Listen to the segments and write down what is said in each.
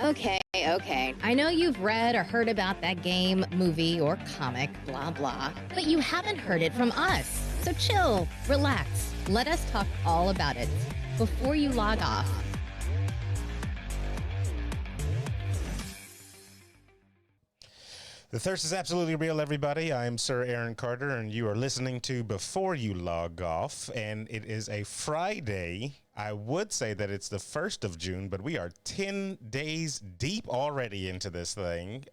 Okay. I know you've read or heard about that game, movie, or comic, blah, blah, but you haven't heard it from us. So chill, relax, let us talk all about it before you log off. The thirst is absolutely real, everybody. I'm Sir Aaron Carter, and you are listening to Before You Log Off, and it is a Friday. I would say that it's the 1st of June, but we are 10 days deep already into this thing,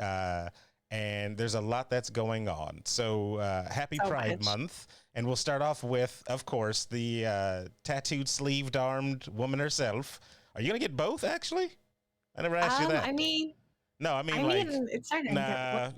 and there's a lot that's going on. So happy Pride Month, and we'll start off with, of course, the tattooed, sleeved-armed woman herself. Are you going to get both, actually? I never asked you that. No, I mean, it's starting. Nah.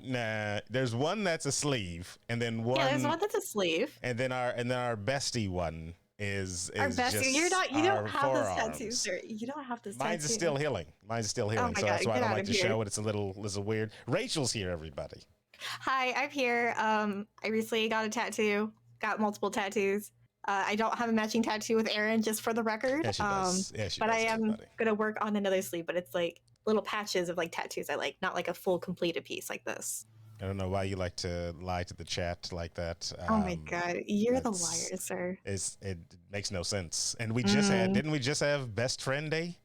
There's one that's a sleeve, and then one. Yeah, there's one that's a sleeve, and then our bestie one is our bestie. Just you don't have forearms. this tattoo, sir. You don't have this. Mine's tattoo. Still healing. Oh so God, that's why I don't like to show it. It's a little weird. Rachel's here, everybody. Hi, I'm here. I recently got a tattoo. Got multiple tattoos. I don't have a matching tattoo with Aaron, just for the record. Yeah, she does. But I am gonna work on another sleeve. But it's like little patches of like tattoos I like, not like a full completed piece like this. I don't know why you like to lie to the chat like that. Oh my God, you're the liar, sir. It makes no sense. And we just didn't we just have Best Friend Day?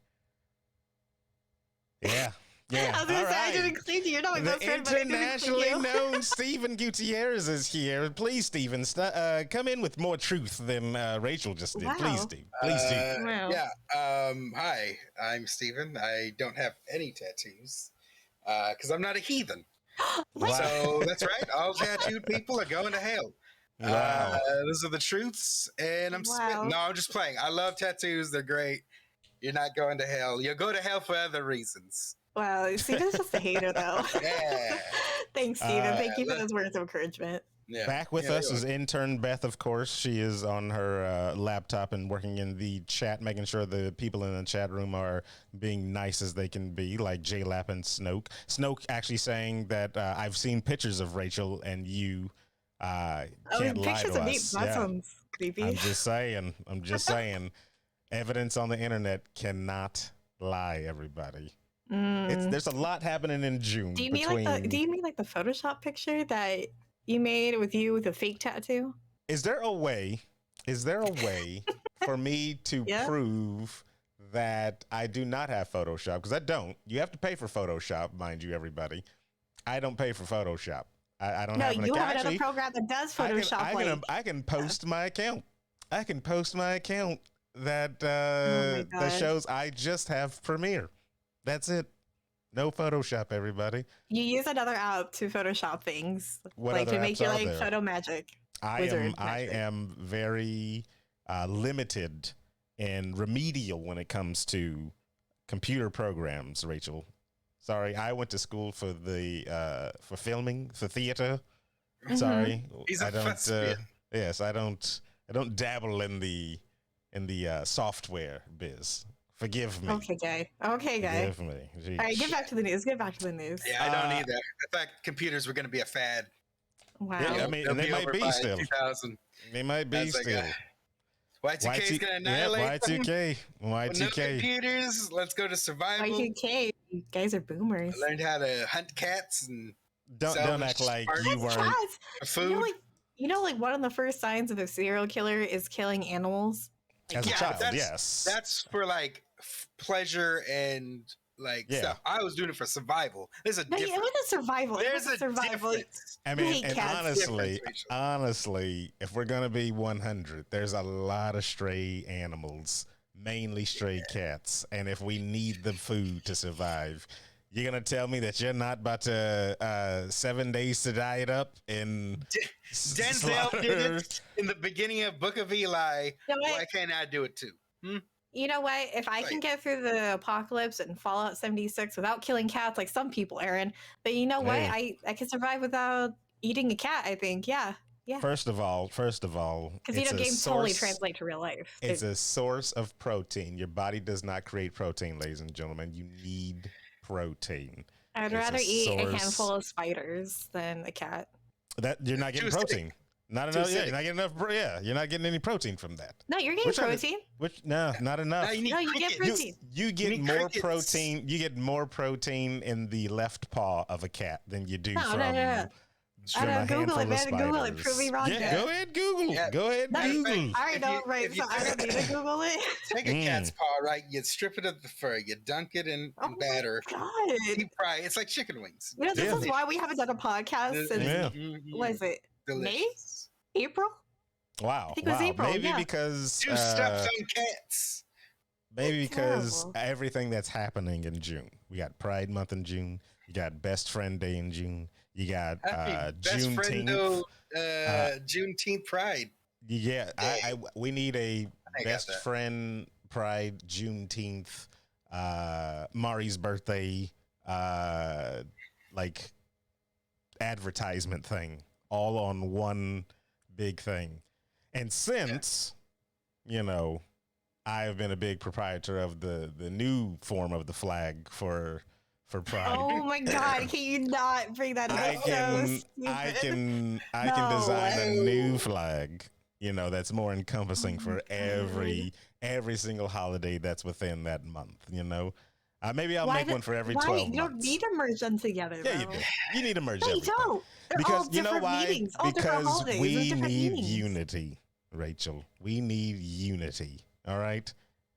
Yeah. Yeah. I was gonna say, I didn't include you. You're not my best friend, but I didn't include you. Internationally known Stephen Gutierrez is here. Please, Stephen, come in with more truth than Rachel just did. Wow. Please, Steve. Please, Steve. Wow. Yeah. Hi, I'm Stephen. I don't have any tattoos because I'm not a heathen. So that's right. All tattooed people are going to hell. Wow. Those are the truths, and I'm spitting. No, I'm just playing. I love tattoos. They're great. You're not going to hell. You'll go to hell for other reasons. Wow, Steven's just a hater, though. Yeah. Thanks, Steven. Thank you for those words of encouragement. Yeah. Back with us is intern Beth, of course. She is on her laptop and working in the chat, making sure the people in the chat room are being nice as they can be, like J-Lap and Snoke. Snoke actually saying that I've seen pictures of Rachel and you can't lie to us. That sounds creepy. I'm just saying. Evidence on the internet cannot lie, everybody. There's a lot happening in June. Do you mean like the Photoshop picture that you made with you with a fake tattoo? Is there a way for me to prove that I do not have Photoshop? Because I don't. You have to pay for Photoshop, mind you, everybody. I don't pay for Photoshop. I don't have an account. No, you have another program that does Photoshop. I can post my account. That shows I just have Premiere. That's it. No Photoshop, everybody. You use another app to Photoshop things, what like to make you like there? photo magic. I am very limited and remedial when it comes to computer programs, Rachel. Sorry, I went to school for for filming, for theater. Mm-hmm. Sorry, He's a thespian. Yes, I don't dabble in the software biz. Forgive me. Okay, guy. Forgive me. Jeez. All right, get back to the news. Yeah, I don't either. In fact, computers were going to be a fad. Wow. Yeah, I mean, they might be still. 2000. They might be still. Y2K is going to annihilate them. Y2K. No computers. Let's go to survival. Y2K. You guys are boomers. I learned how to hunt cats and don't act like you weren't. Food. You know, like one of the first signs of a serial killer is killing animals. As a child, yes. That's for like pleasure and like stuff. I was doing it for survival. There's a difference. It wasn't survival. There's a difference. I mean, and honestly, if we're gonna be 100, there's a lot of stray animals, mainly stray cats, and if we need the food to survive, you're gonna tell me that you're not about to 7 days to die it up in Denzel did it in the beginning of Book of Eli. Why can't I do it too? You know what? If I can get through the apocalypse and Fallout 76 without killing cats like some people, Aaron, but you know what? I can survive without eating a cat, I think. Yeah. First of all, because games totally translate to real life. It's a source of protein. Your body does not create protein, ladies and gentlemen. You need protein. I'd rather eat a handful of spiders than a cat. That you're not getting protein. Not Too enough. Yeah, acidic. you're not getting enough. Yeah, you're not getting any protein from that. No, you're getting protein. No, not enough. No, you need No, you get crickets. protein. You get need more crickets. protein. You get more protein in the left paw of a cat than you do No, from. no, no. from a Google handful it, of man. Google it. spiders. Prove me wrong. Yeah, there. go ahead, Google. Yeah. Go ahead, No, Google. I already If know, you- right? if you So I don't need to Google it. Take a cat's paw, right? You strip it of the fur, you dunk it in Oh batter, God. deep fry. It's like chicken wings. You know, this Yeah. is why we haven't done a podcast since Yeah. what is it? Delicious. April? Wow. think it was wow. April, Maybe yeah. because Two steps on cats. maybe That's because terrible. everything that's happening in June. We got Pride Month in June. You got Best Friend Day in June. You got Happy best friend Juneteenth. Juneteenth Pride. Yeah, we need a I got Best that. Friend Pride Juneteenth, Mari's birthday, like advertisement thing, all on one big thing. And since I have been a big proprietor of the new form of the flag for Pride. Oh my God! Can you not bring that up? I can No design a way. new flag, that's more encompassing for every single holiday that's within that month, maybe I'll make one for every 12 You don't months. need to merge them together. Yeah, you though. do. You need to merge No, you everything. don't. They're all Because you know different why? meanings, all different Because holidays, we there's different need meanings. unity, Rachel. We need unity. All right?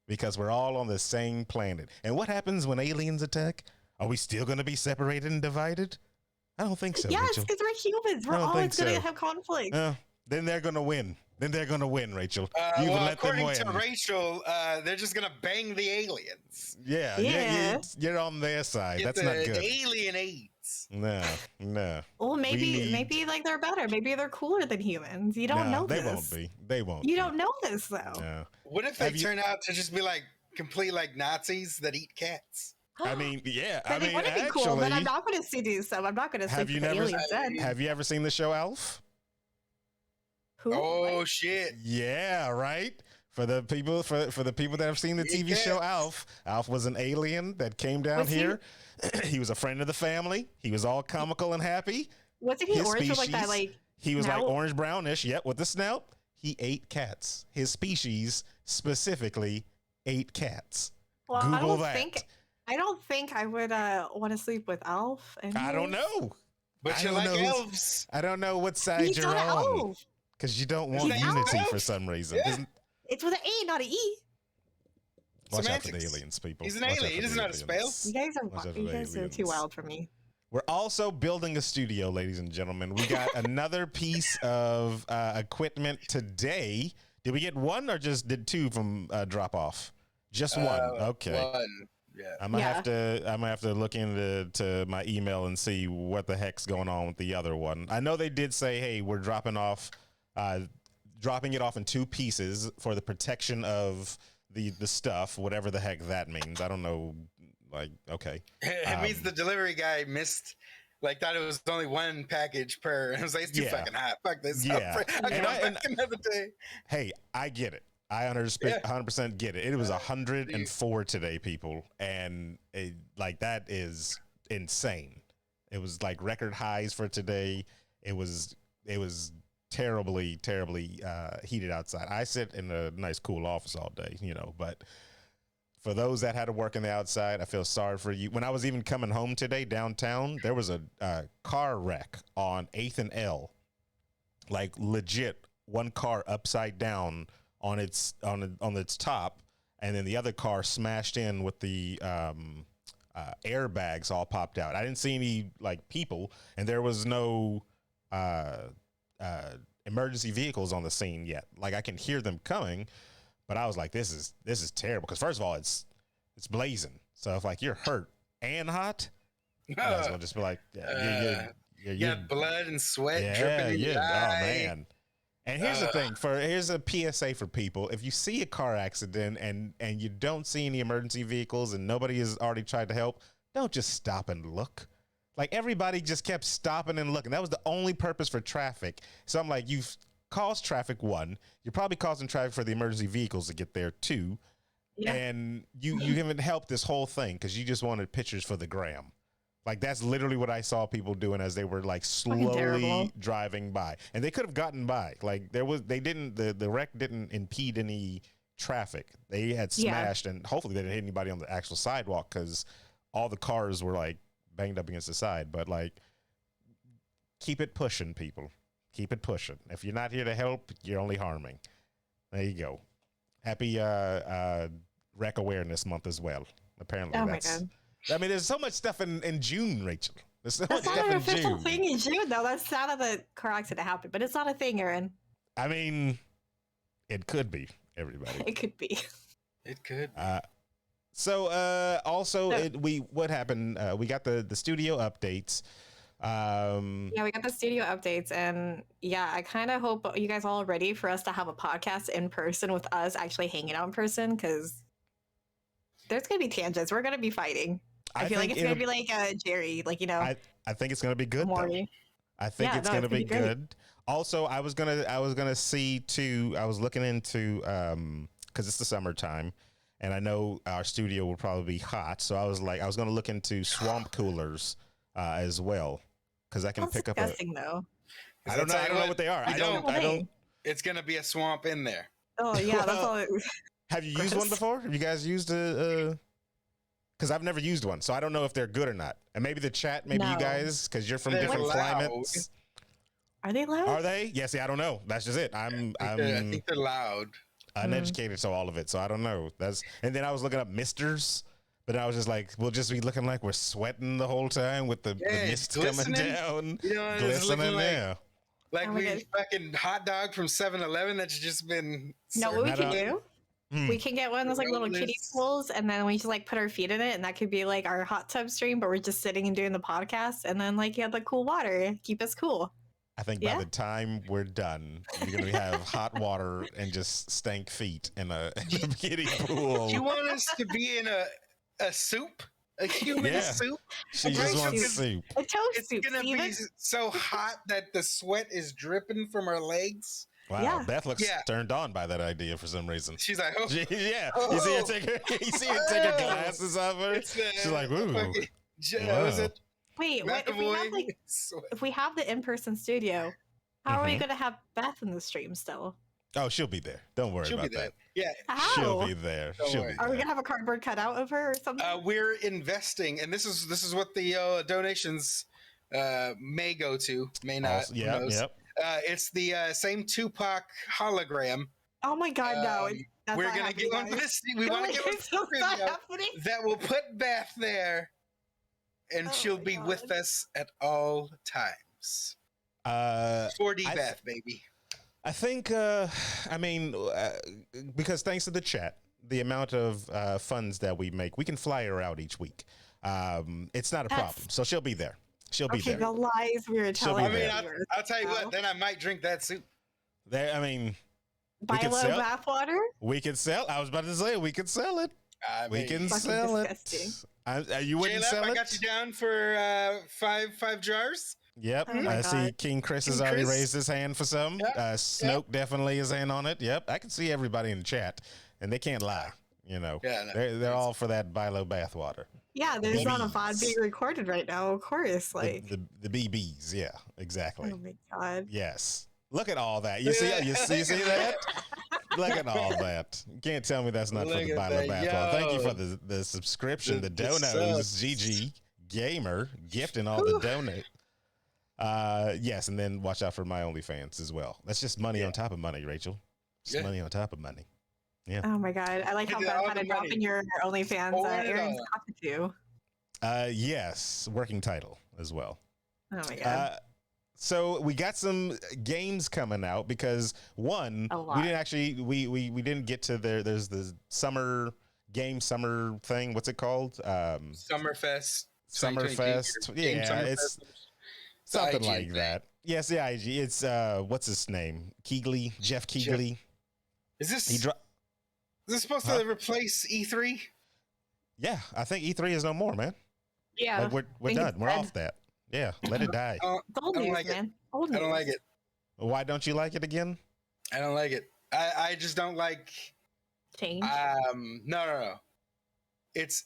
Because we're all on the same planet. And what happens when aliens attack? Are we still going to be separated and divided? I don't think so, Yes, Rachel. because we're humans. We're I don't always think going to so. have conflict. Then they're going to win. Rachel. You Well, let them according win. to Rachel, they're just gonna bang the aliens. Yeah, Yeah. you're on their side. Get That's the, not good. The alien AIDS. No. Well, need- maybe like they're better. Maybe they're cooler than humans. You don't know they this. won't be. They won't. You be. don't know this though. No. What if they Have you- turn out to just be like complete like Nazis that eat cats? I mean, yeah. Then it wouldn't be actually, cool. Then I'm not going to seduce them. I'm not going to Have sleep you with the never- aliens dead. have you ever seen the show Alf? Who? Oh shit! Yeah, right. For the people that have seen the Eat TV show cats. Alf was an alien that came down Was he- here. He was a friend of the family. He was all comical and happy. Wasn't he His orange with like that? species- Like He was like snout? orange brownish, yep, with the snout. He ate cats. His species specifically ate cats. well, Google I that. don't think I would want to sleep with Alf. I don't anyways. know. But I you don't like know who's- elves. I don't know what side He's you're not an on elf. because you don't He's want an unity elf. for some reason. Yeah. Isn't- It's with an A, not an E. Watch out for the Semantics. aliens, people. He's an Watch out alien. He for doesn't the know how to spell. aliens. You guys Watch out are for you the guys are too aliens. wild for me. We're also building a studio, ladies and gentlemen. We got another piece of equipment today. Did we get one or just did two from drop off? Just one. Okay. One. Yeah. I'm gonna have to look into my email and see what the heck's going on with the other one. I know they did say, hey, we're dropping it off in two pieces for the protection of the stuff, whatever the heck that means. I don't know. Like, okay. It means the delivery guy missed. Like, thought it was only one package per. I was like, it's too Yeah. fucking hot. Fuck this. Yeah. I'll come back another day. Hey, I get it. I 100% get it. It was 104 today, people, and that is insane. It was like record highs for today. It was terribly heated outside. I sit in a nice cool office all day, but for those that had to work in the outside, I feel sorry for you. When I was even coming home today downtown, there was a car wreck on 8th and L, like legit one car upside down on its top, and then the other car smashed in with the airbags all popped out. I didn't see any like people, and there was no emergency vehicles on the scene yet. Like I can hear them coming, but I was like, this is terrible because first of all, it's blazing. So if like you're hurt and hot, you might as well just be like, You got blood and sweat yeah, dripping in your yeah. Oh eye. man. And here's the thing, here's a PSA for people. If you see a car accident and you don't see any emergency vehicles and nobody has already tried to help, don't just stop and look. Like everybody just kept stopping and looking. That was the only purpose for traffic. So I'm like, you've caused traffic, one. You're probably causing traffic for the emergency vehicles to get there too. Yeah. And you haven't helped this whole thing because you just wanted pictures for the gram. Like that's literally what I saw people doing as they were like Fucking slowly terrible. driving by, and they could have gotten by. Like the wreck didn't impede any traffic. They had Yeah. smashed, and hopefully they didn't hit anybody on the actual sidewalk because all the cars were like banged up against the side. But like, keep it pushing, people. Keep it pushing. If you're not here to help, you're only harming. There you go. Happy Wreck Awareness Month as well. Apparently, Oh my that's. god. I mean, there's so much stuff in June, Rachel. There's so much That's not stuff an in official June. thing in June, though. That's sad that the car accident happened, but it's not a thing, Aaron. I mean, it could be, everybody. It could be. It could. Also, what happened? We got the studio updates. Yeah, we got the studio updates, and yeah, I kind of hope you guys all are ready for us to have a podcast in person with us actually hanging out in person, because there's gonna be tangents. We're gonna be fighting. I feel like think it's gonna be like Jerry, like I think it's gonna be good. Though. Morty. I think Yeah, it's no, gonna it's gonna be be great. good. Also, I was gonna see too. I was looking into because it's the summertime, and I know our studio will probably be hot. So I was gonna look into swamp coolers as well, because I can That's pick up disgusting, though. I don't know what they are. I don't. It's gonna be a swamp in there. Oh yeah, that's all. Have you used one Gross. before? Have you guys used a? Because I've never used one, so I don't know if they're good or not. And maybe the chat, maybe you No. guys, because you're from They're different loud. climates. Are they loud? Are they? Yeah, see, I don't know. That's just it. I I'm think they're loud. uneducated, so all of it. So I don't know. And then I was looking up misters, but I was just like, we'll just be looking like we're sweating the whole time with the it's mist coming glistening. down, You know, it's glistening. looking like, Yeah. like Oh my we God. fucking hot dog from 7-Eleven that's just been. No, what we Not can a- do? Hmm. We can get one of those like little kiddie Rollers. pools, and then we just like put our feet in it, and that could be like our hot tub stream. But we're just sitting and doing the podcast, and then like you have the cool water, keep us cool. I think by Yeah. the time we're done, you're gonna have hot water and just stank feet in a kiddie pool. You want us to be in a soup? A human Yeah. soup? She Great just wants soup. soup. A toast It's soup, gonna Steven. be so hot that the sweat is dripping from her legs. Wow, Yeah. Beth looks Yeah. turned on by that idea for some reason. She's like, oh, Yeah, Oh. you see her take her glasses off her. it's the She's like, ooh. fucking- Wow. was it Wait, what if we have like sweat? if we have the in-person studio? How are we Mhm. gonna have Beth in the stream still? Oh, she'll be there. Don't worry She'll be about there. that. Yeah. She'll How? be there. Don't She'll worry. be Are we there. gonna have a cardboard cutout of her or something? We're investing, and this is what the donations may go to, may not. Also- who yep, knows. yep. It's the same Tupac hologram. Oh my god, no! um, That's We're not gonna happening, get one for guys. this. We want to get one It's for not trivia happening. that will put Beth there, and Oh she'll my be with God. us at all times. 4D I th- Beth, baby. I think, because thanks to the chat, the amount of funds that we make, we can fly her out each week. It's not a That's- problem. So she'll be there. She'll be Okay, there. the lies we were She'll telling. be I mean, there. the viewers. I'll tell you Wow. what. Then I might drink that soup. There. I mean, we could BYLO sell- bathwater. we could sell. I was about to say we could sell it. I We mean, can Fucking sell disgusting. it. You wouldn't J-Lab, sell I it. got you down for five jars. Yep. Oh my I see God. King Chris has King already Chris? raised his hand for some. Yep, Snoke definitely is in on it. Yep. I can see everybody in the chat, and they can't lie. You know, Yeah, no, they're all for that BYLO bathwater. Yeah, there's not a BBs. VOD being recorded right now. Of course, like. The BBs. Yeah, exactly. Oh my god. Yes. Look at all that. You see that? Look at all that. You can't tell me that's not for Look the at BYLO that. bathwater. Thank you Yo. for the subscription, the The donos, subs. GG Gamer gifting all the donate. Yes, and then watch out for my OnlyFans as well. That's just money on top of money, Rachel. Just Yeah. money on top of money. Oh my god. I like how Look at Beth all had the a drop money. in your OnlyFans. Pour it Aaron's all. cockatoo. Yes, working title as well. Oh my god. So we got some games coming out because one, A lot. we didn't actually we didn't get to there's the summer thing. What's it called? Summerfest. 2022, Summerfest. Game Yeah, Summerfest. it's something IG like thing. that. Yes, the IG. It's what's his name? Keegley, Jeff Keegley. Is this He dro- is this supposed Huh? to replace E3? Yeah, I think E3 is no more, man. yeah. Like we're think done. it's We're dead. off that. Yeah, let it die. It's old I don't news, like it. man. Old I don't news. like it. Why don't you like it again? I don't like it. I just don't like. Change. No. It's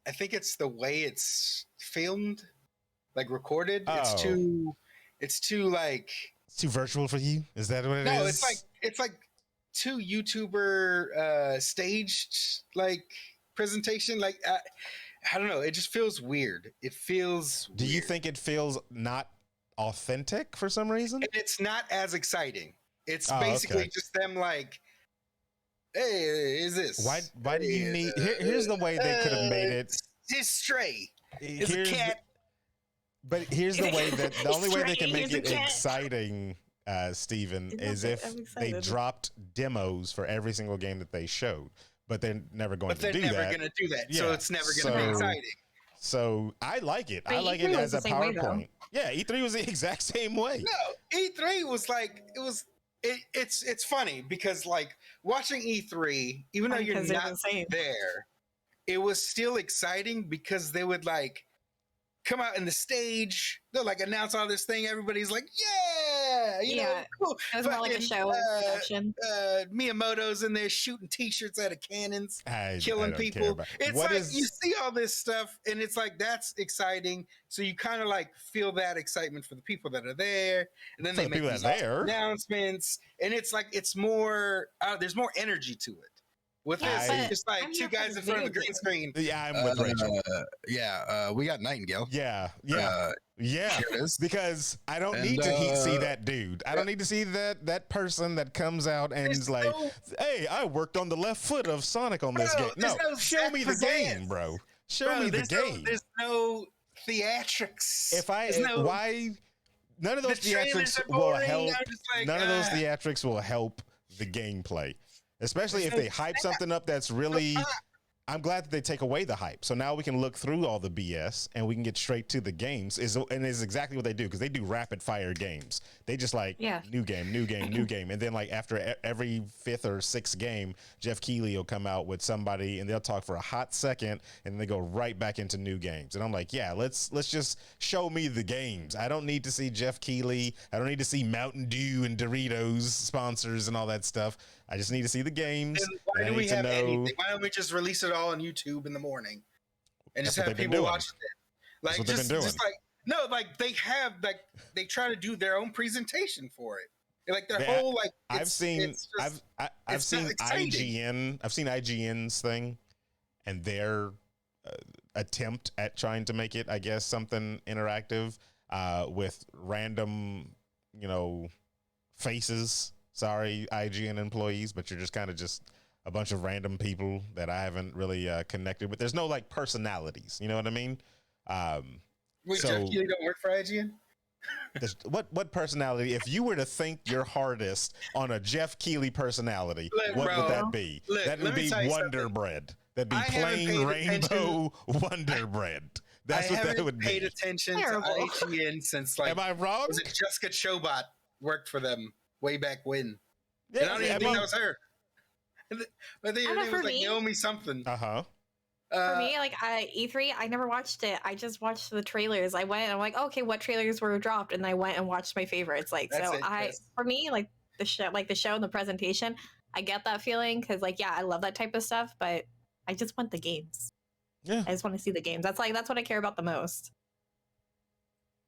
I think it's the way it's filmed, like recorded. Oh. It's too like It's too virtual for you. Is that what it is? no. It's like too YouTuber staged like presentation. Like I don't know. It just feels weird. It feels. Do you weird. think it feels not authentic for some reason? And it's not as exciting. It's Oh, basically okay. just them like, hey, is this? Why do you need? Here's the way they could have made it. It's Stray. It's a Here's cat. But here's the way that the only way they can make Here's a it cat. exciting, Steven, is if I'm they excited. dropped demos for every single game that they showed. But they're never going But to they're do never that. going to do that. Yeah, So it's never going to be so- exciting. So I like it. But I like E3 it was as the a same way, though. PowerPoint. Yeah, E3 was the exact same way. No, E3 was like, it's funny because like watching E3, even though you're Because they're not insane. there, it was still exciting because they would like come out in the stage, they'll like announce all this thing, everybody's like, yeah, you know, Yeah. cool. It was more like a Fucking, show production. Miyamoto's in there shooting t-shirts out of cannons, I killing don't care people. about- It's What like is- you see all this stuff and it's like that's exciting. So you kind of like feel that excitement for the people that are there. And then For they the make people these that are awesome there. announcements. And it's like it's more there's more energy to it. With Yeah, this, but it's just like I'm two here for guys the in front of a video green game. screen. Yeah, I'm with Rachel. We got Nightingale. Yeah. Here it is. Because I don't And, need to see that dude. I don't need to see that person that comes out and There's is like, no- "Hey, I worked on the left foot of Sonic on this Bro, game." No, there's no show me the pizzazz. game, bro. Show Bro, me the there's game. there's no theatrics. If I There's no- why none of the those trailers theatrics are will boring. help. I'm just like, None of those ah. theatrics will help the gameplay, especially if There's they no hype something up that's really. I'm glad that they take away the hype. So now we can look through all the BS and we can get straight to the games. And is exactly what they do because they do rapid fire games. They just like Yeah. new game, new game, new game. And then like after every fifth or sixth game, Jeff Keighley will come out with somebody and they'll talk for a hot second and then they go right back into new games. And I'm like, yeah, let's just show me the games. I don't need to see Jeff Keighley. I don't need to see Mountain Dew and Doritos sponsors and all that stuff. I just need to see the games. Then why and I do we need to have know- anything? Why don't we just release it all on YouTube in the morning and just That's what have they've been people doing. watch it? That's Like what they've just, been doing. just like no, like they have like they try to do their own presentation for it. Like their Yeah, whole like I've seen it's just- I've it's not seen exciting. IGN. I've seen IGN's thing and their attempt at trying to make it, I guess, something interactive with random, faces. Sorry, IGN employees, but you're just kind of just a bunch of random people that I haven't really connected with. There's no like personalities. You know what I mean? Wait, so- Jeff Keighley don't work for IGN? What personality? If you were to think your hardest on a Jeff Keighley personality, Look, what bro, would that be? look, That would let me be tell you Wonder something. Bread. That'd be I haven't plain paid rainbow Wonder Bread. That's I what that haven't would paid be. attention Terrible. to IGN since like Am I wrong? was it Jessica Chobot worked for them way back when? Yeah, And I don't even think am that was her. But they I know, was for like me- Naomi something. Uh-huh. For me, like E3, I never watched it. I just watched the trailers. I went and I'm like, okay, what trailers were dropped? And I went and watched my favorites. Like, That's so it, yes. for me, like the show and the presentation, I get that feeling because, like, yeah, I love that type of stuff. But I just want the games. Yeah. I just want to see the games. That's what I care about the most.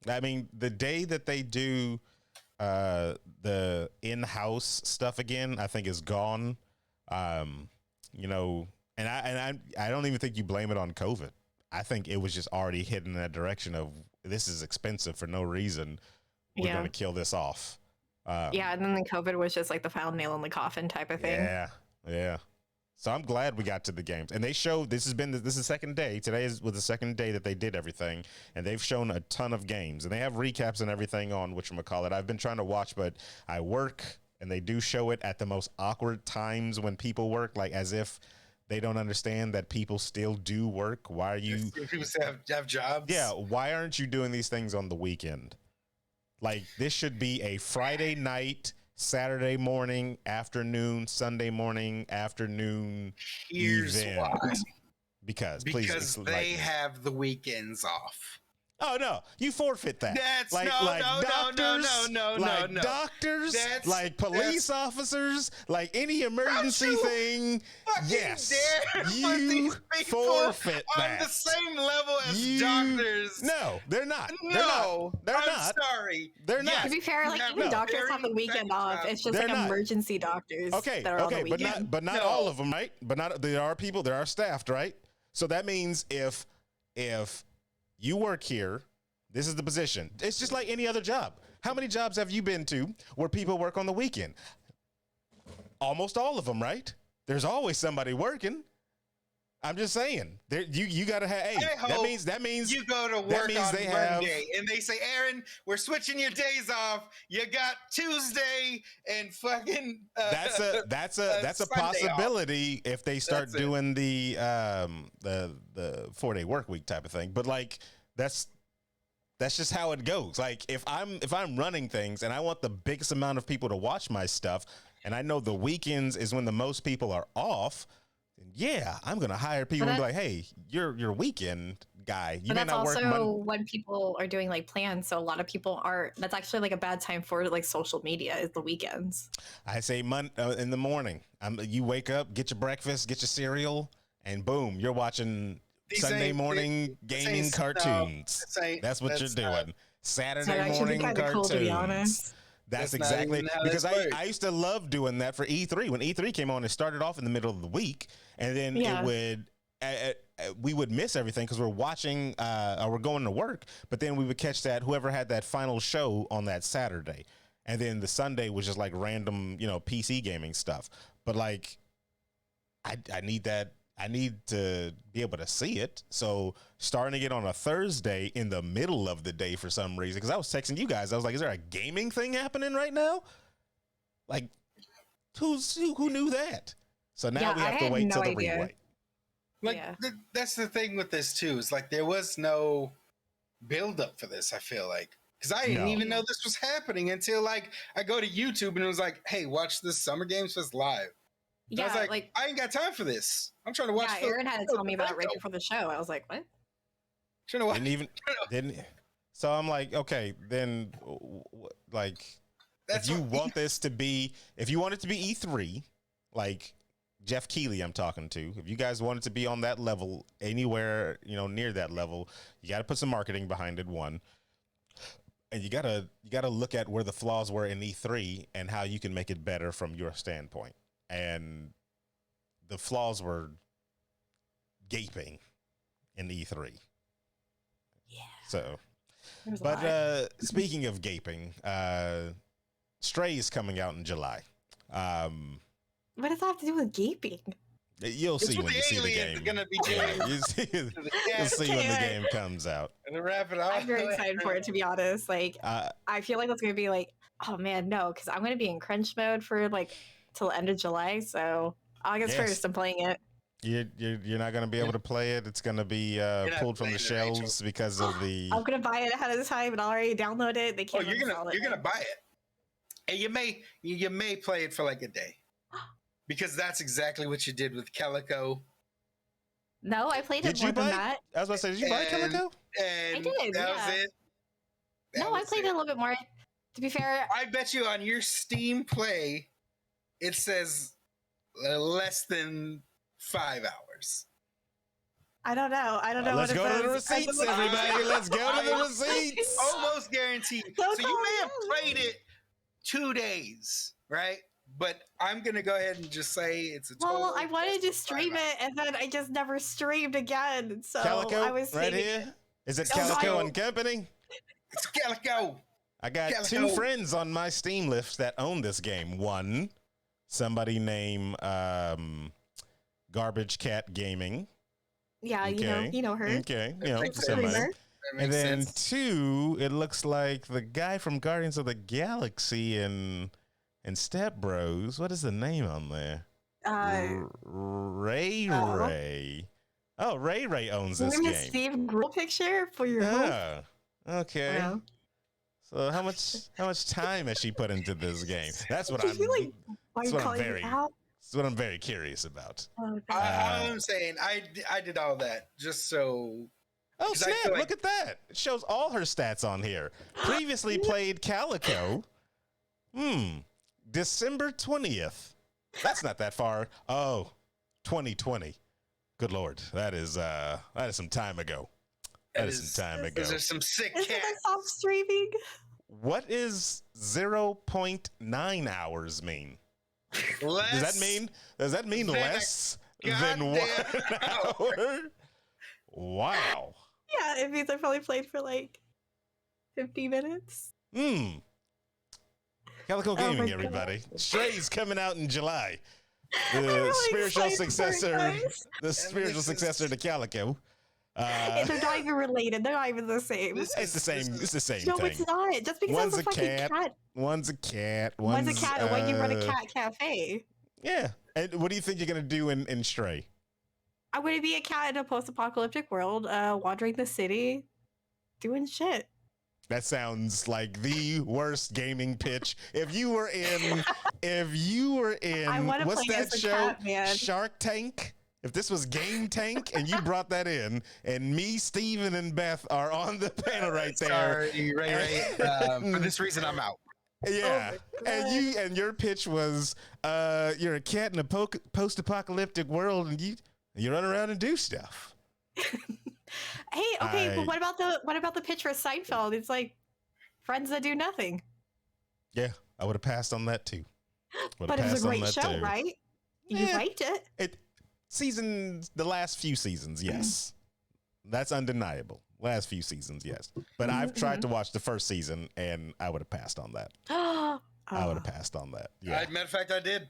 I mean, the day that they do the in-house stuff again, I think is gone. And I don't even think you blame it on COVID. I think it was just already heading in that direction of this is expensive for no reason. We're Yeah. going to kill this off. Yeah, and then COVID was just like the final nail in the coffin type of thing. Yeah. So I'm glad we got to the games, and they showed this is the second day. Today was the second day that they did everything, and they've shown a ton of games, and they have recaps and everything on whatchamacallit. I've been trying to watch, but I work, and they do show it at the most awkward times when people work, like as if they don't understand that people still do work. Why are you? People still have jobs. Yeah, why aren't you doing these things on the weekend? Like this should be a Friday night, Saturday morning, afternoon, Sunday morning, afternoon Here's event. why. Because Because they have the weekends off. Oh no, you forfeit that. That's like doctors, doctors, That's, like police officers, like any emergency thing. Yes, you forfeit that. On the same level as doctors. No, they're not. No, they're I'm not. sorry. They're not. To be fair, like even doctors have the weekend off. It's just like emergency doctors. Okay, that are on the weekend. but not all of them, right? But not there are people, there are staffed, right? So that means if you work here, this is the position. It's just like any other job. How many jobs have you been to where people work on the weekend? Almost all of them, right? There's always somebody working. I'm just saying. There, you got to have. Hey, that means you go to work on Monday, and they say, "Aaron, we're switching your days off. You got Tuesday and fucking." That's a possibility if they start doing the 4-day work week type of thing. But like that's just how it goes. Like if I'm running things and I want the biggest amount of people to watch my stuff, and I know the weekends is when the most people are off. Yeah, I'm gonna hire people and be like, "Hey, you're weekend guy. You may not work." But that's also when people are doing like plans. So a lot of people are. That's actually like a bad time for like social media. Is the weekends. I say in the morning. You wake up, get your breakfast, get your cereal, and boom, you're watching Sunday morning gaming cartoons. That's what you're doing. Saturday morning cartoons. Cool, to be honest. That's exactly because I used to love doing that for E3. When E3 came on, it started off in the middle of the week, and then we would miss everything because we're watching or we're going to work. But then we would catch that whoever had that final show on that Saturday, and then the Sunday was just like random, PC gaming stuff. But like, I need that. I need to be able to see it. So starting it on a Thursday in the middle of the day for some reason, because I was texting you guys. I was like, is there a gaming thing happening right now? Like, who knew that? So now we have to wait till the replay. Like, that's the thing with this, too. Is like there was no build up for this, I feel like. Because I didn't even know this was happening until like I go to YouTube and it was like, hey, watch this Summer Games Fest live. Yeah, I was like, I ain't got time for this. I'm trying to watch. Yeah, Aaron had to tell me about it right before the show. I was like, what? Trying to watch. Didn't. So I'm like, okay, then, like, if you want it to be E3, like Jeff Keighley, I'm talking to. If you guys want it to be on that level, anywhere near that level, you got to put some marketing behind it. One. And you gotta look at where the flaws were in E3 and how you can make it better from your standpoint. And the flaws were gaping in E3. Yeah. So, but speaking of gaping, Stray is coming out in July. What does that have to do with gaping? You'll see when you see the game. Gonna be doing. You'll see when the game comes out. To wrap it up, I'm very excited for it, to be honest. Like, I feel like that's gonna be like, oh man, no, because I'm gonna be in crunch mode for like till the end of July. So August 1st, I'm playing it. You're not gonna be able to play it. It's gonna be pulled from the shelves because of the. I'm gonna buy it ahead of time and already download it. They can't. You're gonna buy it, and you may play it for like a day. Because that's exactly what you did with Calico. No, I played it more than that. I was about to say, did you buy Calico? And I did. That was it. I played it a little bit more. To be fair, I bet you on your Steam Play, it says less than 5 hours. I don't know. Let's go to the receipts, everybody. Let's go to the receipts. Almost guaranteed. So you may have played it 2 days, right? But I'm going to go ahead and just say it's a total. Well, I wanted to stream it, and then I just never streamed again. So Calico, I was right here? Is it Calico and Company? It's Calico. I got 2 friends on my Steam list that own this game. One, somebody named Garbage Cat Gaming. Yeah, okay. you know her. Okay, somebody. And then 2, it looks like the guy from Guardians of the Galaxy and Step Bros. What is the name on there? Ray. Oh, Ray owns this game. Steve Grohl picture for your home. Okay. Wow. So how much time has she put into this game? That's what I'm very curious about. I'm saying I did all that just so. Oh Oh, snap. Look at that. It shows all her stats on here. Previously played Calico. December 20th. That's not that far. Oh, 2020. Good Lord. That is some time ago. That is some time ago. Those are some sick Isn't cats. that stop streaming? What is 0.9 hours mean? Does that mean less than 1 hour? Wow. Yeah, it means I probably played for like 50 minutes. Calico Gaming, everybody. Stray's coming out in July. The spiritual successor. The spiritual successor to Calico. They're not even related. They're not even the same. It's the same. It's the same No, thing. it's not. Just because One's it's a fucking cat. One's a cat. One's a cat, and when you run a cat cafe. Yeah. And what do you think you're gonna do in Stray? I'm gonna be a cat in a post-apocalyptic world, wandering the city, doing shit. That sounds like the worst gaming pitch. If you were in, what's that show? Cat, man. Shark Tank. If this was Game Tank and you brought that in, and me, Steven, and Beth are on the panel right there. Sorry, Ray. For this reason, I'm out. Yeah, and your pitch was, you're a cat in a post-apocalyptic world, and you run around and do stuff. Hey, okay, but what about the pitch for Seinfeld? It's like friends that do nothing. Yeah, I would have passed on that too. But it was a great show, right? You liked it. The last few seasons, yes. That's undeniable. Last few seasons, yes. But I've tried to watch the first season, and I would have passed on that. I would have passed on that. Yeah. Matter of fact, I did.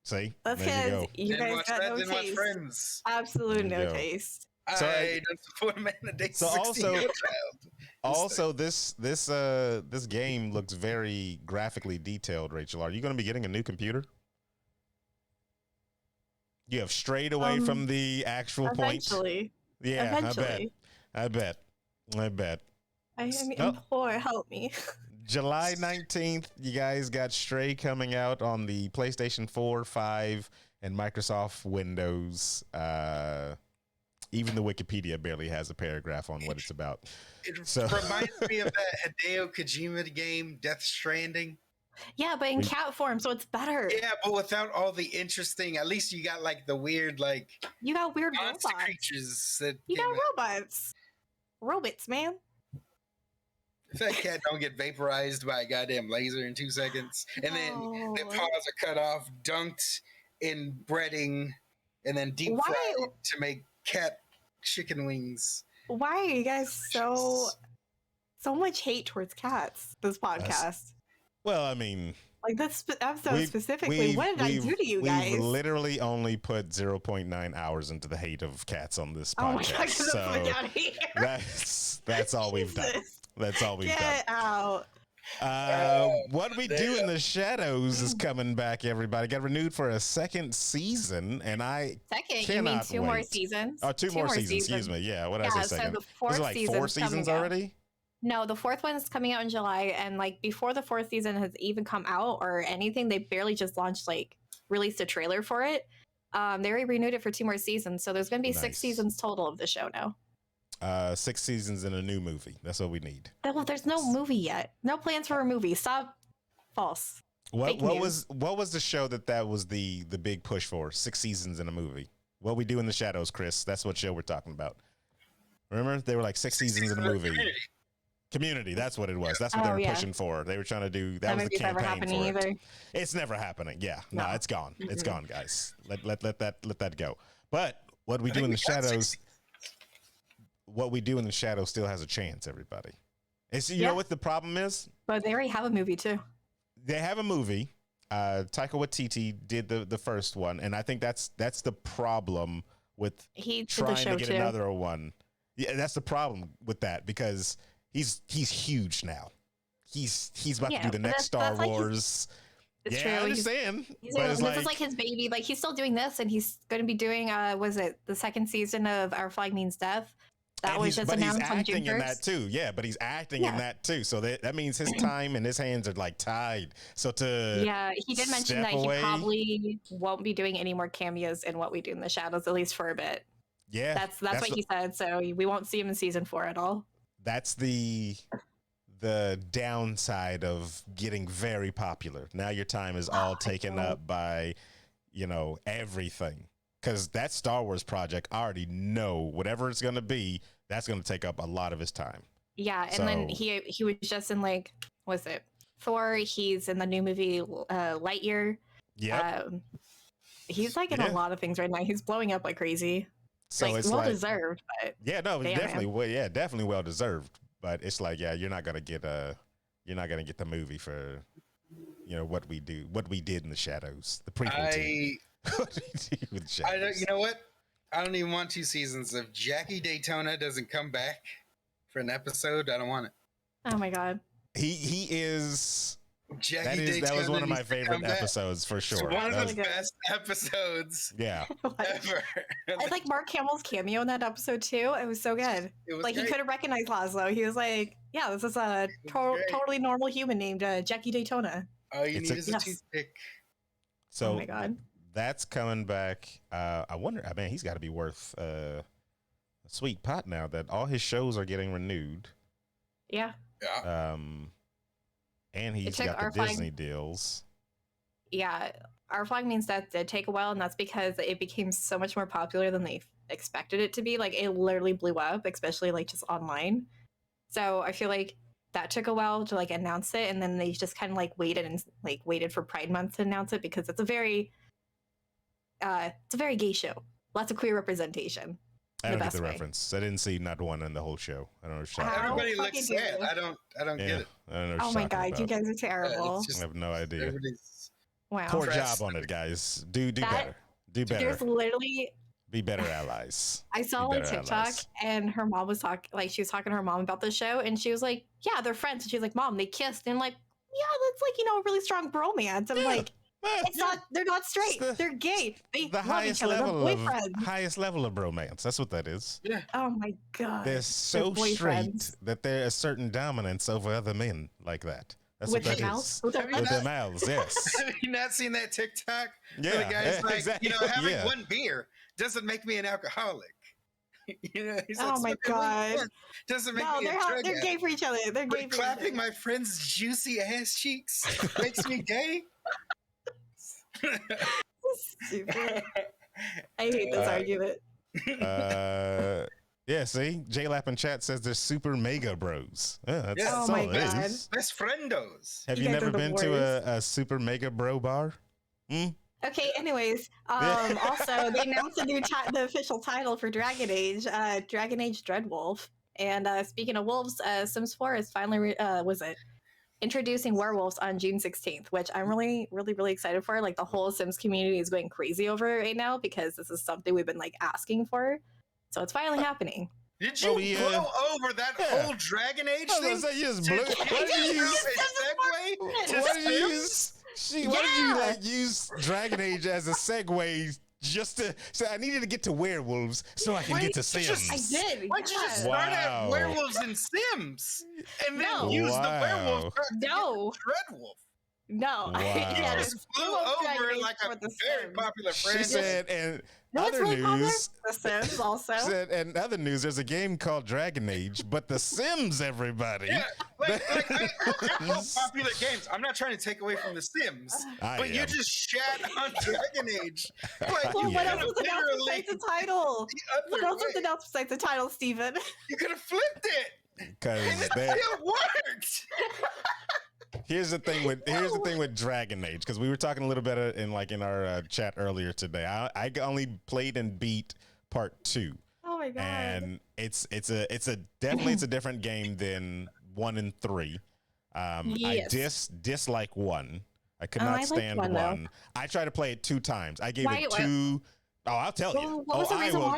See? That's because you guys got no taste. Friends. Absolute no taste. So I don't support a man that dates a 16-year-old child. Also, this game looks very graphically detailed, Rachel. Are you going to be getting a new computer? You have strayed away from the actual eventually. point. Yeah, eventually. I bet. I am poor. Help me. July 19th, you guys got Stray coming out on the PlayStation 4, 5, and Microsoft Windows. Even the Wikipedia barely has a paragraph on what it's about. It reminds me of that Hideo Kojima game, Death Stranding. Yeah, but in cat form, so it's better. Yeah, but without all the interesting, at least you got like the weird, like you got weird monster robots. Creatures that you got robots, man. If that cat don't get vaporized by a goddamn laser in 2 seconds, and then their paws are cut off, dunked in breading, and then deep fried to make cat chicken wings. Why are you guys so much hate towards cats? This podcast. Well, I mean, like this episode specifically. What did I do to you guys? We've literally only put 0.9 hours into the hate of cats on this podcast. Oh my God, get the fuck out of here. That's all we've done. That's all we've done. Get out. What We Do in the Shadows is coming back, everybody. Got renewed for a second season, and you mean two more seasons? Oh, two more seasons. Excuse me. Yeah, what did I say? So the fourth season. 4 seasons already? No, the fourth one is coming out in July, and like before the fourth season has even come out or anything, they barely just released a trailer for it. They already renewed it for 2 more seasons, so there's going to be 6 seasons total of the show now. 6 seasons in a new movie. That's what we need. Well, there's no movie yet. No plans for a movie. Stop. False. What was the show that was the big push for? 6 seasons in a movie. What We Do in the Shadows, Chris. That's what show we're talking about. Remember, they were like 6 seasons in a movie. Community, that's what it was. That's what they were pushing for. They were trying to do that was the campaign for it. Either. It's never happening. Yeah, no, it's gone. Mm-hmm. It's gone, guys. Let that go. But What We Do in the Shadows. What We Do in the Shadows still has a chance, everybody. And you know what the problem is? But they already have a movie too. They have a movie. Taika Waititi did the first one, and I think that's the problem with trying to get another one. Yeah, that's the problem with that because he's huge now. He's about to do the next Star Wars. It's true. I understand. This is like his baby. Like he's still doing this, and he's going to be doing. Was it the second season of Our Flag Means Death? That was just announced on June 1st. He's acting in that too. Yeah, but he's acting in that too. So that means his time and his hands are like tied. So he did mention that he probably won't be doing any more cameos in What We Do in the Shadows, at least for a bit. Yeah, That's what he said. So we won't see him in season 4 at all. That's the downside of getting very popular. Now your time is all taken up by, everything. Because that Star Wars project, I already know whatever it's going to be, that's going to take up a lot of his time. Yeah, and then he was just in was it Thor? He's in the new movie Lightyear. Yeah. He's in a lot of things right now. He's blowing up like crazy. So it's well deserved. But yeah, no, it's definitely well deserved. But it's you're not gonna get the movie for what we did in the shadows, the prequel team. I don't. You know what? I don't even want 2 seasons. If Jackie Daytona doesn't come back for an episode, I don't want it. Oh my god. He is. Jackie that was one of my favorite episodes for sure. It's one of the best episodes. Yeah. Ever. I like Mark Hamill's cameo in that episode too. It was so good. It was he couldn't recognize Laszlo. He was like, "Yeah, this is a totally normal human named Jackie Daytona." All you need is a toothpick. So, oh my god, that's coming back. I wonder. I mean, he's got to be worth a sweet pot now that all his shows are getting renewed. Yeah. Yeah. And he's got the Disney deals. Yeah, our flag means that did take a while, and that's because it became so much more popular than they expected it to be. It literally blew up, especially just online. So I feel like that took a while to announce it, and then they just kind of waited for Pride Month to announce it because it's a very gay show. Lots of queer representation. I don't get the reference. I didn't see not one in the whole show. I don't know. Everybody looks sad. I don't get it. I don't know. Oh my god, you guys are terrible. I have no idea. Wow. Poor job on it, guys. Do better. Do better. There's literally be better allies. I saw TikTok and her mom was talking she was talking to her mom about the show, and she was like, "Yeah, they're friends." And she was like, "Mom, they kissed." And I'm like, "Yeah, that's a really strong bromance." I'm like, it's not. They're not straight. They're gay. They love each other. They're boyfriends. Highest level of bromance. That's what that is. Yeah. Oh my god. They're so straight that they're a certain dominance over other men like that. That's with what that their is. With their mouths. Yes. Have you not seen that TikTok? Yeah. Where the guy's like, exactly. having one beer doesn't make me an alcoholic. He's oh my god. Doesn't make me a drug addict. They're gay for each other. They're gay for clapping my friend's juicy ass cheeks makes me gay. Stupid. I hate this argument. Yeah, see, J-Lap in chat says they're super mega bros. That's oh my god, best friendos. Have you never been to a super mega bro bar? Okay. Anyways, also they announced the official title for Dragon Age, Dragon Age Dreadwolf. And speaking of wolves, Sims 4 is finally introducing werewolves on June 16th, which I'm really, really, really excited for. The whole Sims community is going crazy over it right now because this is something we've been asking for. So it's finally happening. Did you blow over that whole Dragon Age thing? I was gonna say, you just blew. Why did you use Dragon Age as a segue? Just to say, I needed to get to werewolves so I can get to Sims. I did. Why don't you just start at werewolves and Sims and then use the werewolf Dreadwolf? No, you just flew over a very popular franchise. She said, and other news, The Sims also. She said, and other news, there's a game called Dragon Age, but The Sims, everybody. Yeah, I love popular games. I'm not trying to take away from The Sims, but you just shat on Dragon Age. What else was announced besides the title? What else was announced besides the title, Steven? You could have flipped it. Because it still worked. Here's the thing with Dragon Age, because we were talking a little bit in our chat earlier today. I only played and beat part 2. Oh my god! And it's definitely a different game than 1 and 3. Yes. I dislike 1. I could not stand 1. I tried to play it 2 times. I gave it 2. Oh, I'll tell you. What was the reason why? I'll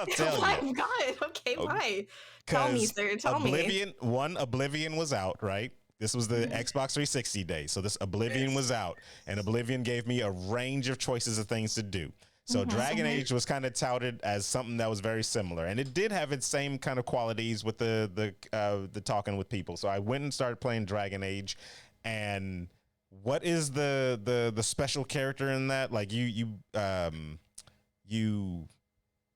tell you. Oh my god! Okay, why? Tell me, sir. Tell me. Oblivion was out, right? This was the Xbox 360 days. So this Oblivion was out, and Oblivion gave me a range of choices of things to do. So Dragon Age was kind of touted as something that was very similar, and it did have its same kind of qualities with the talking with people. So I went and started playing Dragon Age, and what is the special character in that?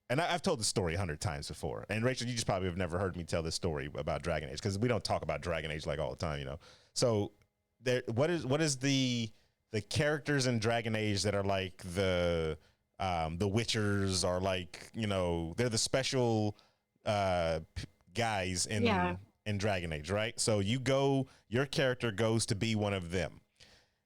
and I've told the story 100 times before. And Rachel, you just probably have never heard me tell this story about Dragon Age because we don't talk about Dragon Age like all the time, you know. So what is the characters in Dragon Age that are like the Witchers, or like, you know, they're the special guys in Dragon Age, right? So your character goes to be one of them,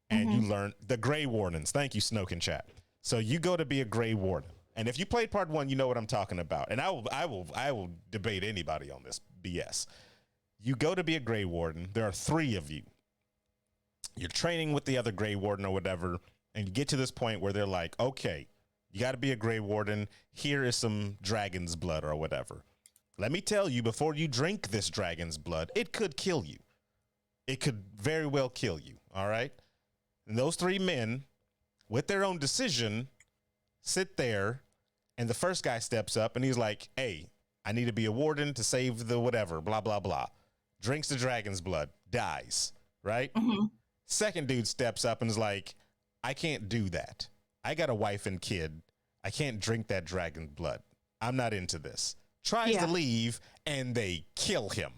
and you learn the Grey Wardens. Thank you, Snoke in chat. So you go to be a Grey Warden. And if you played part 1, you know what I'm talking about. And I will debate anybody on this BS. You go to be a Grey Warden. There are 3 of you. You're training with the other Grey Warden or whatever, and you get to this point where they're like, okay, you got to be a Grey Warden. Here is some dragon's blood or whatever. Let me tell you, before you drink this dragon's blood, it could kill you. It could very well kill you, all right? And those 3 men, with their own decision, sit there. And the first guy steps up and he's like, hey, I need to be a warden to save the whatever, blah, blah, blah. Drinks the dragon's blood, dies, right? Second dude steps up and is like, I can't do that. I got a wife and kid. I can't drink that dragon's blood. I'm not into this. Tries to leave and they kill him.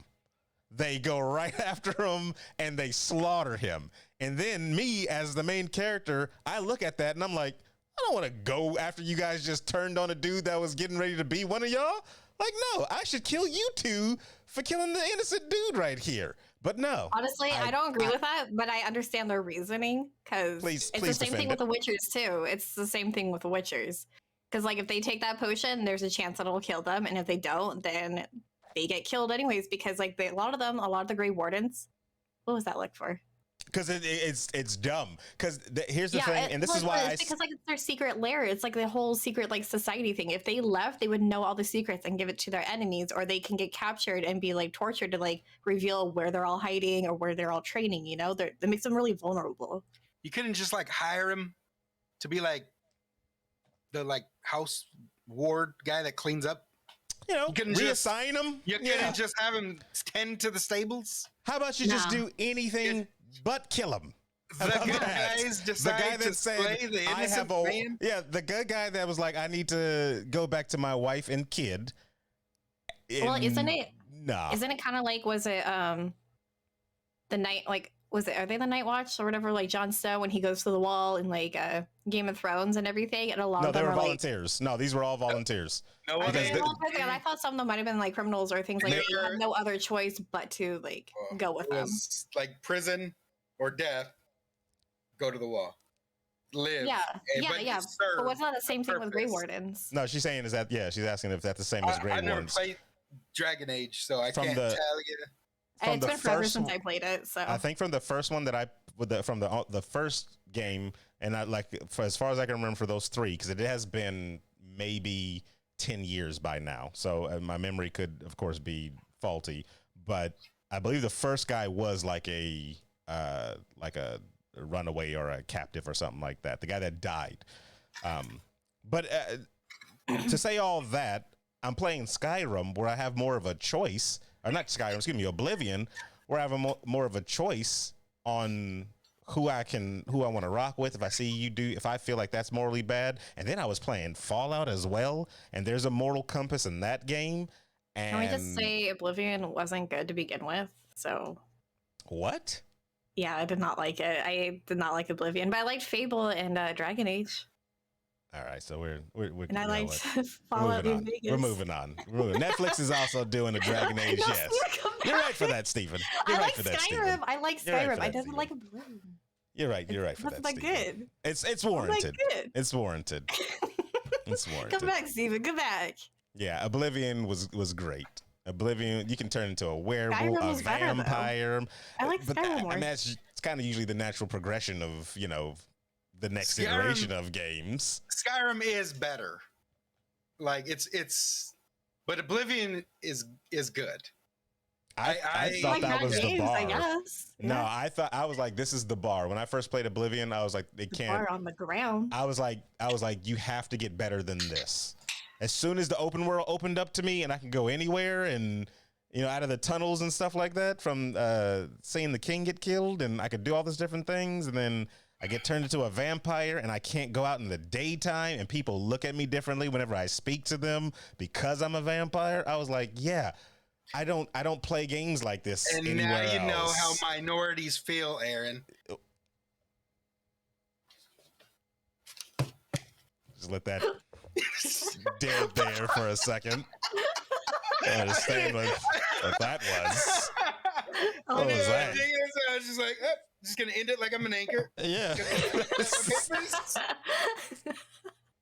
They go right after him and they slaughter him. And then me as the main character, I look at that and I'm like, I don't want to go after you guys just turned on a dude that was getting ready to be one of y'all. Like, no, I should kill you 2 for killing the innocent dude right here. But no. Honestly, I don't agree with that, but I understand their reasoning, because it's the same thing with the Witchers too. It's the same thing with the Witchers. Because like if they take that potion, there's a chance that it'll kill them. And if they don't, then they get killed anyways, because like a lot of the Grey Wardens, what was that like for? Because it's dumb. Because here's the thing, and this is why because like it's their secret lair. It's like the whole secret like society thing. If they left, they would know all the secrets and give it to their enemies, or they can get captured and be like tortured to like reveal where they're all hiding or where they're all training. You know, that makes them really vulnerable. You couldn't just like hire him to be like the like house ward guy that cleans up. You know, reassign him. You couldn't just have him tend to the stables. How about you just do anything but kill him? The good guys decide to slay the innocent man? Yeah, the good guy that was like, I need to go back to my wife and kid. Well, isn't it? No. Isn't it kind of like, was it the night, like, are they the Night Watch or whatever, like Jon Snow when he goes to the wall in like Game of Thrones and everything, and a lot of them were are volunteers. No, these were all volunteers. I thought some of them might have been like criminals or things like that. They had no other choice but to like go with them. Like prison or death, go to the wall. Live. But what's not the same thing with Grey Wardens? No, she's saying she's asking if that's the same as Grey Wardens. I never played Dragon Age, so I can't tell you. It's been forever since I played it, so I think from the first one from the first game, and I like as far as I can remember for those 3, because it has been maybe 10 years by now, so my memory could of course be faulty, but I believe the first guy was like a runaway or a captive or something like that, the guy that died. But to say all that, I'm playing Skyrim where I have more of a choice. Or not Skyrim, excuse me, Oblivion, where I have more of a choice on who I want to rock with. If I feel like that's morally bad. And then I was playing Fallout as well, and there's a moral compass in that game. And can we just say Oblivion wasn't good to begin with? So what? Yeah, I did not like it. I did not like Oblivion, but I liked Fable and Dragon Age. All right, so we're and I like Fallout New Vegas. We're moving on. Netflix is also doing a Dragon Age. Yes, you're right for that, Stephen. I like Skyrim. I like Skyrim. I didn't like Oblivion. You're right. You're right for that. That's good. It's warranted. It's warranted. It's warranted. Come back, Stephen. Come back. Yeah, Oblivion was great. Oblivion, you can turn into a werewolf, a vampire. I like Skyrim more. I mean, it's kind of usually the natural progression of the next iteration of games. Skyrim is better. Like but Oblivion is good. I thought that was the bar. I guess. No, I was like, this is the bar. When I first played Oblivion, I was like, they can't. Bar on the ground. I was like, you have to get better than this. As soon as the open world opened up to me and I can go anywhere and out of the tunnels and stuff like that, from seeing the king get killed, and I could do all these different things, and then I get turned into a vampire and I can't go out in the daytime and people look at me differently whenever I speak to them because I'm a vampire. I was like, yeah, I don't play games like this and anywhere now you know else. how minorities feel, Aaron. Just let that dead there for a second. I understand what that was. What was that? I was just like, just gonna end it like I'm an anchor. Yeah.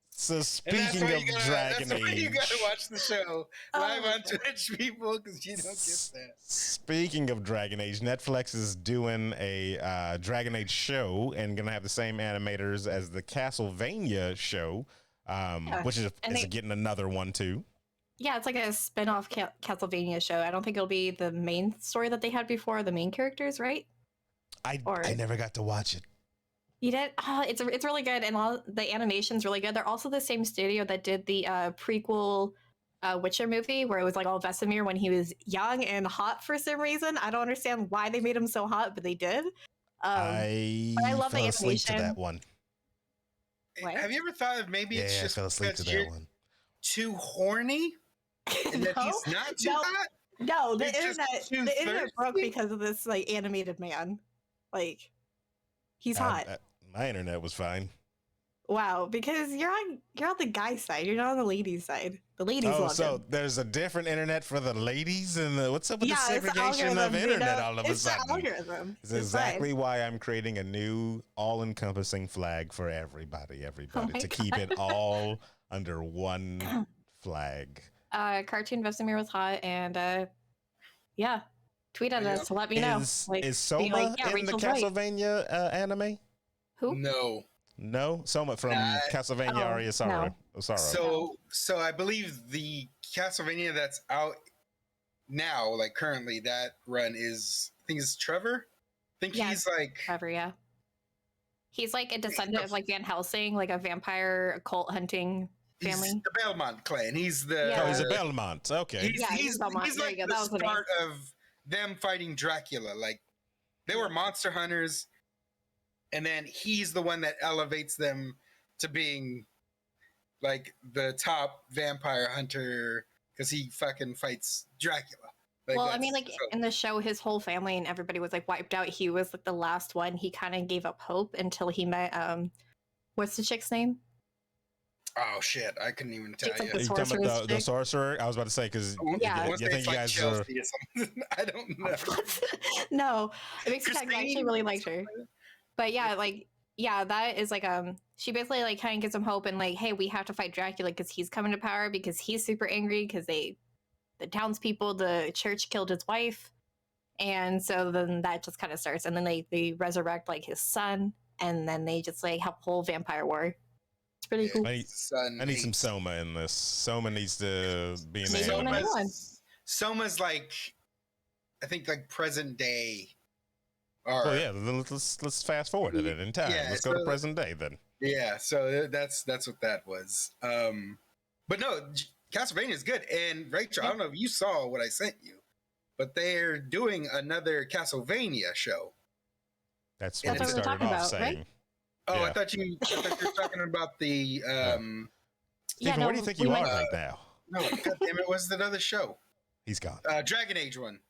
So speaking of Dragon that's why Age, you gotta watch the show live on Twitch, people, because you don't get that. Speaking of Dragon Age, Netflix is doing a Dragon Age show and gonna have the same animators as the Castlevania show, which is getting another one too. Yeah, it's like a spin-off Castlevania show. I don't think it'll be the main story that they had before, the main characters, right? I never got to watch it. You did? Oh, it's really good, and all the animation's really good. They're also the same studio that did the prequel Witcher movie, where it was like all Vesemir when he was young and hot for some reason. I don't understand why they made him so hot, but they did. But I love the asleep animation. to that one. What? Have you ever thought of maybe it's just I fell asleep because to you're that one. too horny and that he's not too hot? No, the You're just too internet broke thirsty? because of this like animated man. Like, he's hot. My internet was fine. Wow, because you're on the guy's side. You're not on the ladies' side. The ladies love him. There's a different internet for the ladies, and what's up with the it's the segregation of algorithm, internet all of a it's the sudden? algorithm. It's exactly why I'm creating a new all-encompassing flag for everybody to keep it all under one flag. Cartoon Vesemir was hot, and yeah, tweet at us to let me know. Is Soma in the Castlevania anime? Who? No, Soma from Castlevania Aria Sorrow. So I believe the Castlevania that's out now, like currently, that run is, I think it's Trevor. I think he's like Trevor. Yeah, he's like a descendant of like Van Helsing, like a vampire occult hunting family. He's the Belmont clan. He's the he's a Belmont. Okay, he's like the start of them fighting Dracula. Like they were monster hunters. And then he's the one that elevates them to being like the top vampire hunter because he fucking fights Dracula. Like, well, I mean, like in the show, his whole family and everybody was like wiped out. He was like the last one. He kind of gave up hope until he met what's the chick's name? Oh shit, I couldn't even tell you. Are you talking about the sorcerer? I was about to say because I think you guys are. I don't know. No, it makes sense. I actually really liked her. But yeah, that is like she basically like kind of gives him hope and like, hey, we have to fight Dracula because he's coming to power because he's super angry because the townspeople, the church killed his wife, and so then that just kind of starts, and then they resurrect like his son, and then they just like have a whole vampire war. It's pretty cool. I need some Soma in this. Soma needs to be in the anime. Soma's like, I think like present day. Let's fast forward it in time. Let's go to present day then. Yeah, so that's what that was. But no, Castlevania is good. And Rachel, I don't know if you saw what I sent you, but they're doing another Castlevania show. That's what we started off saying. Right? Oh, I thought you were talking about the. Stephen, where do you think you are right now? No, goddamn it, was another show. He's gone. Dragon Age one.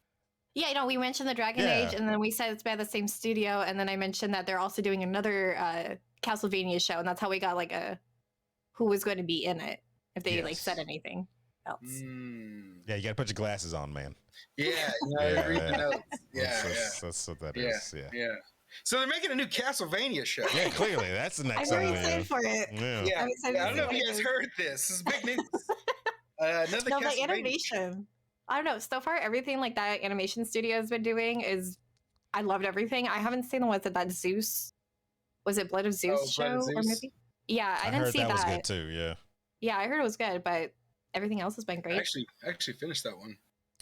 Yeah, we mentioned the Dragon Age, and then we said it's by the same studio, and then I mentioned that they're also doing another Castlevania show, and that's how we got like who was going to be in it if they like said anything else. Yeah, you got to put your glasses on, man. Yeah, read the notes. That's what that is. Yeah. So they're making a new Castlevania show. Yeah, clearly that's the next. I'm very excited for it. Yeah. I don't know if you guys heard this. This is big news. Another the animation. I don't know. So far, everything like that animation studio has been doing is, I loved everything. I haven't seen the ones that Zeus, was it Blood of Zeus show? Blood of Zeus? Or maybe? Yeah, I didn't see that. Was good too. Yeah. Yeah, I heard it was good, but everything else has been great. I actually finished that one.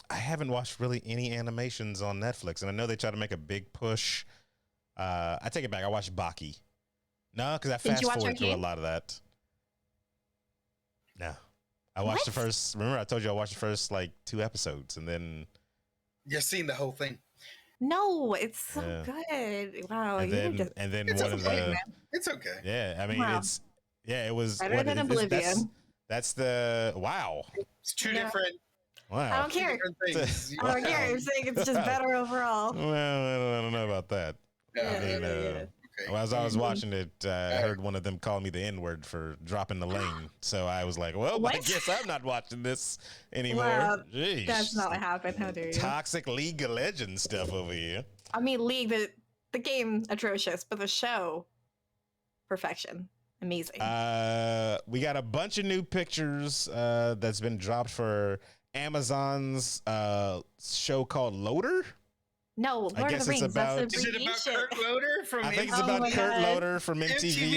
I haven't watched really any animations on Netflix, and I know they try to make a big push. I take it back. I watched Baki. No, because I fast forward through a lot of that. No. I watched the first. Remember, I told you I watched the first like 2 episodes, and then you've seen the whole thing. No, it's so good. Wow. And then It's one of okay, the man. It's okay. yeah. I mean, Wow. it was Better than Oblivion. That's the wow. It's two different. Wow. I don't care. Different things. I don't care. I'm saying it's just better overall. Well, I don't know about that. Okay. Well, as I was watching it, I heard one of them call me the N-word for dropping the lane. So I was like, well, I guess I'm not watching this anymore. Well, Jeez. that's not what happened. How dare you? Toxic League of Legends stuff over here. I mean, League, the game, atrocious, but the show, perfection. Amazing. We got a bunch of new pictures that's been dropped for Amazon's show called Loader. No, Lord of the Rings. That's Is it about Kurt Loder from? I think it's about Kurt Loder from MTV.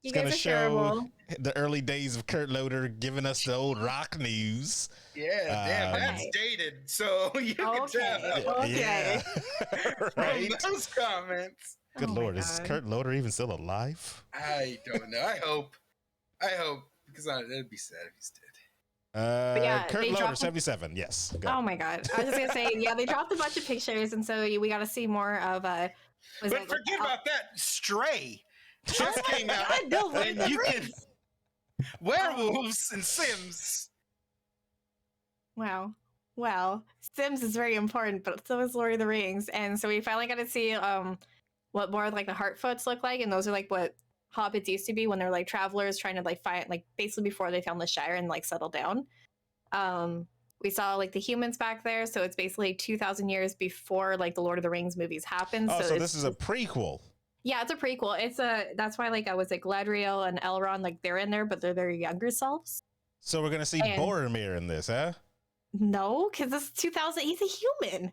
It's gonna show terrible. the early days of Kurt Loder, giving us the old rock news. Yeah, damn, that's dated. So you can tell. Okay. Yeah. Right. From those comments. Good Lord, is Kurt Loder even still alive? I don't know. I hope because that'd be sad if he's dead. Kurt Loder, 77. Yes. Go. Oh my God! I was just gonna say, yeah, they dropped a bunch of pictures, and so we got to see more of. But forget about that. Stray just came out, and you can werewolves and Sims. Wow. Well, Sims is very important, but so is Lord of the Rings, and so we finally got to see what more like the Hartfoots look like, and those are like what hobbits used to be when they're like travelers trying to like find like basically before they found the Shire and like settle down. We saw like the humans back there, so it's basically 2,000 years before like the Lord of the Rings movies happened. Oh, so this is a prequel. Yeah, it's a prequel. That's why like I was like Galadriel and Elrond, like they're in there, but they're their younger selves. So we're gonna see Boromir in this, huh? No, because this is 2000. He's a human.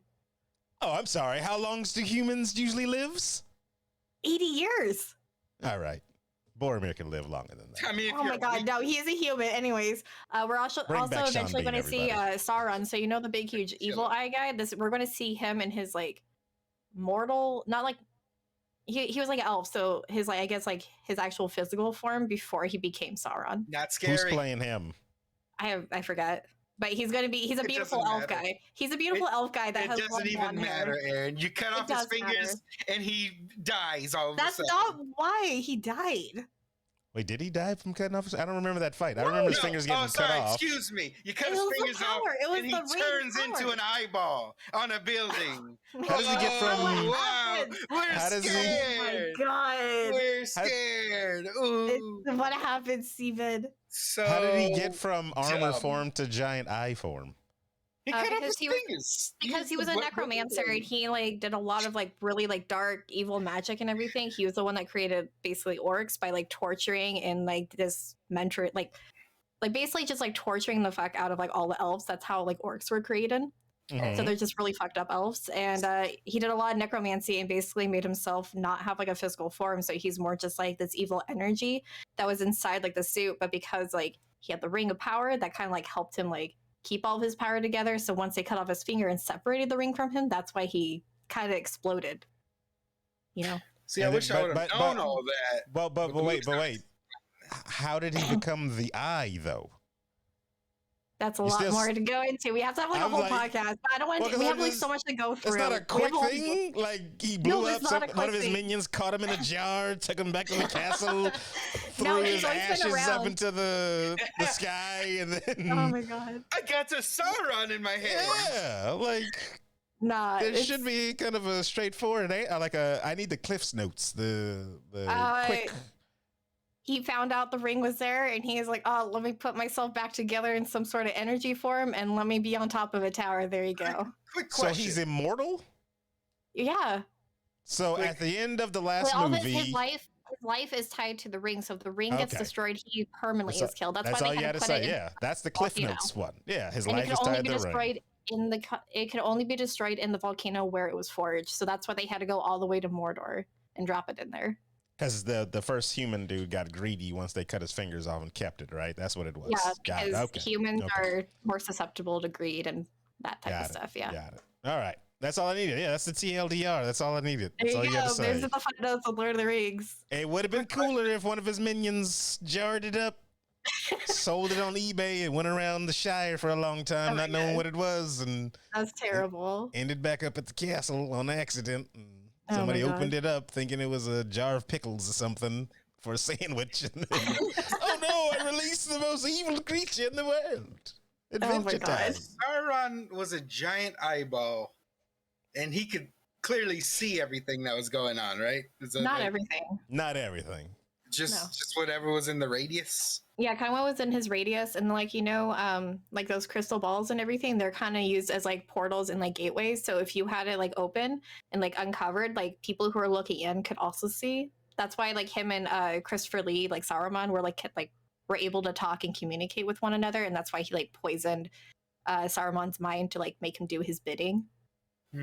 Oh, I'm sorry. How long do humans usually lives? 80 years. All right. Boromir can live longer than that. I mean, oh my God, no, he is a human. Anyways, we're also eventually going to see Sauron. So you know the big, huge evil eye guy. We're going to see him in his like mortal, not like he was like an elf. So his like I guess like his actual physical form before he became Sauron. Not scary. Who's playing him? I forget. But he's a beautiful elf guy. He's a beautiful elf guy that has doesn't even matter, Aaron. You cut off his fingers and he dies all of a sudden. That's not why he died. Wait, did he die from cutting off his... I don't remember that fight. I remember his fingers getting cut off. Excuse me. You cut his fingers off and he turns into an eyeball on a building. How does he get from... Wow. We're scared. Oh my God. We're scared. Ooh. What happened, Steven? So how did he get from armor form to giant eye form? He cut off his fingers. Because he was a necromancer and he like did a lot of like really like dark evil magic and everything. He was the one that created basically orcs by like torturing and like this mentor like basically just like torturing the fuck out of like all the elves. That's how like orcs were created. So they're just really fucked up elves. And he did a lot of necromancy and basically made himself not have like a physical form. So he's more just like this evil energy that was inside like the suit. But because like he had the ring of power, that kind of like helped him like keep all of his power together. So once they cut off his finger and separated the ring from him, that's why he kind of exploded. You know? See, I wish I would have known all that. But wait. How did he become the eye, though? That's a lot more to go into. We have to have like a whole podcast. I don't want to. We have like so much to go through. It's not a quick thing. Like he blew up. One of his minions caught him in a jar, took him back to the castle, threw his ashes up into the sky, and then. Oh my God! I got to Sauron in my head. Yeah, like. Nah, it should be kind of a straightforward. I need the Cliff's notes. The quick. He found out the ring was there and he was like, oh, let me put myself back together in some sort of energy form and let me be on top of a tower. There you go. Quick question. So he's immortal? Yeah. So at the end of the last movie... His life is tied to the ring. So if the ring gets destroyed, he permanently is killed. That's why all you had to say. Yeah, that's the Cliff Notes one. Yeah, his life is tied to the ring. It could only be destroyed in the volcano where it was forged. So that's why they had to go all the way to Mordor and drop it in there. Because the first human dude got greedy once they cut his fingers off and kept it, right? That's what it was. Yeah, because humans are more susceptible to greed and that type of stuff. Yeah. Got it. All right. That's all I needed. Yeah, that's the TLDR. That's all I needed. That's all you got to say. There's the Final Notes of Lord of the Rings. It would have been cooler if one of his minions jarred it up sold it on eBay and went around the Shire for a long time, not knowing what it was, and that's terrible. Ended back up at the castle on accident. And somebody opened it up thinking it was a jar of pickles or something for a sandwich. And then, oh no! I released the most evil creature in the world. Adventure time. Sauron was a giant eyeball, and he could clearly see everything that was going on, right? Not everything. Not everything. Just whatever was in the radius. Yeah, kind of what was in his radius, and like like those crystal balls and everything, they're kind of used as like portals and like gateways. So if you had it like open and like uncovered, like people who are looking in could also see. That's why like him and Christopher Lee, like Saruman, were able to talk and communicate with one another, and that's why he like poisoned Saruman's mind to like make him do his bidding.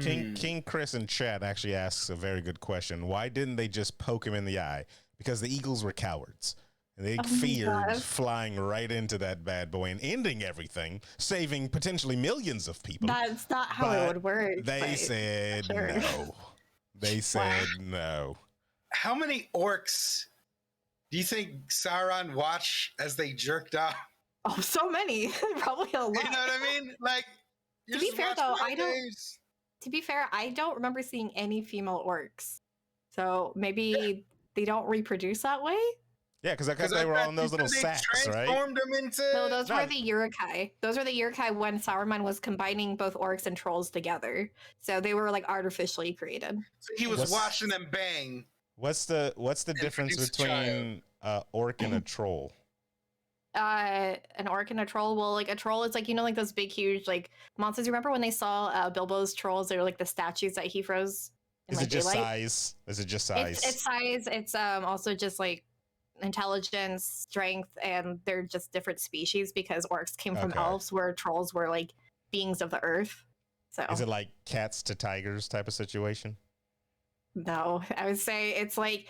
King Chris in chat actually asks a very good question. Why didn't they just poke him in the eye? Because the eagles were cowards. And they feared flying right into that bad boy and ending everything, saving potentially millions of people. That's not how it would work. They said no. They said no. How many orcs do you think Sauron watched as they jerked off? Oh, so many. Probably a lot. You know what I mean? Like, to be fair though, I don't remember seeing any female orcs. So maybe they don't reproduce that way. Yeah, because they were on those little sacks, right? Transformed them into... No, those were the Uruk-hai. Those were the Uruk-hai when Saruman was combining both orcs and trolls together. So they were like artificially created. So he was watching them bang. What's the difference between orc and a troll? An orc and a troll. Well, like a troll is like, like those big, huge like monsters. Remember when they saw Bilbo's trolls? They're like the statues that he froze. Is it just size? Is it just size? It's size. It's also just like intelligence, strength, and they're just different species because orcs came from elves, where trolls were like beings of the earth. So is it like cats to tigers type of situation? No, I would say it's like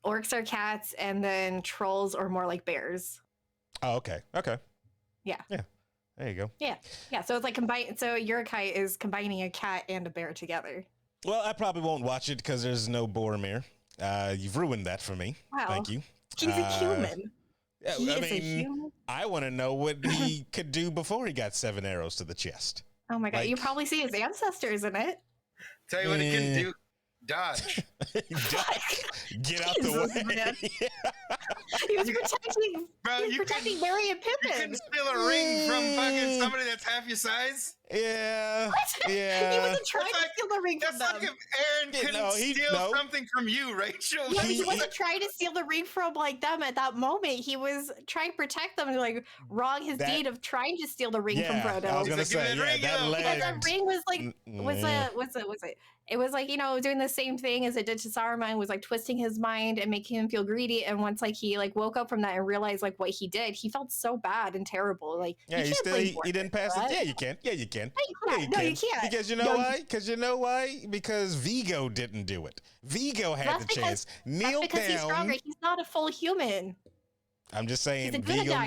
orcs are cats, and then trolls are more like bears. Oh, okay. Yeah. There you go. Yeah. So it's like combined. So Uruk-hai is combining a cat and a bear together. Well, I probably won't watch it because there's no Boromir. You've ruined that for me. Wow. Thank you. He's a human. Yeah, I mean, I want to know what he could do before he got 7 arrows to the chest. Oh my god, you probably see his ancestors in it. Tell you what he can do. Dodge. Get out the way. He was protecting Merry and Pippin. You couldn't steal a ring from fucking somebody that's half your size? Yeah. What? Yeah. He wasn't trying to steal the ring from them. That's like if Aaron couldn't steal something from you, Rachel. Yeah, he wasn't trying to steal the ring from like them at that moment. He was trying to protect them and like wrong his deed of trying to steal the ring from Frodo. I was gonna say that ring was like it was like, doing the same thing as it did to Saruman, was like twisting his mind and making him feel greedy. And once like he like woke up from that and realized like what he did, he felt so bad and terrible. Like he didn't pass it. Yeah, you can. Yeah, you can. No, you can't. Because you know why? Because Vigo didn't do it. Vigo had the chance. Kneel because down. He's stronger. He's not a full human. I'm just saying. He's a Vigo,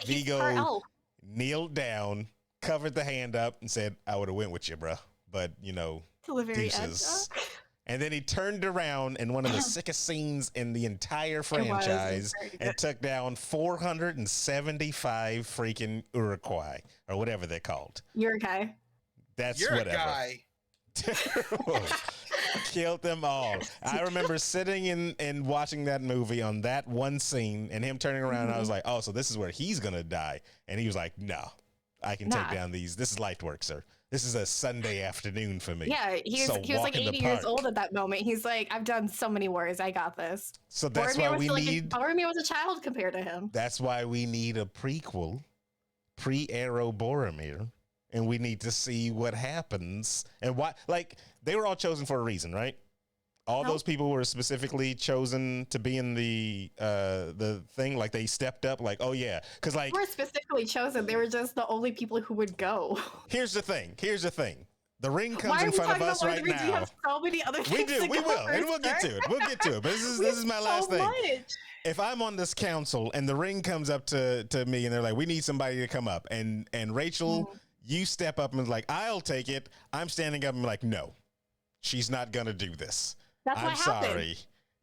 he's part elf. Kneeled down, covered the hand up, and said, "I would have went with you, bro, but to the very deuces." And then he turned around in one of the sickest scenes in the entire franchise and took down 475 freaking Uruk-hai, or whatever they're called. Uruk-hai. That's whatever. Killed them all. I remember sitting and watching that movie on that one scene and him turning around and I was like, oh, so this is where he's going to die. And he was like, no, I can take down these. This is light work, sir. This is a Sunday afternoon for me. Yeah, he was like 80 years old at that moment. He's like, I've done so many wars. I got this. So that's why we need... Boromir was a child compared to him. That's why we need a prequel, pre-Arrow Boromir, and we need to see what happens and why. Like, they were all chosen for a reason, right? All those people were specifically chosen to be in the thing. Like they stepped up. Like, oh yeah, because like they were specifically chosen. They were just the only people who would go. Here's the thing. The ring comes in front of us right now. We have so many other things. We will, and we'll get to it. We'll get to it. But this is my last thing. If I'm on this council and the ring comes up to me and they're like, we need somebody to come up, and Rachel, you step up and is like, I'll take it. I'm standing up and like, no, she's not gonna do this. I'm sorry.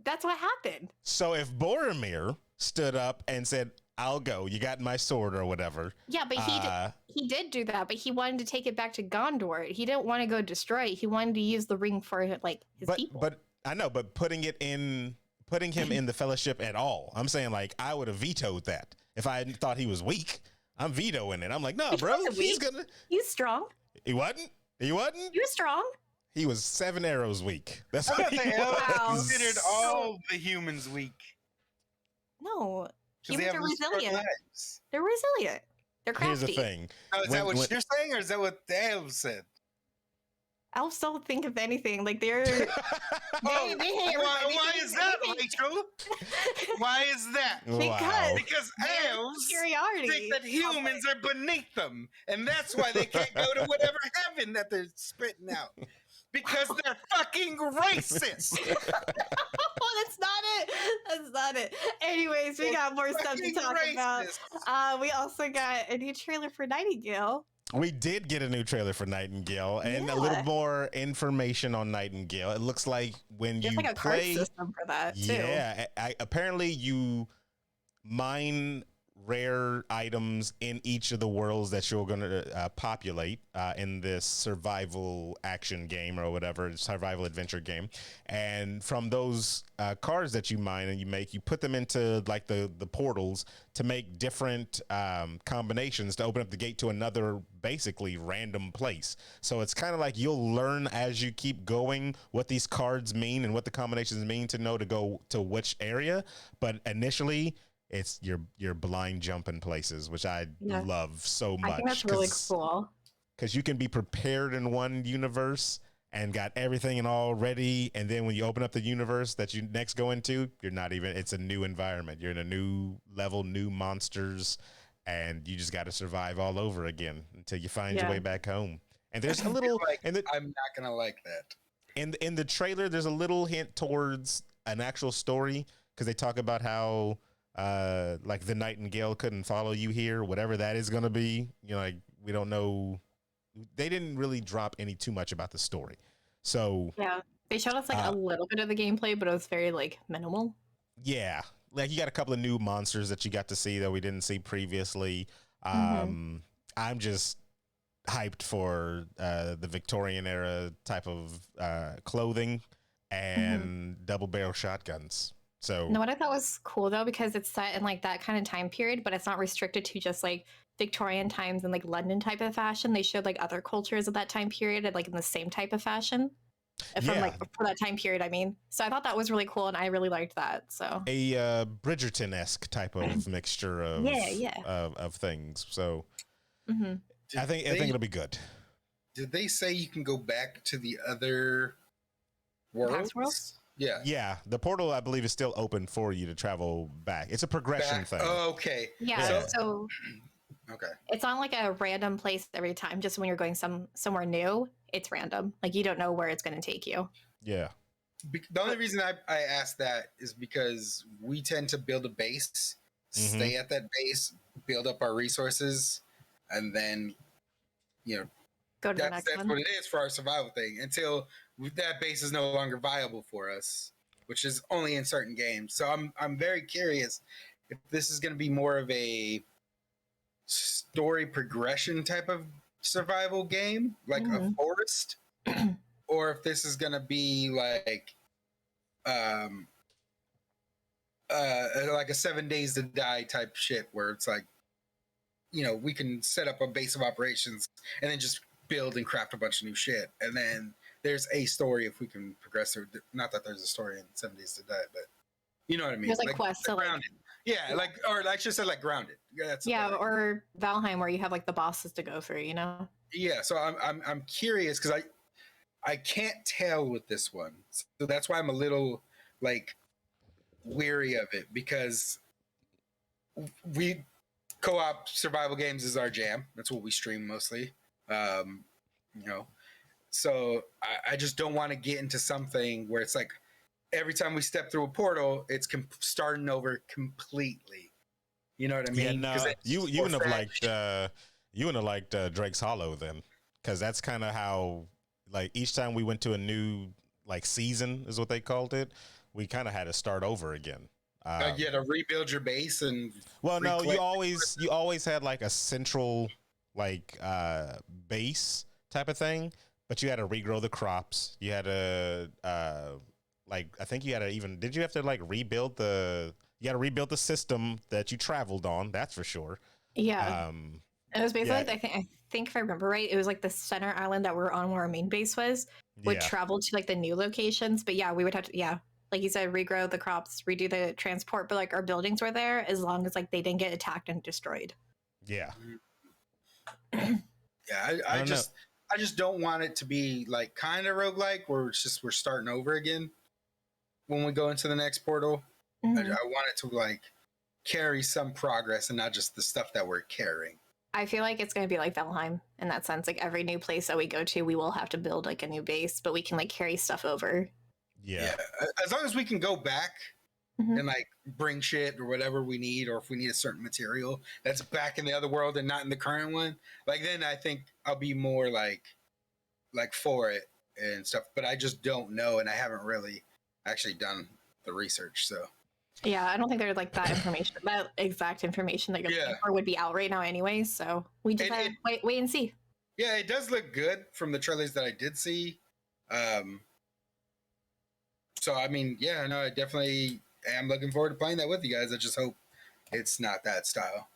That's what happened. So if Boromir stood up and said, I'll go. You got my sword or whatever. Yeah, but he did do that, but he wanted to take it back to Gondor. He didn't want to go destroy it. He wanted to use the ring for like his people. But I know, but putting him in the Fellowship at all. I'm saying like I would have vetoed that if I thought he was weak. I'm vetoing it. I'm like, no, bro, he's strong. He wasn't. He wasn't. He was strong. He was 7 arrows weak. That's I what thought he the elves was. considered all the humans weak. No, Because they humans have are those short resilient. lives. They're resilient. They're crafty. Here's the thing. Oh, is that what you're saying, or is that what the elves said? Elves don't think of anything. Like they're. Oh, why is that, Rachel? Why is that? Wow. Because elves superiority. think that humans are beneath them, and that's why they can't go to whatever heaven that they're spitting out. Because they're fucking racist. Oh, that's not it. That's not it. Anyways, we got more stuff to talk about. We also got a new trailer for Nightingale. We did get a new trailer for Nightingale and a little more information on Nightingale. It looks like when There's you like a play, card system for that too. Yeah, apparently you mine rare items in each of the worlds that you're going to populate in this survival action game or whatever, survival adventure game. And from those cards that you mine and you make, you put them into like the portals to make different combinations to open up the gate to another basically random place. So it's kind of like you'll learn as you keep going what these cards mean and what the combinations mean to know to go to which area. But initially, it's your blind jumping places, which I love so much. I think that's really cool. Because you can be prepared in one universe and got everything and all ready, and then when you open up the universe that you next go into, you're not even. It's a new environment. You're in a new level, new monsters, and you just got to survive all over again until you find your way back home. And there's a little. I'm not gonna like that. In the trailer, there's a little hint towards an actual story because they talk about how. Like the Nightingale couldn't follow you here, whatever that is going to be. You know, like we don't know. They didn't really drop too much about the story. So yeah, they showed us like a little bit of the gameplay, but it was very like minimal. Yeah, like you got a couple of new monsters that you got to see that we didn't see previously. I'm just hyped for the Victorian era type of clothing and double barrel shotguns. So what I thought was cool though, because it's set in like that kind of time period, but it's not restricted to just like Victorian times and like London type of fashion. They showed like other cultures of that time period and like in the same type of fashion. From like for that time period, I mean. So I thought that was really cool and I really liked that. So a Bridgerton-esque type of mixture of of things. So I think it'll be good. Did they say you can go back to the other worlds? Yeah. The portal, I believe, is still open for you to travel back. It's a progression thing. Oh, okay. Yeah. So okay. It's not like a random place every time. Just when you're going somewhere new, it's random. Like you don't know where it's going to take you. Yeah. The only reason I asked that is because we tend to build a base, stay at that base, build up our resources, and then, go to the next one. That's what it is for our survival thing until that base is no longer viable for us, which is only in certain games. So I'm very curious if this is going to be more of a story progression type of survival game, like a forest, or if this is going to be like a 7 days to die type shit where it's like, we can set up a base of operations and then just build and craft a bunch of new shit, and then there's a story if we can progress through. Not that there's a story in 7 days to die, but you know what I mean. There's like quests, like grounded. Or I should say like grounded. Or Valheim where you have like the bosses to go through. Yeah, so I'm curious because I can't tell with this one, so that's why I'm a little like weary of it because we co-op survival games is our jam. That's what we stream mostly. So I just don't want to get into something where it's like every time we step through a portal, it's starting over completely. You know what I mean? Yeah, no, you wouldn't have liked Drake's Hollow then, because that's kind of how like each time we went to a new like season is what they called it. We kind of had to start over again. You had to rebuild your base and. Well, no, you always had like a central like base type of thing, but you had to regrow the crops. You had to like I think you had to even did you have to like rebuild the system that you traveled on? That's for sure. Yeah. It was basically I think if I remember right, it was like the center island that we're on where our main base was. Would travel to like the new locations, but yeah, we would have to like you said, regrow the crops, redo the transport, but like our buildings were there as long as like they didn't get attacked and destroyed. Yeah. Yeah, I just don't want it to be like kind of roguelike where we're starting over again when we go into the next portal. I want it to like carry some progress and not just the stuff that we're carrying. I feel like it's going to be like Valheim in that sense. Like every new place that we go to, we will have to build like a new base, but we can like carry stuff over. Yeah. As long as we can go back and like bring shit or whatever we need, or if we need a certain material that's back in the other world and not in the current one, like then I think I'll be more like for it and stuff. But I just don't know, and I haven't really actually done the research. So yeah, I don't think there's like that information, that exact information that you're looking for would be out right now anyway. So we just have to wait and see. Yeah, it does look good from the trailers that I did see. So I mean, yeah, no, I definitely am looking forward to playing that with you guys. I just hope it's not that style.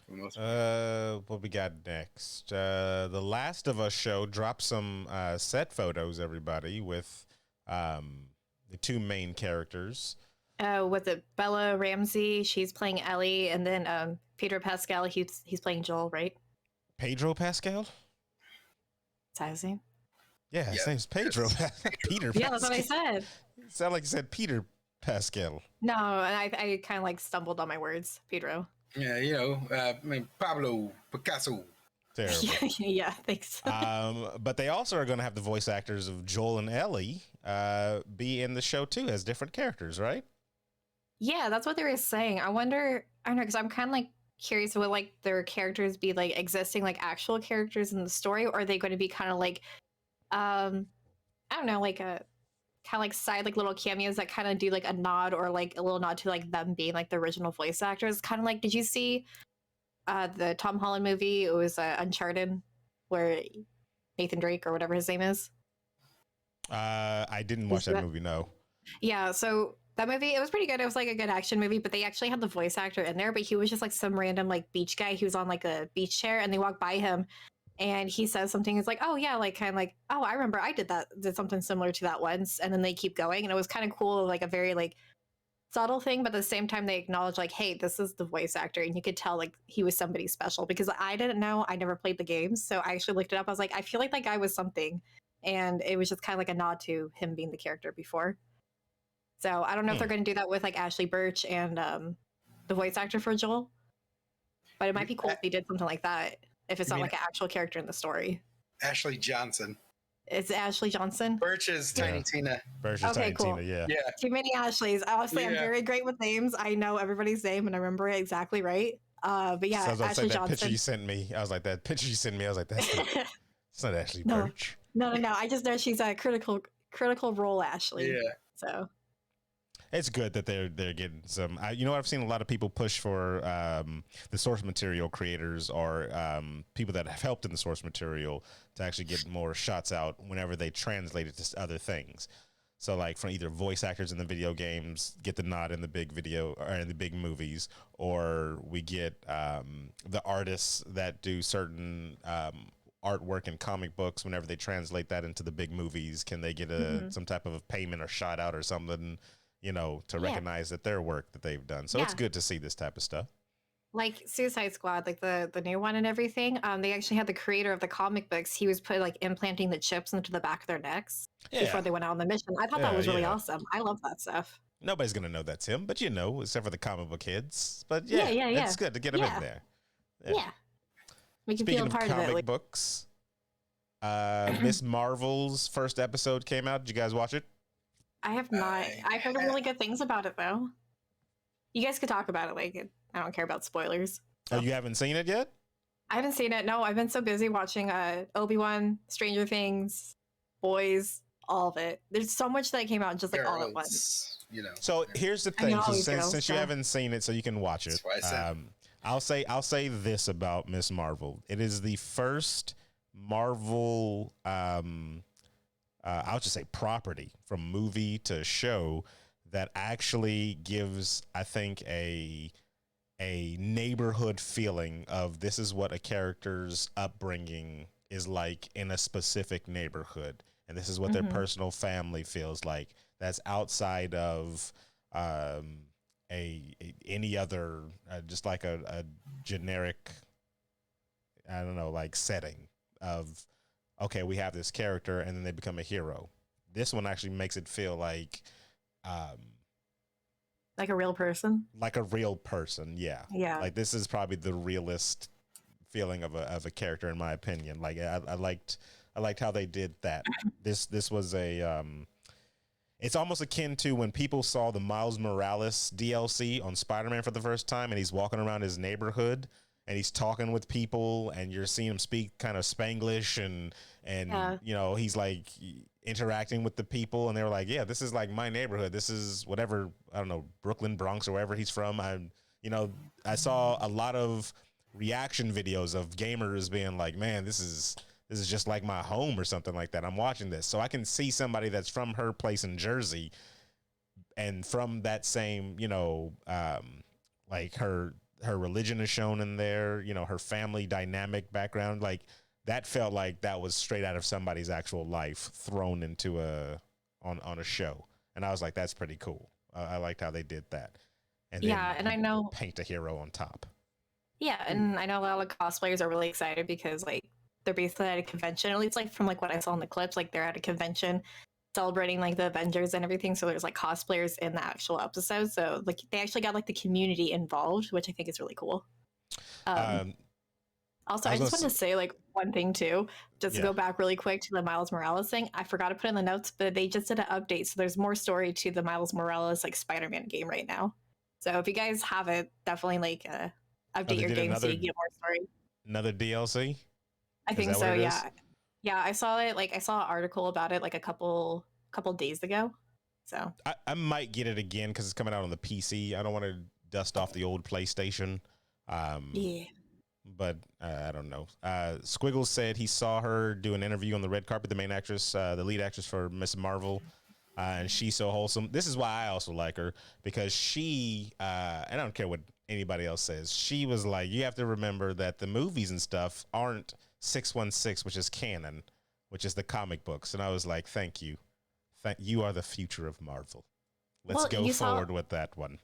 What we got next? The Last of Us show dropped some set photos, everybody, with the two main characters. Was it Bella Ramsey? She's playing Ellie, and then Pedro Pascal. He's playing Joel, right? Pedro Pascal. Is that his name? Yeah, his name's Pedro. Peter. Yeah, that's what I said. It sounded like you said Peter Pascal. No, and I kind of like stumbled on my words, Pedro. Yeah, you know, I mean Pablo Picasso. Terrible. Yeah, thanks. But they also are going to have the voice actors of Joel and Ellie be in the show too as different characters, right? Yeah, that's what they were saying. I wonder, I don't know, because I'm kind of like curious, will like their characters be like existing like actual characters in the story, or are they going to be kind of like, I don't know, like a kind of like side like little cameos that kind of do like a nod or like a little nod to like them being like the original voice actors. Kind of like, did you see the Tom Holland movie? It was Uncharted, where Nathan Drake or whatever his name is. I didn't watch that movie. No. Yeah, so that movie, it was pretty good. It was like a good action movie, but they actually had the voice actor in there, but he was just like some random like beach guy who was on like a beach chair, and they walked by him and he says something. He's like, oh yeah, like kind of like, oh, I remember I did something similar to that once. And then they keep going, and it was kind of cool, like a very like subtle thing, but at the same time they acknowledge like, hey, this is the voice actor, and you could tell like he was somebody special, because I didn't know, I never played the games, so I actually looked it up. I was like, I feel like that guy was something, and it was just kind of like a nod to him being the character before. So I don't know if they're going to do that with like Ashley Birch and the voice actor for Joel, but it might be cool if they did something like that, if it's not like an actual character in the story. Ashley Johnson. It's Ashley Johnson. Birch is Tiny Tina. Birch is Tiny Tina, yeah. Too many Ashleys. Honestly, I'm very great with names. I know everybody's name and I remember it exactly right. But yeah, so Ashley Johnson. Picture you sent me. I was like, that's it's not Ashley Birch. No. I just know she's a critical role Ashley. Yeah. So it's good that they're getting some. You know what? I've seen a lot of people push for the source material creators or people that have helped in the source material to actually get more shots out whenever they translate it to other things. So like from either voice actors in the video games get the nod in the big video or in the big movies, or we get the artists that do certain artwork in comic books. Whenever they translate that into the big movies, can they get some type of payment or shout out or something? You know, to recognize that their work that they've done. So it's good to see this type of stuff. Like Suicide Squad, like the new one and everything. They actually had the creator of the comic books. He was implanting the chips into the back of their necks before they went out on the mission. I thought that was really awesome. I love that stuff. Nobody's gonna know that's him, but you know, except for the comic book kids. But it's good to get them in there. Yeah. Make you feel a part of it. Comic books. Miss Marvel's first episode came out. Did you guys watch it? I have not. I've heard really good things about it, though. You guys could talk about it. Like, I don't care about spoilers. So. Oh, you haven't seen it yet? I haven't seen it. No, I've been so busy watching Obi-Wan, Stranger Things, Boys, all of it. There's so much that came out just like all at once. So here's the thing. So since you yeah. haven't seen it, so you can watch it. I'll say this about Miss Marvel. It is the first Marvel, I'll just say property from movie to show that actually gives, I think, a neighborhood feeling of this is what a character's upbringing is like in a specific neighborhood, and this is what their personal family feels like. That's outside of any other just like a generic, I don't know, like setting of, okay, we have this character and then they become a hero. This one actually makes it feel like a real person. Like a real person, yeah. Yeah. Like this is probably the realest feeling of a character, in my opinion. Like I liked how they did that. This was a it's almost akin to when people saw the Miles Morales DLC on Spider-Man for the first time, and he's walking around his neighborhood and he's talking with people, and you're seeing him speak kind of Spanglish, and you know, he's like interacting with the people, and they were like, yeah, this is like my neighborhood. This is whatever, I don't know, Brooklyn, Bronx, or wherever he's from. I saw a lot of reaction videos of gamers being like, man, this is just like my home or something like that. I'm watching this. So I can see somebody that's from her place in Jersey and from that same, like her religion is shown in there, her family dynamic background. Like that felt like that was straight out of somebody's actual life thrown into on a show. And I was like, that's pretty cool. I liked how they did that. And yeah, and I know paint a hero on top. Yeah, and I know a lot of cosplayers are really excited because like they're basically at a convention, at least like from like what I saw in the clips, like they're at a convention celebrating like the Avengers and everything. So there's like cosplayers in the actual episode. So like they actually got like the community involved, which I think is really cool. Also, I just want to say like one thing too, just to go back really quick to the Miles Morales thing. I forgot to put in the notes, but they just did an update. So there's more story to the Miles Morales like Spider-Man game right now. So if you guys have it, definitely like update your game so you get more story. Another DLC? I think so, yeah. Yeah, I saw it, like I saw an article about it like a couple days ago. So I might get it again because it's coming out on the PC. I don't want to dust off the old PlayStation. Yeah. But I don't know. Squiggles said he saw her do an interview on the red carpet, the main actress, the lead actress for Miss Marvel. And she's so wholesome. This is why I also like her, because she, and I don't care what anybody else says, she was like, you have to remember that the movies and stuff aren't 616, which is canon, which is the comic books. And I was like, thank you. You are the future of Marvel. Let's go forward with that one.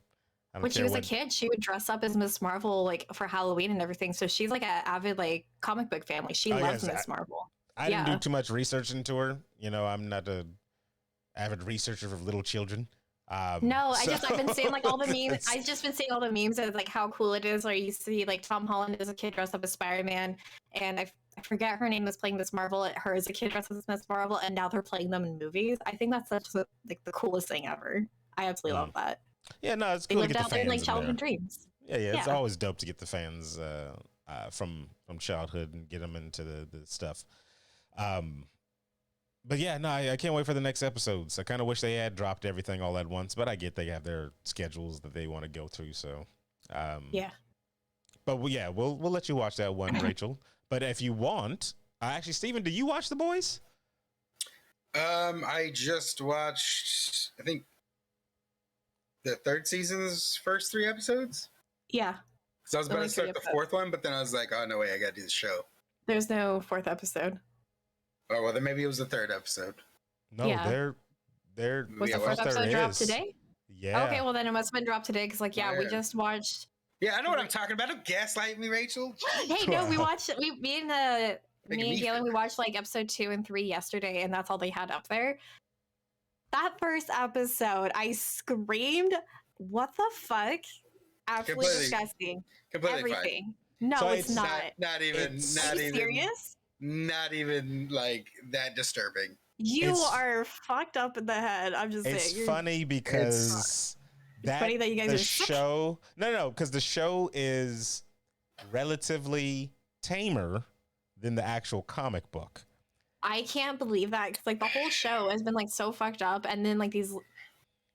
When she was a kid, she would dress up as Miss Marvel like for Halloween and everything. So she's like an avid like comic book family. She loves Miss Marvel. I didn't do too much research into her. I'm not a avid researcher of little children. I've been seeing like all the memes. I've just been seeing all the memes of like how cool it is. Where you see like Tom Holland as a kid dressed up as Spider-Man, and I forget her name was playing Miss Marvel. Her as a kid dressed up as Miss Marvel, and now they're playing them in movies. I think that's such like the coolest thing ever. I absolutely love that. Yeah, no, it's cool to get the fans like childhood dreams. Yeah, it's always dope to get the fans from childhood and get them into the stuff. But yeah, no, I can't wait for the next episodes. I kind of wish they had dropped everything all at once, but I get they have their schedules that they want to go through. So, yeah. But we'll let you watch that one, Rachel. But if you want, actually, Steven, do you watch The Boys? I just watched, I think, the third season's first 3 episodes. Yeah. So I was about to start the 4th one, but then I was like, oh, no way, I got to do the show. There's no 4th episode. Oh, well, then maybe it was the 3rd episode. No, there was the 4th episode dropped today? Yeah. Okay, well, then it must have been dropped today, because, like, we just watched... Yeah, I know what I'm talking about. Don't gaslight me, Rachel. Hey, no, me and Galen, we watched, like, episode 2 and 3 yesterday, and that's all they had up there. That first episode, I screamed, what the fuck? Absolutely disgusting. Completely everything. Fine. No, it's not. Not even. Serious? Not even like that disturbing. You are fucked up in the head. I'm just saying. It's funny because it's funny that you guys the are show. No, because the show is relatively tamer than the actual comic book. I can't believe that, because like the whole show has been like so fucked up, and then like these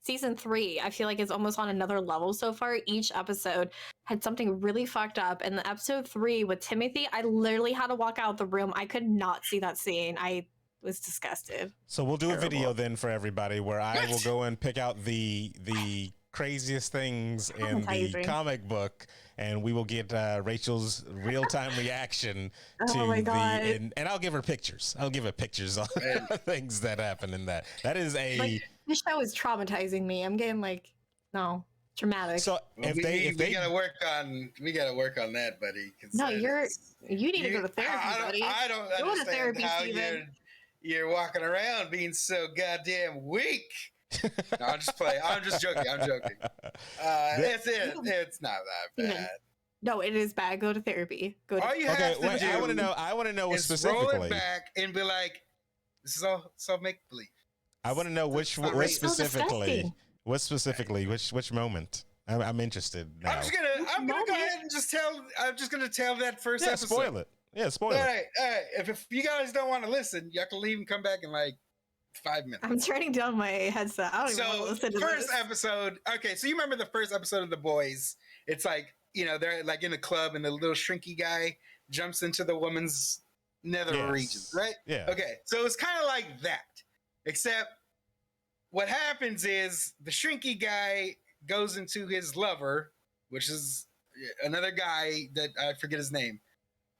season 3, I feel like it's almost on another level so far. Each episode had something really fucked up. And the episode 3 with Timothy, I literally had to walk out the room. I could not see that scene. I was disgusted. So we'll do a video then for everybody where I will go and pick out the craziest things in the comic book, and we will get Rachel's real-time reaction to and I'll give her pictures. I'll give her pictures on things that happen in that. That is a this show is traumatizing me. I'm getting traumatic. So we gotta work on that, buddy. No, you need to go to therapy, buddy. I don't understand how you're walking around being so goddamn weak. No, I'm just playing. I'm just joking. It's not that bad. No, it is bad. Go to therapy. All you have to do. I want to know what specifically. Roll it back and be like, "This is all make believe." I want to know what specifically. What specifically? Which moment? I'm interested now. I'm gonna go ahead and just tell. I'm just gonna tell that first episode. Spoil it. Yeah, spoil it. All right. If you guys don't want to listen, you have to leave and come back in 5 minutes. I'm turning down my headset. I don't even want to listen to first episode. Okay, so you remember the first episode of The Boys? It's they're in a club and the little shrinky guy jumps into the woman's nether regions, right? Yeah. Okay, so it's kind of like that, except what happens is the shrinky guy goes into his lover, which is another guy that I forget his name,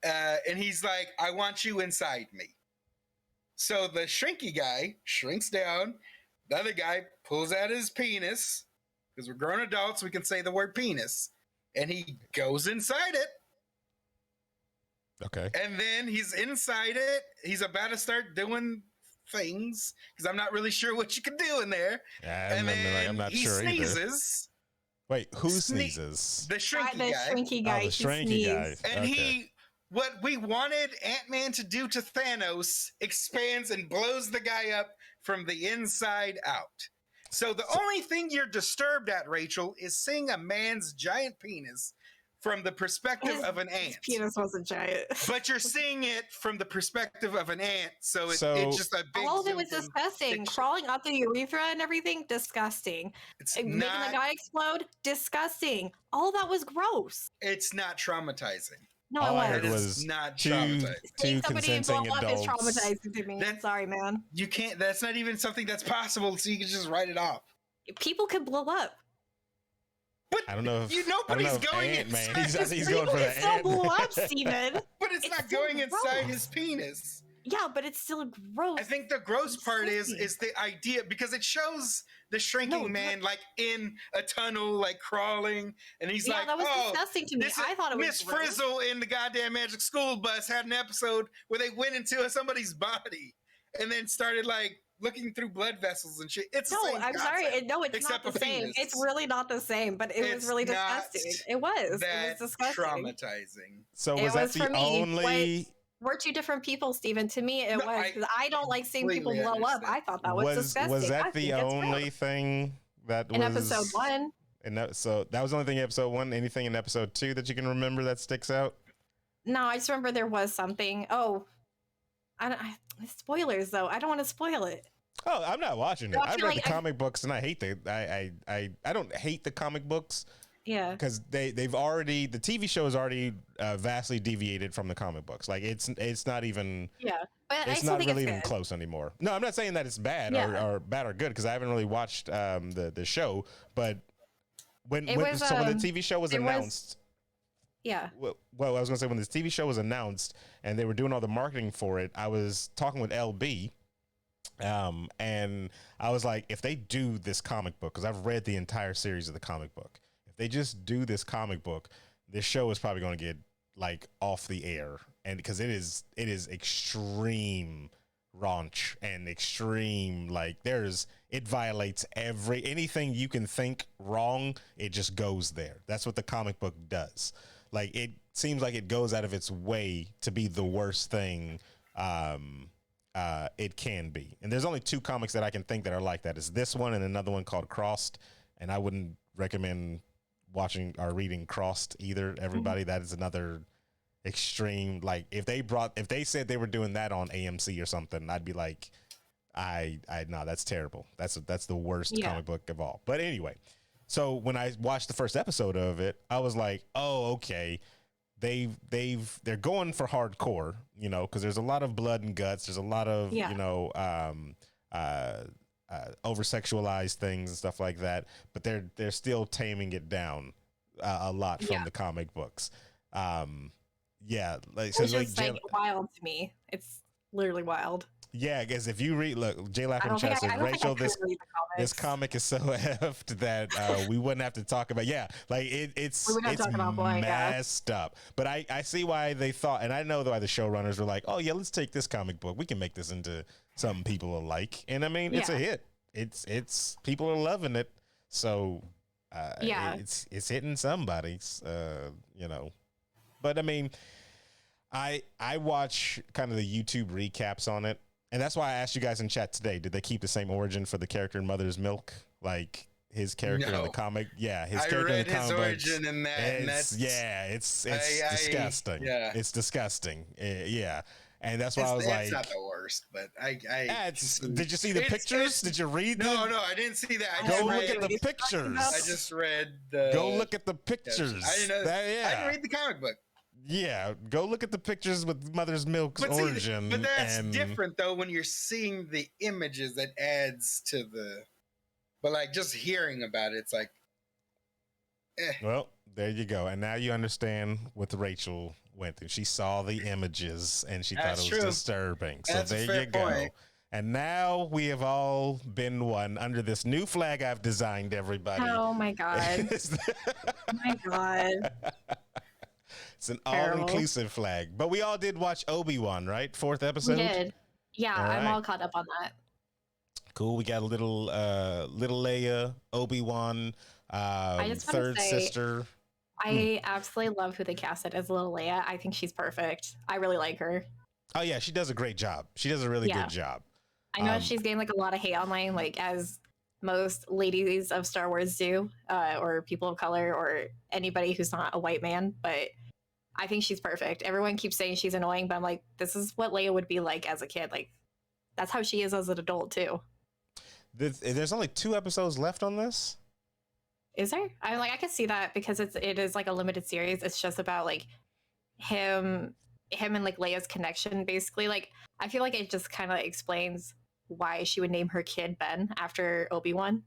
and he's like, "I want you inside me." So the shrinky guy shrinks down. The other guy pulls out his penis, because we're grown adults, we can say the word penis, and he goes inside it. Okay. And then he's inside it. He's about to start doing things, because I'm not really sure what you can do in there. I'm not sure sneezes. Either. Wait, who sneezes? The shrinky guy. Shrinky guy. Oh, the shrinky guy. And what we wanted Ant-Man to do to Thanos expands and blows the guy up from the inside out. So the only thing you're disturbed at, Rachel, is seeing a man's giant penis from the perspective of an ant. His penis wasn't giant. But you're seeing it from the perspective of an ant, so it's just a big... All of it was disgusting. Crawling up the urethra and everything, disgusting. Making the guy explode, disgusting. All that was gross. It's not traumatizing. No, all I heard it was not two consenting adults. Is traumatizing to me. Sorry, man. You can't. That's not even something that's possible. So you can just write it off. People can blow up. But I don't know if nobody's going inside. He's going for the ant. Blow up, Steven. But it's not going inside his penis. Yeah, but it's still gross. I think the gross part is the idea, because it shows the shrinking man in a tunnel, crawling, and he's that was disgusting to me. I thought it was Miss Frizzle in the goddamn Magic School Bus had an episode where they went into somebody's body and then started looking through blood vessels and shit. It's the same I'm concept, sorry. No, it's not the same. Penis. It's really not the same, but it was really disgusting. It was disgusting. Traumatizing. So was that the only... We're two different people, Steven. To me, it was, because I don't like seeing people blow up. I thought that was disgusting. Was that the only thing that was... In episode 1? So that was the only thing in episode 1? Anything in episode 2 that you can remember that sticks out? No, I just remember there was something. Oh, spoilers, though. I don't want to spoil it. Oh, I'm not watching it. I read the comic books, and I hate I don't hate the comic books. Yeah, because the TV show has already vastly deviated from the comic books. It's not even but it's not really even close anymore. No, I'm not saying that it's bad or bad or good, because I haven't really watched the show. But when the TV show was announced, well, I was gonna say when this TV show was announced and they were doing all the marketing for it, I was talking with LB. And I was like, if they do this comic book, because I've read the entire series of the comic book, if they just do this comic book, this show is probably going to get off the air, and because it is extreme raunch and extreme, it violates anything you can think wrong. It just goes there. That's what the comic book does. It seems like it goes out of its way to be the worst thing it can be. And there's only 2 comics that I can think that are like that. It's this one and another one called Crossed. And I wouldn't recommend watching or reading Crossed either. Everybody, that is another extreme. If they said they were doing that on AMC or something, I'd be like, no, that's terrible. That's the worst comic book of all. But anyway, so when I watched the first episode of it, I was like, oh, okay. They're going for hardcore, because there's a lot of blood and guts. There's a lot of, over sexualized things and stuff like that, but they're still taming it down a lot from the comic books. It's just wild to me. It's literally wild. Yeah, I guess if you read, look, J Lap in chat says, Rachel, this comic is so effed that we wouldn't have to talk about. Yeah, like it's messed up. But I see why they thought, and I know why the showrunners were like, oh yeah, let's take this comic book. We can make this into something people will like. And I mean, it's a hit. It's people are loving it. So it's hitting somebody's, But I mean, I watch kind of the YouTube recaps on it. And that's why I asked you guys in chat today, did they keep the same origin for the character in Mother's Milk? Like his character in the comic? Yeah, his character in the comic. Origin in that. It's disgusting. Yeah. It's disgusting. Yeah. And that's why I was like, it's not the worst, but did you see the pictures? Did you read them? No, I didn't see that. Go look at the pictures. I just read the. Go look at the pictures. I didn't know. I didn't read the comic book. Yeah, go look at the pictures with Mother's Milk's origin. But that's different though when you're seeing the images. That adds to the. But like just hearing about it, it's like. Well, there you go, and now you understand what Rachel went through. She saw the images and she thought it was disturbing. So there you go. And now we have all been one under this new flag I've designed, everybody. Oh my god! Oh my god! It's an all-inclusive flag. But we all did watch Obi-Wan, right? 4th episode? We did. Yeah, I'm all caught up on that. Cool. We got a little Leia, Obi-Wan, third sister. I absolutely love who they casted as little Leia. I think she's perfect. I really like her. Oh, yeah. She does a great job. She does a really good job. I know she's getting like a lot of hate online, like as most ladies of Star Wars do, or people of color, or anybody who's not a white man, but I think she's perfect. Everyone keeps saying she's annoying, but I'm like, this is what Leia would be like as a kid. Like, that's how she is as an adult too. There's only 2 episodes left on this? Is there? I'm like, I can see that because it is like a limited series. It's just about like him and like Leia's connection, basically. Like, I feel like it just kind of explains why she would name her kid Ben after Obi-Wan.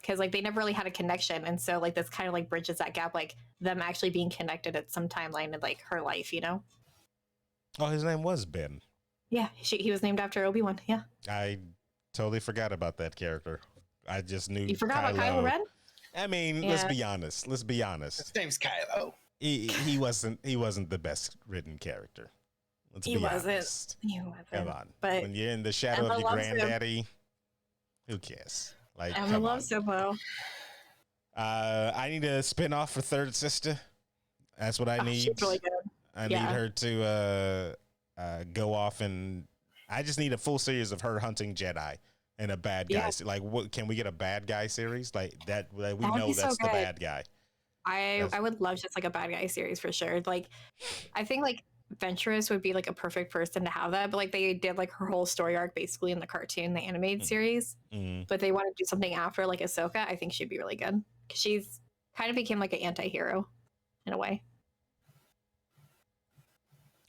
Because like they never really had a connection, and so like this kind of like bridges that gap, like them actually being connected at some timeline in like her life, Oh, his name was Ben. Yeah, he was named after Obi-Wan. Yeah, I totally forgot about that character. I just knew you forgot about Kylo Ren. I mean, let's be honest. His name's Kylo. He wasn't the best written character. He wasn't. Come on. But when you're in the shadow of your granddaddy, who cares? Like, Emma loves Simbo. I need a spin-off for Third Sister. That's what I need. She's really good. I need her to go off, and I just need a full series of her hunting Jedi and a bad guy. Like, what can we get a bad guy series like that? Like, we know that's the bad guy. I would love just like a bad guy series for sure. Like, I think like Ventress would be like a perfect person to have that, but like they did like her whole story arc basically in the cartoon, the animated series, but they want to do something after like Ahsoka. I think she'd be really good because she's kind of became like an anti-hero in a way.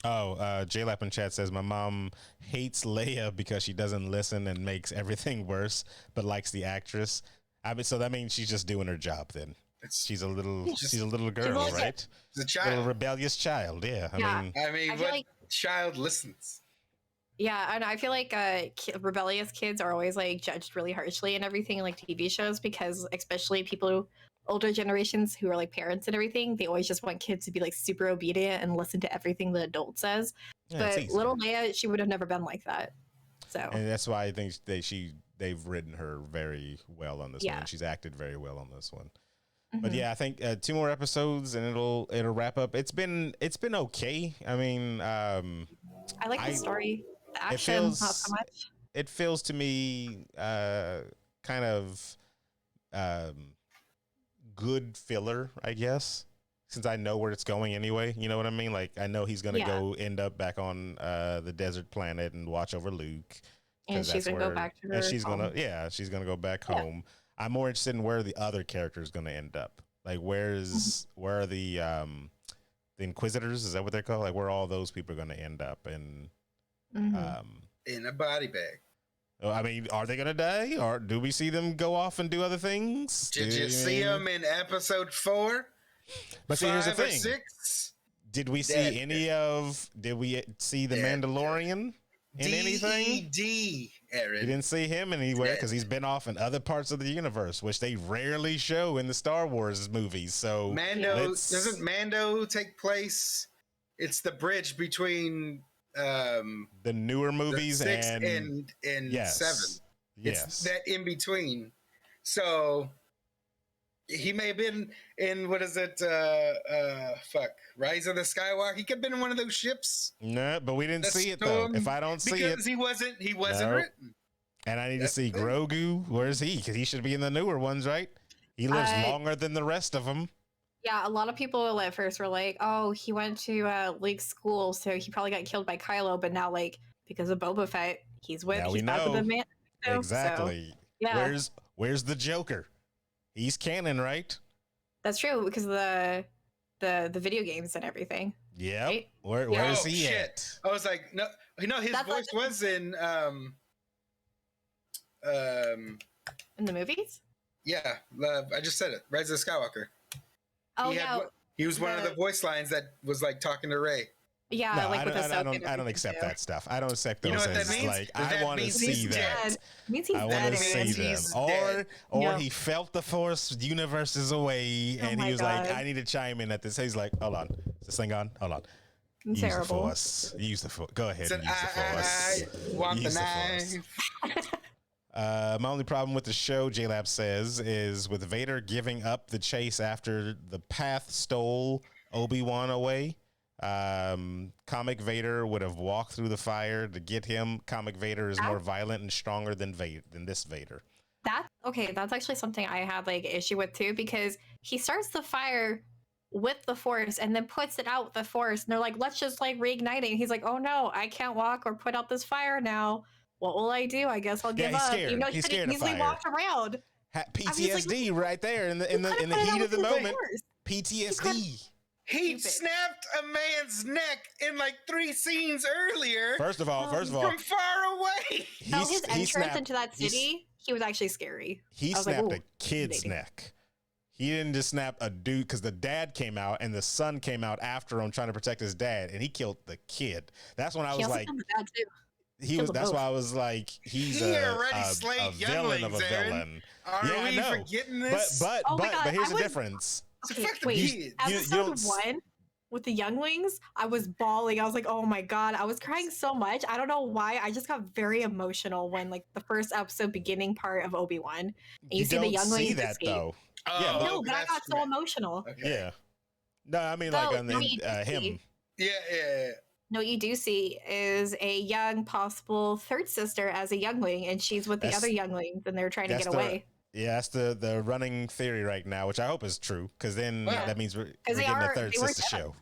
J-Lap in chat says my mom hates Leia because she doesn't listen and makes everything worse, but likes the actress. I mean, so that means she's just doing her job then. She's a little girl, right? She's a child. A little rebellious child, yeah. I mean, what like, child listens? Yeah, and I feel like rebellious kids are always like judged really harshly and everything in like TV shows because especially people older generations who are like parents and everything, they always just want kids to be like super obedient and listen to everything the adult says. Yeah, but little Leia, she would have never been like that. So, and that's why I think they've written her very well on this one. She's acted very well on this one. But yeah, I think 2 more episodes and it'll wrap up. It's been okay. I mean, I like the story. The action, not so much. It feels to me kind of good filler, I guess, since I know where it's going anyway. You know what I mean? Like, I know he's gonna go end up back on the desert planet and watch over Luke. And she's gonna go back to her. And she's home. she's gonna go back home. I'm more interested in where the other character is gonna end up. Like, where are the Inquisitors? Is that what they're called? Like, where all those people are gonna end up? And in a body bag. I mean, are they gonna die, or do we see them go off and do other things? Did you see them in episode 4? But see, here's the thing: 6? did we see Did we see the Mandalorian in anything? Aaron. We didn't see him anywhere because he's been off in other parts of the universe, which they rarely show in the Star Wars movies. So doesn't Mando take place? It's the bridge between the newer movies 6 and 7. Yes. It's that in between. So he may have been in Rise of the Skywalker. He could have been in one of those ships. No, but we didn't see it though. If I don't see it, because he wasn't written. And I need to see Grogu. Where is he? Because he should be in the newer ones, right? He lives longer than the rest of them. Yeah, a lot of people at first were like, "Oh, he went to Luke's school, so he probably got killed by Kylo." But now, like, because of Boba Fett, he's back with the man. Exactly. So, yeah. Where's the Joker? He's canon, right? That's true because of the video games and everything. Yeah. Right? Where's he at? I was like, no, his voice was in in the movies. Yeah, I just said it. Rise of the Skywalker. Oh he was one of the voice lines that was like talking to Rey. Yeah, no, like I don't accept that stuff. I don't accept those as like I want to see that. I want to see them. Or he felt the Force universes away, and he was like, "I need to chime in at this." He's like, "Hold on, is this thing on? Hold on." Use the Force. Use the Force. Go ahead and use the Force. I want the knife. My only problem with the show, JLab says, is with Vader giving up the chase after the Path stole Obi-Wan away. Comic Vader would have walked through the fire to get him. Comic Vader is more violent and stronger than this Vader. That's actually something I had like issue with too, because he starts the fire with the Force and then puts it out with the Force, and they're like, let's just like reignite it. And he's like, oh no, I can't walk or put out this fire now. What will I do? I guess I'll give up. Scared. You know, he's scared he easily walked around. PTSD right there in the heat of the moment. PTSD. He snapped a man's neck in like 3 scenes earlier. First of all, from far away. His entrance into that city, he was actually scary. He snapped a kid's neck. He didn't just snap a dude, because the dad came out and the son came out after him trying to protect his dad, and he killed the kid. That's when I was like, that's why I was like, he already slayed a villain of a villain. Are we forgetting this? But here's the difference. Okay, wait. Episode 1 with the younglings, I was bawling. I was like, oh my god, I was crying so much. I don't know why. I just got very emotional when like the first episode beginning part of Obi-Wan, and you see the younglings see that escape. Though. No, but I got so emotional. Okay. Yeah. No, I mean like on him. Yeah. No, you do see is a young possible third sister as a youngling, and she's with the other younglings, and they're trying to get away. Yeah, that's the running theory right now, which I hope is true, because then that means we're getting a third sister show.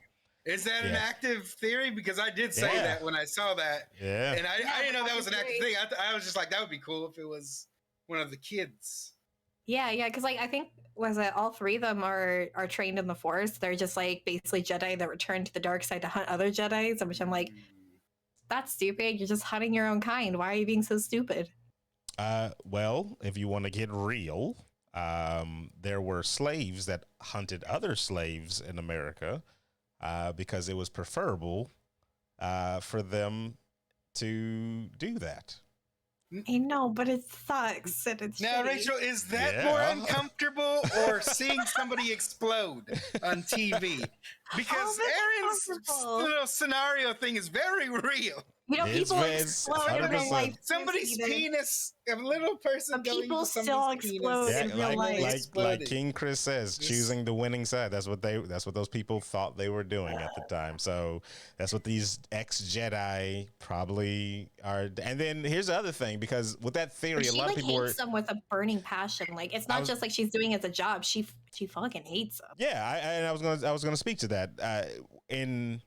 Is that an active theory? Because I did say that when I saw that. Yeah. And I didn't know that was an active thing. I was just like, that would be cool if it was one of the kids. Yeah, because like I think all 3 of them are trained in the Force. They're just like basically Jedi that return to the dark side to hunt other Jedis, which I'm like, that's stupid. You're just hunting your own kind. Why are you being so stupid? Well, if you want to get real, there were slaves that hunted other slaves in America because it was preferable for them to do that. I know, but it sucks. And it's now, shitty. Rachel, is that more uncomfortable or seeing somebody explode on TV? Because Aaron's little scenario thing is very real. You know, people explode in real life. Somebody's penis, a little person. People still explode in real life. Like King Chris says, choosing the winning side. That's what those people thought they were doing at the time. So that's what these ex-Jedi probably are. And then here's the other thing, because with that theory, a lot of people hates them with a burning passion. Like it's not just like she's doing it as a job. She fucking hates them. Yeah, I was gonna speak to that. In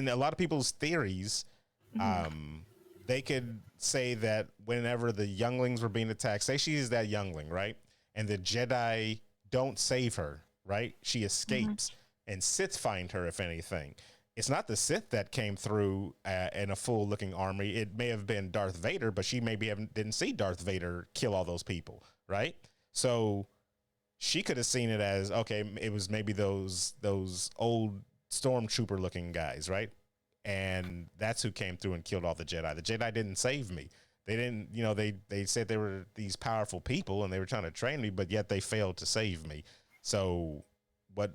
a lot of people's theories, they could say that whenever the younglings were being attacked, say she is that youngling, right? And the Jedi don't save her, right? She escapes, and Sith find her, if anything. It's not the Sith that came through in a full-looking army. It may have been Darth Vader, but she maybe didn't see Darth Vader kill all those people, right? So she could have seen it as, okay, it was maybe those old stormtrooper-looking guys, right? And that's who came through and killed all the Jedi. The Jedi didn't save me. They didn't, they said they were these powerful people and they were trying to train me, but yet they failed to save me. So what,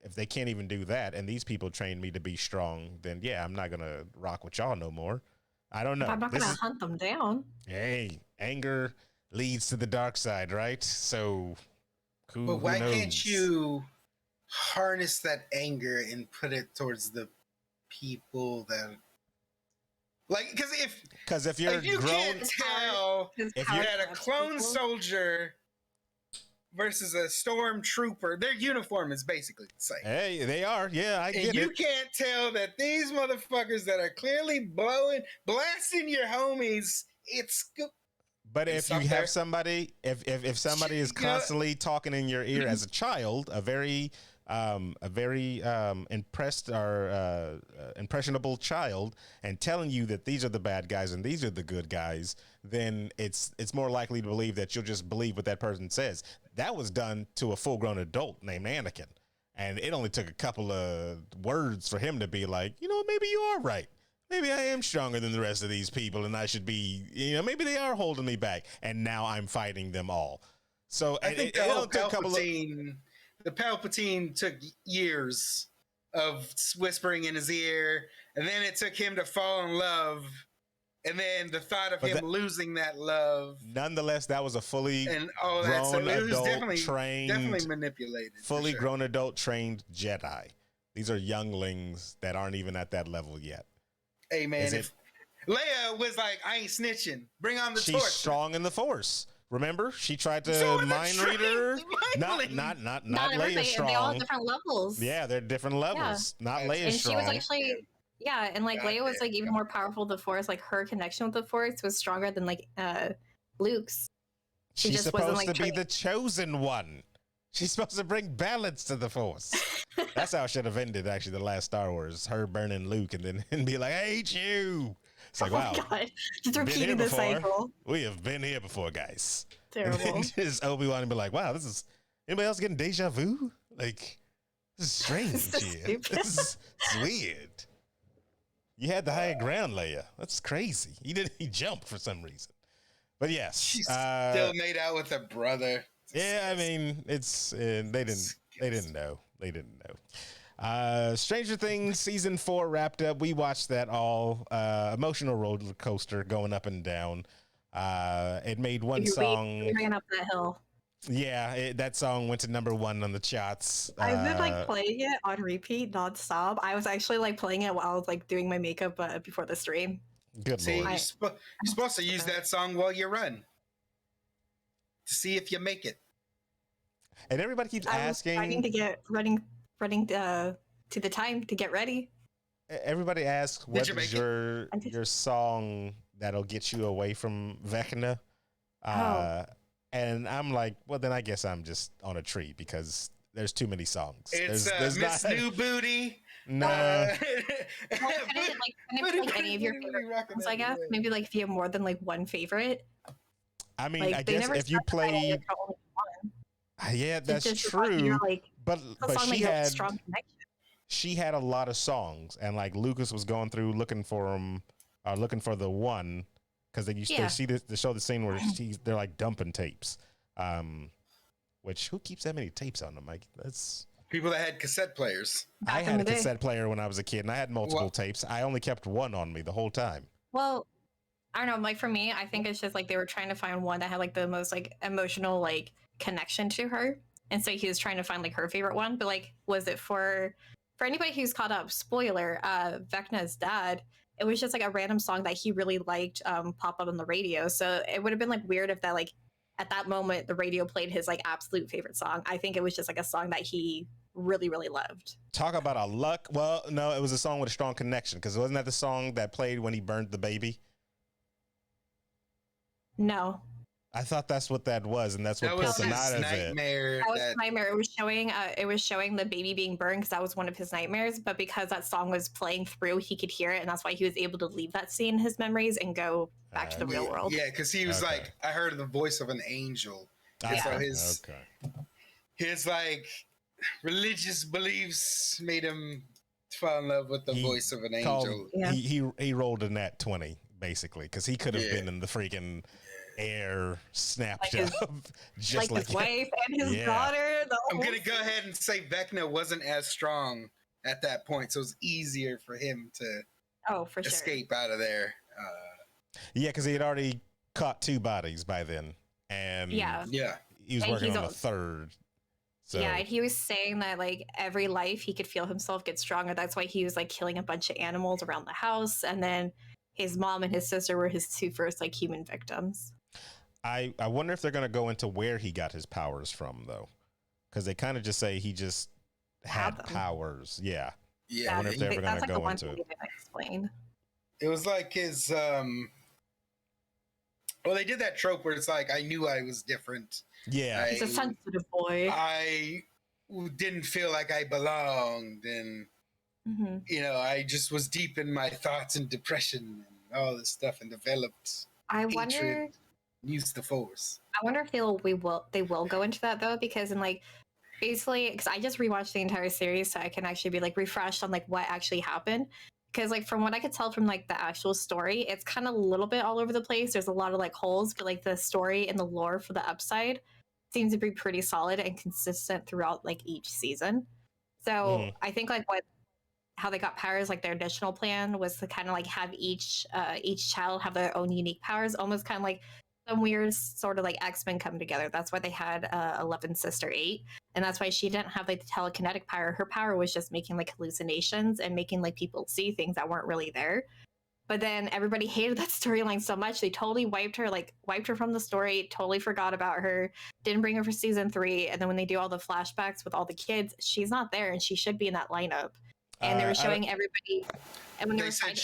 if they can't even do that and these people trained me to be strong, then yeah, I'm not going to rock with y'all no more. I don't know. I'm not going to hunt them down. Hey, anger leads to the dark side, right? So but why can't you harness that anger and put it towards the people that, like, because if you can't tell if you had a clone soldier versus a stormtrooper, their uniform is basically the same. Hey, they are. Yeah, I get it. And you can't tell that these motherfuckers that are clearly blasting your homies, but if you have somebody, if somebody is constantly talking in your ear as a child, a very impressed or impressionable child, and telling you that these are the bad guys and these are the good guys, then it's more likely to believe that you'll just believe what that person says. That was done to a full-grown adult named Anakin, and it only took a couple of words for him to be like, maybe you are right. Maybe I am stronger than the rest of these people, and I should be, maybe they are holding me back, and now I'm fighting them all. So I think the Palpatine took years of whispering in his ear, and then it took him to fall in love, and then the thought of him losing that love. Nonetheless, that was a fully grown adult trained, definitely manipulated, fully grown adult trained Jedi. These are younglings that aren't even at that level yet. Hey man, if Leia was like, I ain't snitching, bring on the torch. She's strong in the Force. Remember, she tried to mind read her. Not Leia strong. They all have different levels. Yeah, they're different levels. Yeah. Not Leia strong. And she was actually, and like Leia was like even more powerful with the Force. Like her connection with the Force was stronger than like Luke's. She's supposed to be the chosen one. She's supposed to bring balance to the Force. That's how it should have ended. Actually, the last Star Wars, her burning Luke, and be like, "I hate you." It's like, wow. God. Just repeating the cycle. We have been here before, guys. Terrible. Just Obi-Wan and be like, wow, anybody else getting deja vu? Like, this is strange here. This is weird. You had the higher ground, Leia. That's crazy. He jumped for some reason. But yes. She still made out with her brother. Yeah, I mean, it's, they didn't know. They didn't know. Stranger Things season 4 wrapped up. We watched that all. Emotional roller coaster going up and down. It made one song. We ran up that hill. Yeah, that song went to #1 on the charts. I've been like playing it on repeat nonstop. I was actually like playing it while I was like doing my makeup before the stream. Good See, Lord. you're supposed to use that song while you run to see if you make it. And everybody keeps asking. I need to get running to the time to get ready. Everybody asks, what is your song that'll get you away from Vecna? And I'm like, well, then I guess I'm just on a tree because there's too many songs. It's Miss New Booty. No. Like any of your favorite songs, I guess. Maybe like if you have more than like one favorite. I mean, like, I guess if you played. Yeah, that's true. But she had a lot of songs, and like Lucas was going through looking for the one, because they used to see the show the scene where they're like dumping tapes. Which who keeps that many tapes on them? Like that's people that had cassette players. I had a cassette player when I was a kid, and I had multiple tapes. I only kept one on me the whole time. Well, I don't know. Like for me, I think it's just like they were trying to find one that had like the most like emotional like connection to her, and so he was trying to find like her favorite one. But like, was it for anybody who's caught up? Spoiler: Vecna's dad. It was just like a random song that he really liked pop up on the radio. So it would have been like weird if that like at that moment the radio played his like absolute favorite song. I think it was just like a song that he really, really loved. Talk about a luck. Well, no, it was a song with a strong connection, because wasn't that the song that played when he burned the baby? No. I thought that's what that was, and that's what That was pulled the his night of it. nightmare. That was his nightmare. It was showing the baby being burned because that was one of his nightmares. But because that song was playing through, he could hear it, and that's why he was able to leave that scene in his memories and go back to the real world. Yeah, because he was like, I heard the voice of an angel. And so his like religious beliefs made him fall in love with the voice of an angel. He rolled a nat 20 basically, because he could have been in the freaking air snapped like up, just like his wife and his daughter. I'm gonna go ahead and say Vecna wasn't as strong at that point, so it was easier for him to escape out of there. Yeah, because he had already caught 2 bodies by then, and he was working on a third. So. Yeah, and he was saying that like every life he could feel himself get stronger. That's why he was like killing a bunch of animals around the house, and then his mom and his sister were his 2 first like human victims. I wonder if they're going to go into where he got his powers from, though, because they kind of just say he just had powers. Yeah. I wonder if they're ever going to go into it. Explain. It was like his well, they did that trope where it's like, I knew I was different. Yeah. He's a sensitive boy. I didn't feel like I belonged, and you know, I just was deep in my thoughts and depression and all this stuff, and developed hatred, used the force. I wonder if they will go into that though, because in like basically, because I just rewatched the entire series, so I can actually be like refreshed on like what actually happened. Because like from what I could tell from like the actual story, it's kind of a little bit all over the place. There's a lot of like holes, but like the story and the lore for the upside seems to be pretty solid and consistent throughout like each season. So I think like how they got powers, like their additional plan was to kind of like have each child have their own unique powers, almost kind of like some weird sort of like X-Men come together. That's why they had 11's sister 8, and that's why she didn't have like the telekinetic power. Her power was just making like hallucinations and making like people see things that weren't really there. But then everybody hated that storyline so much they totally wiped her from the story, totally forgot about her, didn't bring her for season 3. And then when they do all the flashbacks with all the kids, she's not there, and she should be in that lineup. And they were showing everybody, and when they were fighting,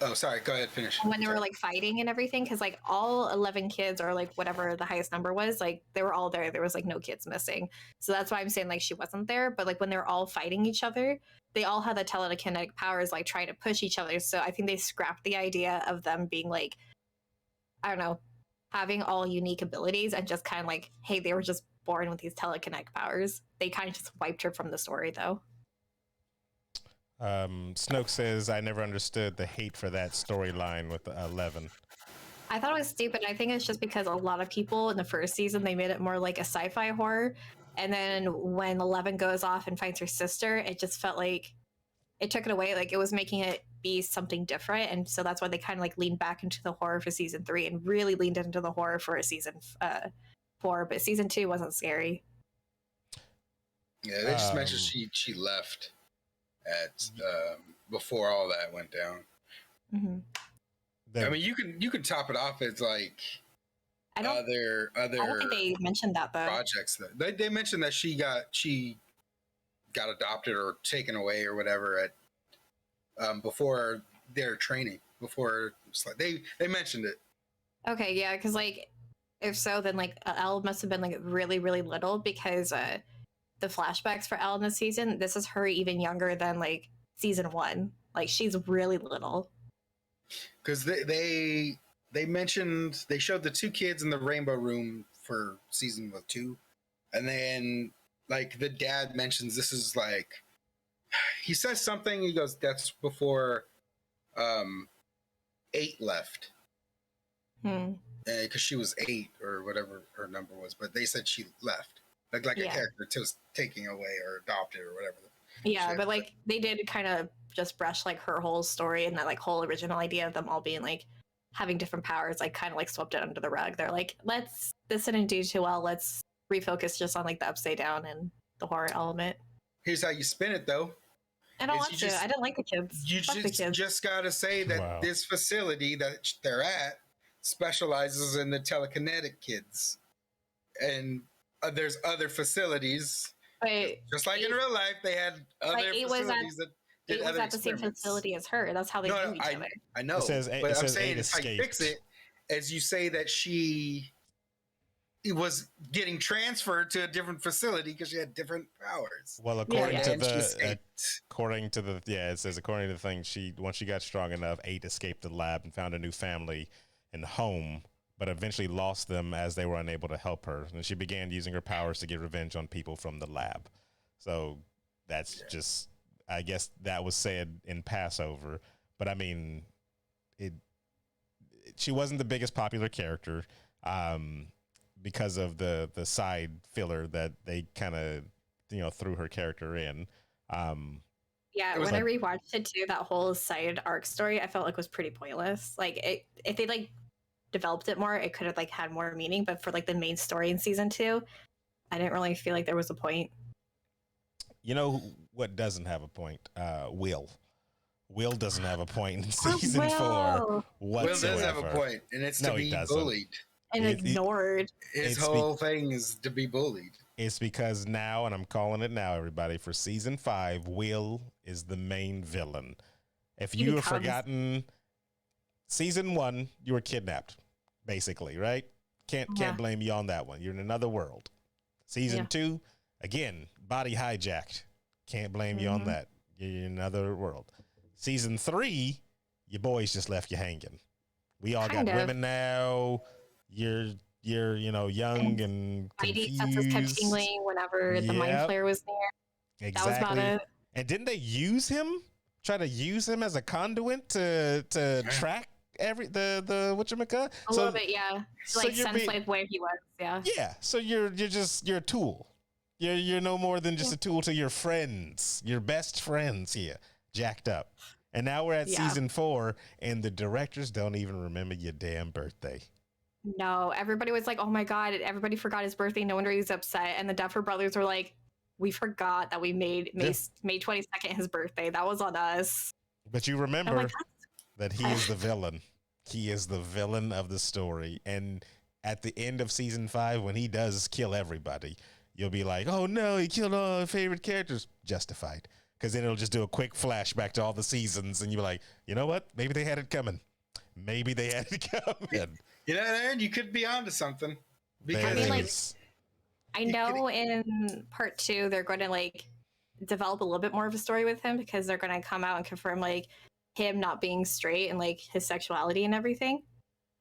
oh, sorry, go ahead, finish. When they were like fighting and everything, because like all 11 kids, or like whatever the highest number was, like they were all there. There was like no kids missing. So that's why I'm saying like she wasn't there. But like when they were all fighting each other, they all had the telekinetic powers, like trying to push each other. So I think they scrapped the idea of them being like, I don't know, having all unique abilities, and just kind of like, hey, they were just born with these telekinetic powers. They kind of just wiped her from the story though. Snoke says, I never understood the hate for that storyline with 11. I thought it was stupid. I think it's just because a lot of people in the first season, they made it more like a sci-fi horror. And then when 11 goes off and finds her sister, it just felt like it took it away. Like it was making it be something different. And so that's why they kind of like leaned back into the horror for season 3 and really leaned into the horror for season 4. But season 2 wasn't scary. Yeah, they just mentioned she left at before all that went down. I mean, you can top it off as like I don't think they mentioned that though. Projects that they mentioned that she got adopted or taken away or whatever at before their training. Before it's like they mentioned it. Okay, yeah, because like if so, then like Elle must have been like really really little, because the flashbacks for Elle in this season, this is her even younger than like season 1. Like she's really little. Because they mentioned, they showed the 2 kids in the rainbow room for season 2, and then like the dad mentions this is like, he says something, he goes, that's before 8 left. Because she was 8 or whatever her number was, but they said she left. Like a character was taking away or adopted or whatever. Yeah, but like they did kind of just brush like her whole story and that like whole original idea of them all being like having different powers, like kind of like swept it under the rug. They're like, this didn't do too well. Let's refocus just on like the upside down and the horror element. Here's how you spin it though. I don't want to. I didn't like the kids. You just gotta say that this facility that they're at specializes in the telekinetic kids, and there's other facilities But just like in real life, they had other facilities that did it was other at the same experiments. facility as her. That's how they knew each other. I know. But I'm saying it's like fix it as you say that she was getting transferred to a different facility because she had different powers. Well, according to the it says according to the thing, once she got strong enough, 8 escaped the lab and found a new family and home, but eventually lost them as they were unable to help her. And she began using her powers to get revenge on people from the lab. So that's just, I guess that was said in Passover, but I mean, she wasn't the biggest popular character. Because of the side filler that they kind of, threw her character in. When I rewatched it too, that whole side arc story, I felt like was pretty pointless. Like if they like developed it more, it could have like had more meaning. But for like the main story in season 2, I didn't really feel like there was a point. You know what doesn't have a point? Will. Will doesn't have a point in season 4 whatsoever. Will does have a point, and it's to be bullied. And ignored. His whole thing is to be bullied. It's because now, and I'm calling it now, everybody, for season 5, Will is the main villain. If you have forgotten, season 1, you were kidnapped, basically, right? Can't blame you on that one. You're in another world. Season 2, again, body hijacked. Can't blame you on that. You're in another world. Season 3, your boys just left you hanging. We all got women now. You're young and confused. Senses kept tingling whenever the mind flayer was near. Exactly. That was about it. And didn't they use him? Try to use him as a conduit to track the whatchamacallit? A little bit, yeah. Like sense like where he was, yeah. Yeah. So you're a tool. You're no more than just a tool to your friends, your best friends here, jacked up. And now we're at season 4, and the directors don't even remember your damn birthday. No, everybody was like, oh my God, everybody forgot his birthday. No wonder he's upset. And the Duffer Brothers were like, we forgot that we made May 22nd his birthday. That was on us. But you remember that he is the villain. He is the villain of the story. And at the end of season 5, when he does kill everybody, you'll be like, oh no, he killed all our favorite characters. Justified. Because then it'll just do a quick flashback to all the seasons. And you're like, you know what? Maybe they had it coming. Maybe they had it coming. You know, Aaron, you could be onto something. Because I know in part 2 they're going to like develop a little bit more of a story with him because they're going to come out and confirm like him not being straight and like his sexuality and everything.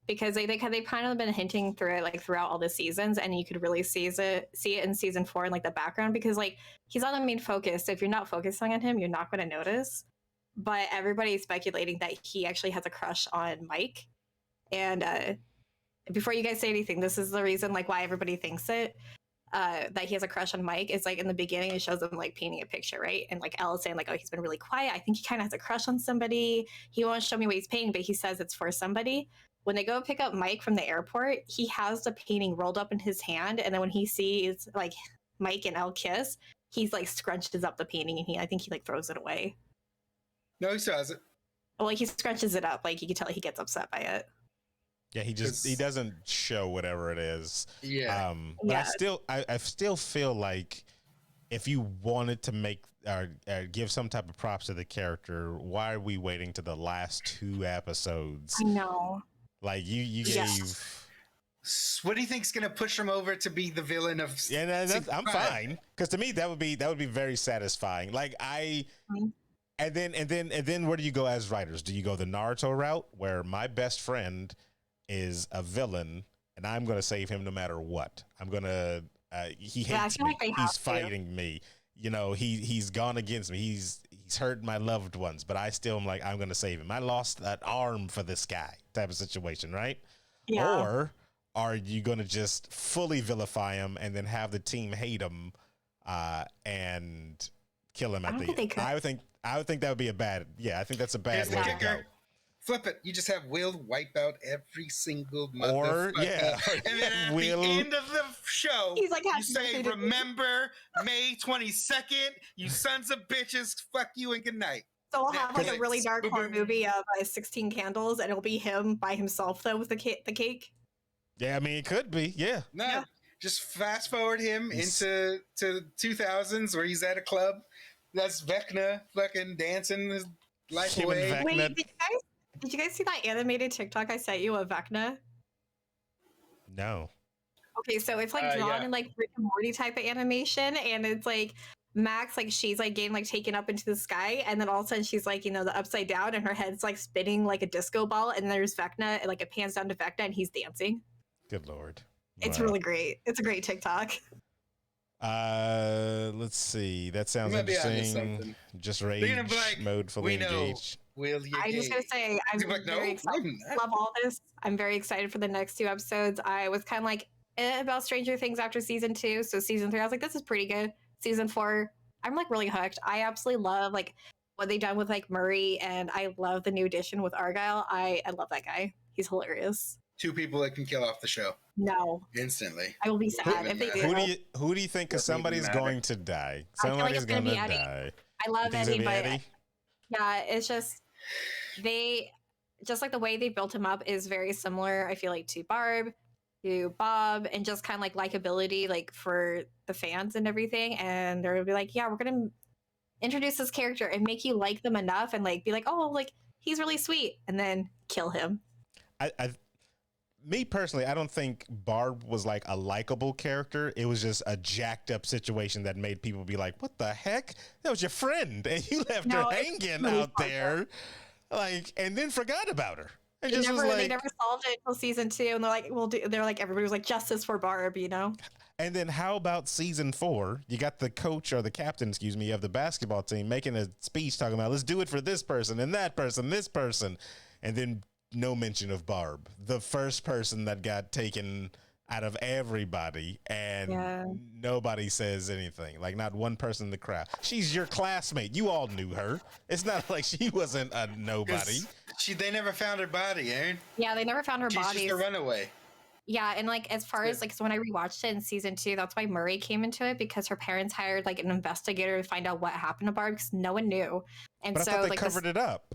Because they've kind of been hinting through it like throughout all the seasons, and you could really see it in season 4 in like the background because like he's not the main focus. So if you're not focusing on him, you're not going to notice. But everybody's speculating that he actually has a crush on Mike. And before you guys say anything, this is the reason like why everybody thinks it. That he has a crush on Mike is like in the beginning it shows them like painting a picture, right? And like Elle's saying like, oh, he's been really quiet. I think he kind of has a crush on somebody. He won't show me what he's painting, but he says it's for somebody. When they go pick up Mike from the airport, he has the painting rolled up in his hand, and then when he sees like Mike and Elle kiss, he's like scrunches up the painting, and I think he like throws it away. No, he says it. Well, like he scrunches it up, like you can tell he gets upset by it. Yeah, he doesn't show whatever it is. Yeah. But I still feel like if you wanted to make or give some type of props to the character, why are we waiting to the last 2 episodes? I know. Like you gave. What do you think's gonna push him over to be the villain of? Yeah, I'm fine because to me that would be very satisfying. Like and then where do you go as writers? Do you go the Naruto route where my best friend is a villain and I'm gonna save him no matter what? I'm gonna he hates me. Like he's fighting me. You know, he's gone against me. He's hurt my loved ones, but I still am like, I'm going to save him. I lost that arm for this guy type of situation, right? Yeah. Or are you going to just fully vilify him and then have the team hate him and kill him at the end? I would think that would be a bad. Yeah, I think that's a bad way to go. Flip it. You just have Will wipe out every single motherfucker. Or, yeah. And then at the end of the show, he's like, you say, remember May 22nd, you sons of bitches, fuck you and good night. So we'll have like a really dark horror movie of 16 Candles, and it'll be him by himself, though, with the cake. Yeah, I mean, it could be, yeah. No, Just fast forward him into 2000s where he's at a club. That's Vecna fucking dancing his life Him and away. Vecna. Wait, did you guys see that animated TikTok I sent you of Vecna? No. Okay, so it's like drawn in like Rick and Morty type of animation, and it's like Max, like she's like getting like taken up into the sky, and then all of a sudden she's like, the upside down, and her head's like spinning like a disco ball, and there's Vecna, and like it pans down to Vecna, and he's dancing. Good Lord. It's really great. It's a great TikTok. Let's see. That sounds interesting. Just rage mode fully engaged. I'm just gonna say I'm very excited. Love all this. I'm very excited for the next 2 episodes. I was kind of like about Stranger Things after season 2, so season 3 I was like, this is pretty good. Season 4, I'm like really hooked. I absolutely love like what they done with like Murray, and I love the new addition with Argyle. I love that guy. He's hilarious. 2 people that can kill off the show. No. Instantly. I will be sad if they do. Who do you think? Because somebody's going to die. Somebody's going to die. I love Eddie, but yeah, it's just like the way they built him up is very similar. I feel like to Barb, to Bob, and just kind of like likability, like for the fans and everything. And they'll be like, yeah, we're gonna introduce this character and make you like them enough, and like be like, oh, like he's really sweet, and then kill him. Me personally, I don't think Barb was like a likable character. It was just a jacked up situation that made people be like, what the heck? That was your friend. And you left her hanging out there. Like, and then forgot about her. And they never solved it until season 2. And they're like, they're like, everybody was like, justice for Barb, And then how about season 4? You got the coach or the captain, of the basketball team making a speech talking about, let's do it for this person and that person, this person. And then no mention of Barb, the first person that got taken out of everybody, and nobody says anything. Like not one person in the crowd. She's your classmate. You all knew her. It's not like she wasn't a nobody. They never found her body, Aaron. Yeah, they never found her body. She's just a runaway. Yeah, and like as far as like, so when I rewatched it in season 2, that's why Murray came into it, because her parents hired like an investigator to find out what happened to Barb, because no one knew. And but so I thought they covered it up.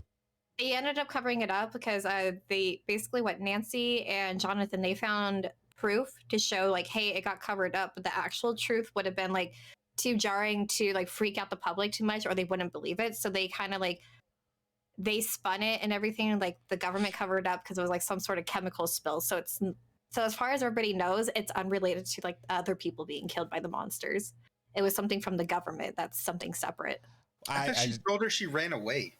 They ended up covering it up because they basically, Nancy and Jonathan, they found proof to show like, hey, it got covered up, but the actual truth would have been like too jarring to like freak out the public too much, or they wouldn't believe it. So they kind of like, they spun it and everything, and like the government covered it up because it was like some sort of chemical spill. So as far as everybody knows, it's unrelated to like other people being killed by the monsters. It was something from the government. That's something separate. I thought she told her she ran away.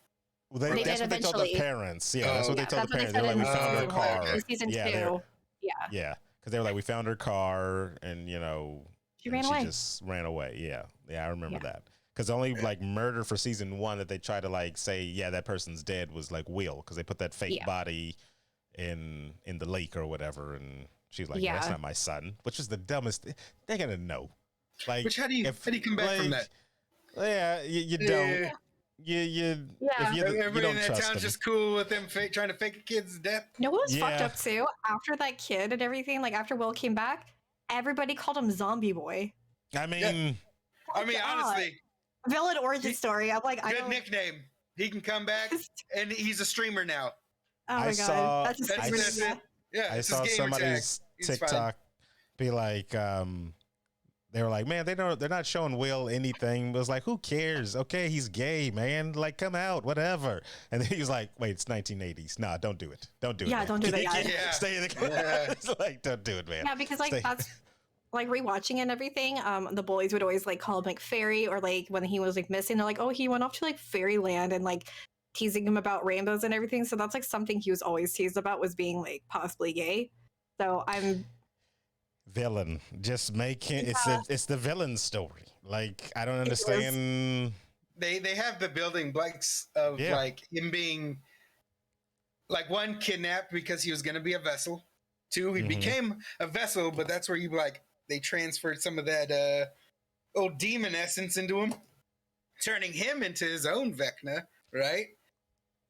Well, that's what they told the parents. Yeah, that's what they told the parents. They're like, we found her car. Season 2. Yeah, because they were like, we found her car, and she ran away. She just ran away. Yeah, I remember that. Because the only like murder for season 1 that they tried to like say, yeah, that person's dead was like Will, because they put that fake body in the lake or whatever, and she's like, that's not my son, which is the dumbest. They're gonna know. Like, which how do you come back from that? Yeah, you don't. Everybody in that town's just cool with them trying to fake a kid's death. No, what was fucked up too? After that kid and everything, like after Will came back, everybody called him Zombie Boy. I mean, honestly, villain origin story. I'm like, good nickname. He can come back, and he's a streamer now. Oh my god, that's it. Yeah, I saw somebody's TikTok be like, they were like, man, they're not showing Will anything. It was like, who cares? Okay, he's gay, man. Like, come out, whatever. And then he was like, wait, it's 1980s. Nah, don't do it. Don't do it. Yeah, don't do that. Yeah. Stay in the like, don't do it, man. Yeah, because like that's like rewatching and everything. The bullies would always like call him like fairy, or like when he was like missing, they're like, oh, he went off to like fairyland, and like teasing him about rainbows and everything. So that's like something he was always teased about, was being like possibly gay. So I'm. Villain, just make him. It's the villain story. Like, I don't understand. They have the building blocks of like him being like, 1, kidnapped because he was going to be a vessel. 2, he became a vessel, but that's where they transferred some of that old demon essence into him, turning him into his own Vecna, right?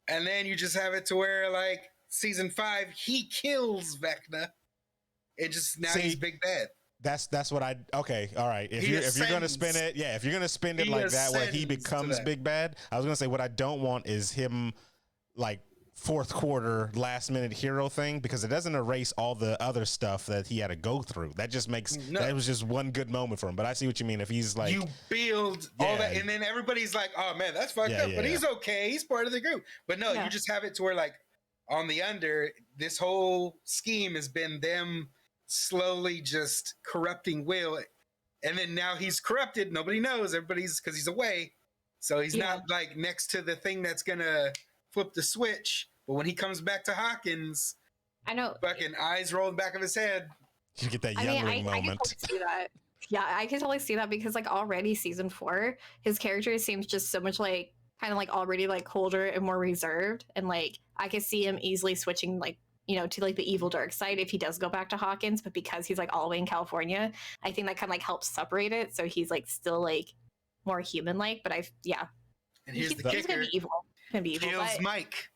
And then you just have it to where like season 5, he kills Vecna. It just now he's big bad. That's what all right. If you're gonna spin it, if you're gonna spin it like that, where he becomes big bad, I was gonna say what I don't want is him like fourth quarter last minute hero thing, because it doesn't erase all the other stuff that he had to go through. That just makes that was just one good moment for him. But I see what you mean. If he's like, you build all that, and then everybody's like, oh man, that's fucked up, but he's okay, he's part of the group. But no, you just have it to where like on the under, this whole scheme has been them slowly just corrupting Will, and then now he's corrupted, nobody knows, everybody's, because he's away, so he's not like next to the thing that's gonna flip the switch. But when he comes back to Hawkins, I know, fucking eyes roll in the back of his head. You get that youngling moment. I can totally see that. Yeah, I can totally see that, because like already season 4, his character seems just so much like kind of like already like colder and more reserved, and like I could see him easily switching like, you know, to like the evil dark side if he does go back to Hawkins. But because he's like all the way in California, I think that kind of like helps separate it, so he's like still like more human like. But and here's the he's kicker. Gonna be evil. Kills Mike.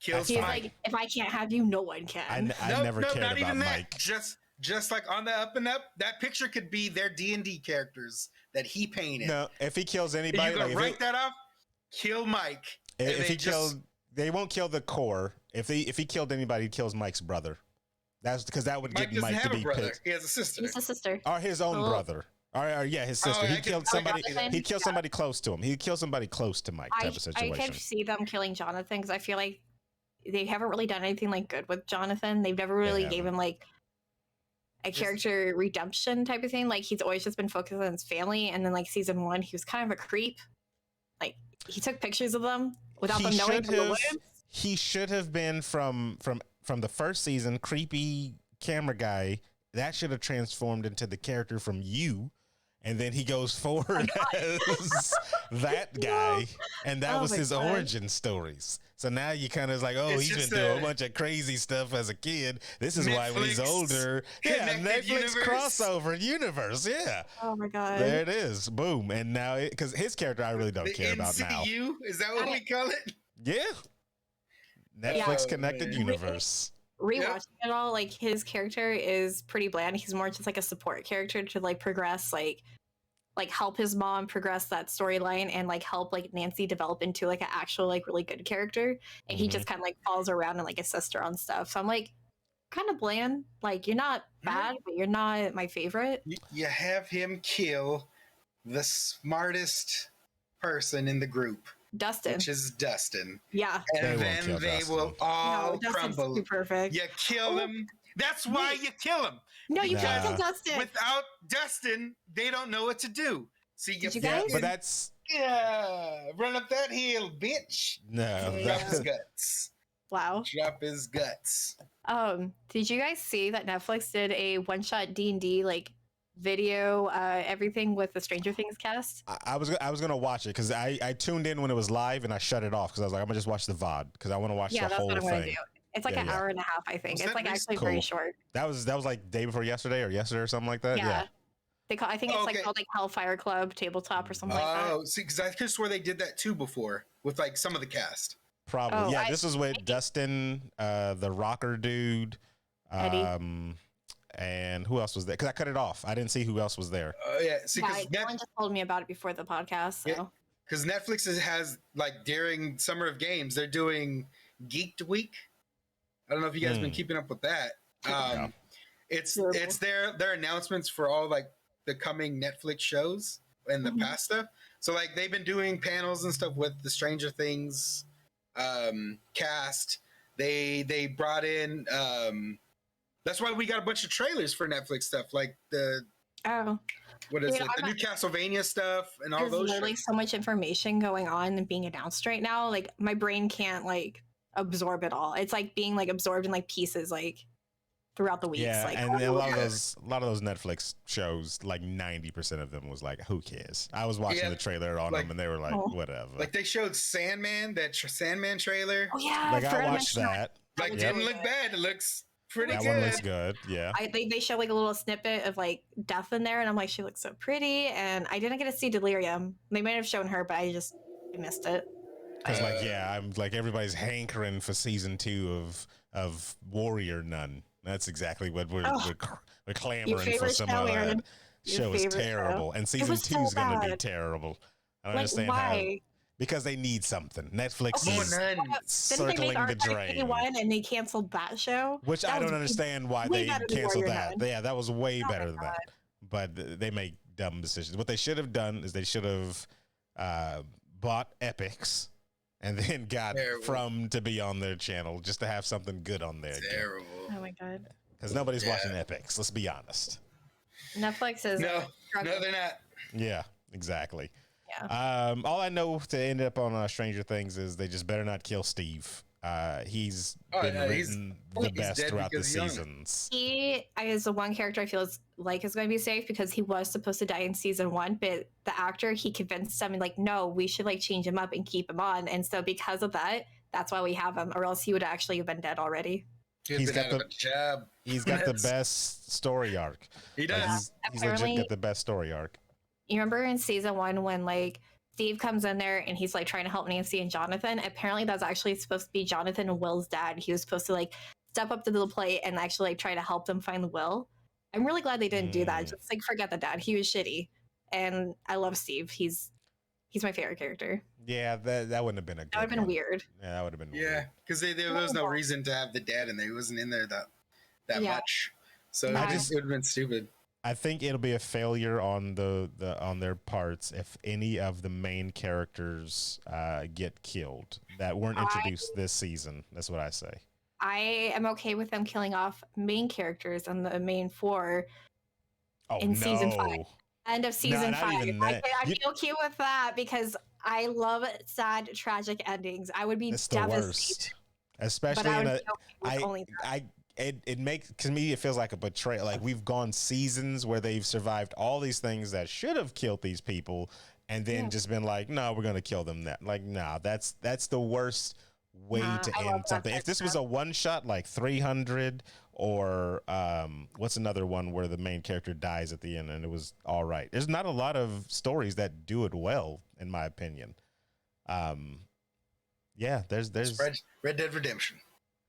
Kills he's Mike. Like, if I can't have you, no one can. I never cared not about even Mike. That. Just like on the up and up, that picture could be their D&D characters that he painted. No, if he kills anybody, you like, write that off. Kill Mike. If he killed, they won't kill the core. If he killed anybody, he kills Mike's brother. That's because that would Mike get Mike to be pissed. He has a sister. He's a sister. Or his own brother. Or yeah, his sister. He killed somebody. He killed somebody close to him. He killed somebody close to Mike. Type of situation. I could see them killing Jonathan, because I feel like they haven't really done anything like good with Jonathan. They've never really gave him like a character redemption type of thing. Like he's always just been focused on his family, and then like season 1, he was kind of a creep. Like he took pictures of them without them knowing the woods. He should have been from the first season, creepy camera guy. That should have transformed into the character from You, and then he goes forward as that guy, and that was his origin stories. So now you kind of like, oh, he's been through a bunch of crazy stuff as a kid. This is why when he's older, Netflix crossover universe, Oh my god, there it is, boom. And now, because his character, I really don't care about now. Is that what we call it? Yeah, Netflix connected universe. Rewatching it all, like his character is pretty bland. He's more just like a support character to like progress, like help his mom progress that storyline, and like help like Nancy develop into like an actual like really good character. And he just kind of like falls around and like assists her on stuff. So I'm like, kind of bland. Like you're not bad, but you're not my favorite. You have him kill the smartest person in the group. Dustin. Which is Dustin. Yeah. And then they will all crumble. Too perfect. You kill him. That's why you kill him. No, you can't kill Dustin. Without Dustin, they don't know what to do. See, you guys? But that's run up that hill, bitch. No, drop his guts. Wow. Drop his guts. Did you guys see that Netflix did a one-shot D&D like video, everything with the Stranger Things cast? I was gonna watch it because I tuned in when it was live and I shut it off because I was like, I'm gonna just watch the VOD because I want to watch the whole thing. It's like an hour and a half, I think. It's like actually very short. That was like day before yesterday or something like that. Yeah. I think it's called like Hellfire Club Tabletop or something like that. Oh, see, because I could swear they did that too before with like some of the cast. Probably. This was with Dustin, the rocker dude, Eddie. And who else was there? Because I cut it off. I didn't see who else was there. See, Dylan just told me about it before the podcast. So. Because Netflix has like during Summer of Games, they're doing Geeked Week. I don't know if you guys have been keeping up with that. It's their announcements for all like the coming Netflix shows and the past stuff. So like they've been doing panels and stuff with the Stranger Things cast. They brought in. That's why we got a bunch of trailers for Netflix stuff, like the what is it? The new Castlevania stuff and all those. There's literally so much information going on and being announced right now. Like my brain can't like absorb it all. It's like being like absorbed in like pieces like throughout the weeks. Yeah, like, and a lot of those Netflix shows, like 90% of them was like, who cares? I was watching the trailer on them and they were like, whatever. Like they showed Sandman, that Sandman trailer. Oh yeah, like I watched that. Like didn't look bad. It looks pretty good. That one looks good. Yeah. They show like a little snippet of like Death in there, and I'm like, she looks so pretty. And I didn't get to see Delirium. They might have shown her, but I missed it. Because I'm like everybody's hankering for season 2 of Warrior Nun. That's exactly what we're clamoring for. Some of that show is terrible, and season 2 is going to be terrible. I don't understand why. because they need something. Netflix Okay, is didn't they circling make the drain. 81 and they canceled that show? Which That I was don't understand why way they better than canceled Warrior that. Nun. Yeah, that was way Oh better my than that. But they make dumb decisions. What they should have done is they should have bought Epics and then got From to be on their channel just to have something good on there. Terrible. Oh my god. Because nobody's watching Epics. Let's be honest. Netflix is no, they're not. Yeah, exactly. Yeah. All I know to end up on Stranger Things is they just better not kill Steve. He's been written the best throughout the seasons. He is the one character I feel is going to be safe because he was supposed to die in season 1, but the actor, he convinced them like, no, we should like change him up and keep him on. And so because of that, that's why we have him, or else he would actually have been dead already. He's got the best story arc. He does. He's legit got the best story arc. You remember in season 1 when like Steve comes in there and he's like trying to help Nancy and Jonathan? Apparently that's actually supposed to be Jonathan and Will's dad. He was supposed to like step up to the plate and actually like try to help them find Will. I'm really glad they didn't do that. Just like forget the dad. He was shitty. And I love Steve. He's my favorite character. Yeah, that wouldn't have been a good That would have been weird. Yeah, that would have been weird. Yeah, because there was no reason to have the dad in there. He wasn't in there that much. So it would have been stupid. I think it'll be a failure on on their parts if any of the main characters get killed that weren't introduced this season. That's what I say. I am okay with them killing off main characters and the main 4 in season 5. End of season 5. I feel cute with that because I love sad, tragic endings. I would be devastated. Worst. Especially it makes, to me, it feels like a betrayal. Like we've gone seasons where they've survived all these things that should have killed these people, and then just been like, no, we're gonna kill them. That's the worst way to end something. If this was a one shot like 300 or what's another one where the main character dies at the end and it was all right. There's not a lot of stories that do it well, in my opinion. There's Red Dead Redemption.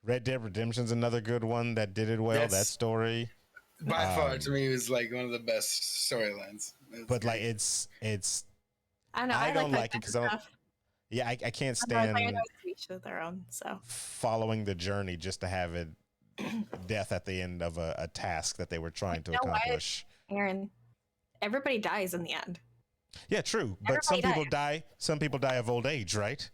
Red Dead Redemption's another good one that did it well. That story, by far, to me, was like one of the best storylines. But like, it's. I don't know. I don't like it because I can't stand each of their own. So following the journey just to have it death at the end of a task that they were trying to accomplish. Aaron, everybody dies in the end. Yeah, true. But some people die. Some people die of old age, right?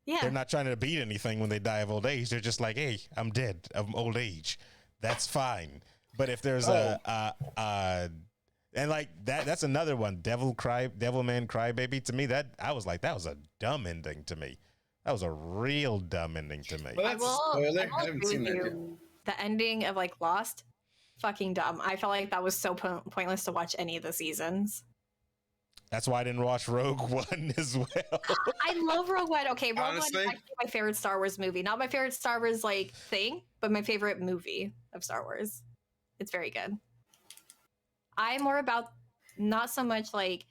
Yeah. They're not trying to beat anything when they die of old age. They're just like, hey, I'm dead of old age. That's fine. But if there's and like that's another one, Devilman Crybaby. To me, I was like, that was a dumb ending to me. That was a real dumb ending to me. Well, that's a spoiler. I haven't seen that yet. The ending of like Lost, fucking dumb. I felt like that was so pointless to watch any of the seasons. That's why I didn't watch Rogue One as well. I love Rogue One. Okay, Rogue One is actually my favorite Star Wars movie. Not my favorite Star Wars like thing, but my favorite movie of Star Wars. It's very good. I'm more about not so much like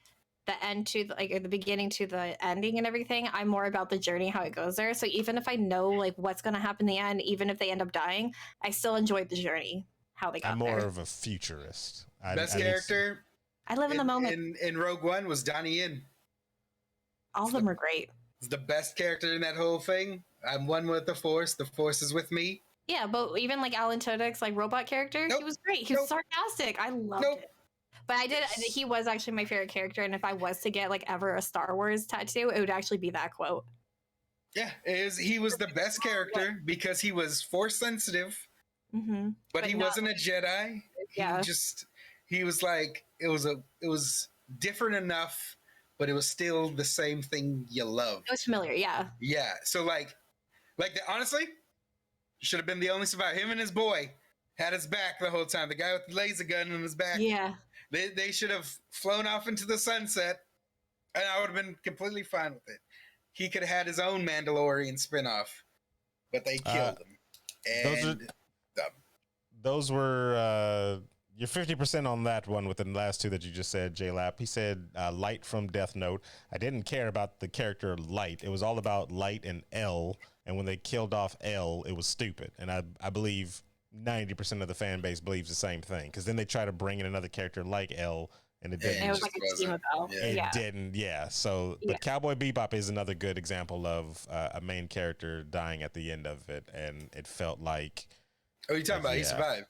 the end to like the beginning to the ending and everything. I'm more about the journey, how it goes there. So even if I know like what's going to happen in the end, even if they end up dying, I still enjoyed the journey, how they got I'm there. more of a futurist. Best character. I live in the moment. In Rogue One was Donnie Yen. All of them are great. It's the best character in that whole thing. I'm one with the Force. The Force is with me. Yeah, but even like Alan Tudyk's like robot character, he was great. He was sarcastic. I loved it. But he was actually my favorite character. And if I was to get like ever a Star Wars tattoo, it would actually be that quote. Yeah, he was the best character because he was Force sensitive, but he wasn't a Jedi. Yeah. He was like, it was different enough, but it was still the same thing you love. It was familiar, yeah. Yeah. So honestly, should have been the only survivor. Him and his boy had his back the whole time. The guy with the laser gun on his back. Yeah. They should have flown off into the sunset, and I would have been completely fine with it. He could have had his own Mandalorian spinoff, but they killed him. And those were you're 50% on that one with the last two that you just said, J-Lap. He said Light from Death Note. I didn't care about the character Light. It was all about Light and L, and when they killed off L, it was stupid. And I believe 90% of the fan base believes the same thing, because then they try to bring in another character like L, and it didn't. It was like a team about. It didn't, yeah. So, but Cowboy Bebop is another good example of a main character dying at the end of it, and it felt like. Oh, you're talking about he survived?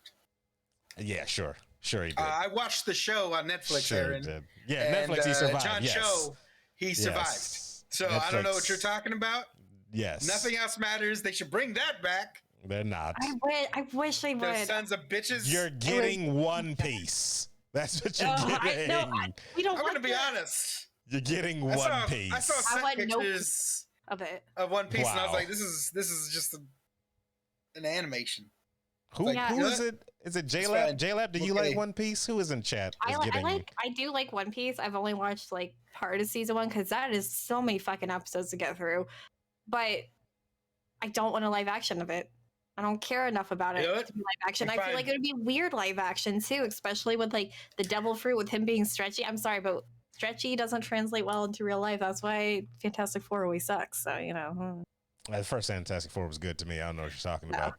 Yeah, sure he did. I watched the show on Netflix, sure Aaron. Did. Yeah, and, Netflix, he survived. John Cho, he survived. So Netflix, I don't know what you're talking about. Yes. Nothing else matters. They should bring that back. They're not. I wish they would. Those sons of bitches. You're getting One Piece. That's what you're getting. We don't. I'm gonna be honest. You're getting One Piece. I saw set pictures of it of One Piece, and I was like, "This is just an animation." Who is it? Is it JLab? JLab, do you like One Piece? Who is in chat? I do like One Piece. I've only watched like part of season 1 because that is so many fucking episodes to get through. But I don't want a live action of it. I don't care enough about it to be live action. I feel like it would be weird live action too, especially with like the devil fruit with him being stretchy. I'm sorry, but stretchy doesn't translate well into real life. That's why Fantastic Four always sucks. So The first Fantastic Four was good to me. I don't know what you're talking about.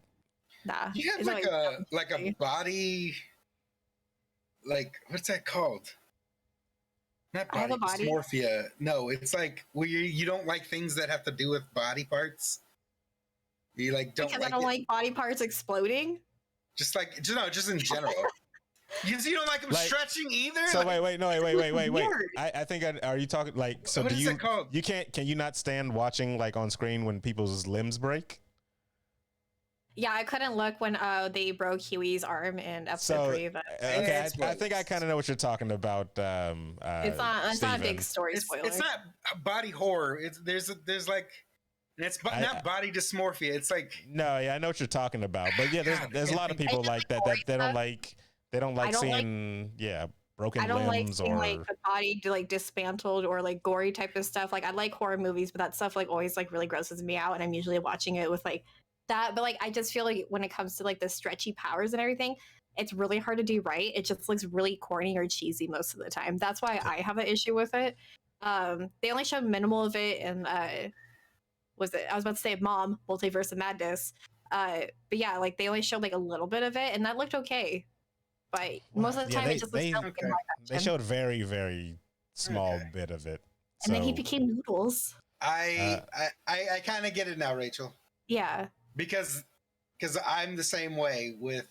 Nah. You have like a body, like what's that called? Not body dysmorphia. No, it's like where you don't like things that have to do with body parts. You like don't because like I don't like body parts exploding. Just in general. You don't like them stretching either. So wait. I think are you talking like so? What is that called? Can you not stand watching like on screen when people's limbs break? Yeah, I couldn't look when they broke Huey's arm in episode 3. But okay, I think I kind of know what you're talking about. It's not a big story spoiler. It's not body horror. There's like. It's not body dysmorphia. It's like I know what you're talking about. But yeah, there's a lot of people like that they don't like seeing broken limbs. I don't like seeing like the body like dismantled or like gory type of stuff. Like I like horror movies, but that stuff like always like really grosses me out, and I'm usually watching it with like that. But like I just feel like when it comes to like the stretchy powers and everything, it's really hard to do right. It just looks really corny or cheesy most of the time. That's why I have an issue with it. They only showed minimal of it and I was about to say Mom, Multiverse of Madness. But yeah, like they only showed like a little bit of it and that looked okay. But most of the time it just looks like they showed very, very small bit of it. And then he became Noodles. I kind of get it now, Rachel. Yeah. Because I'm the same way with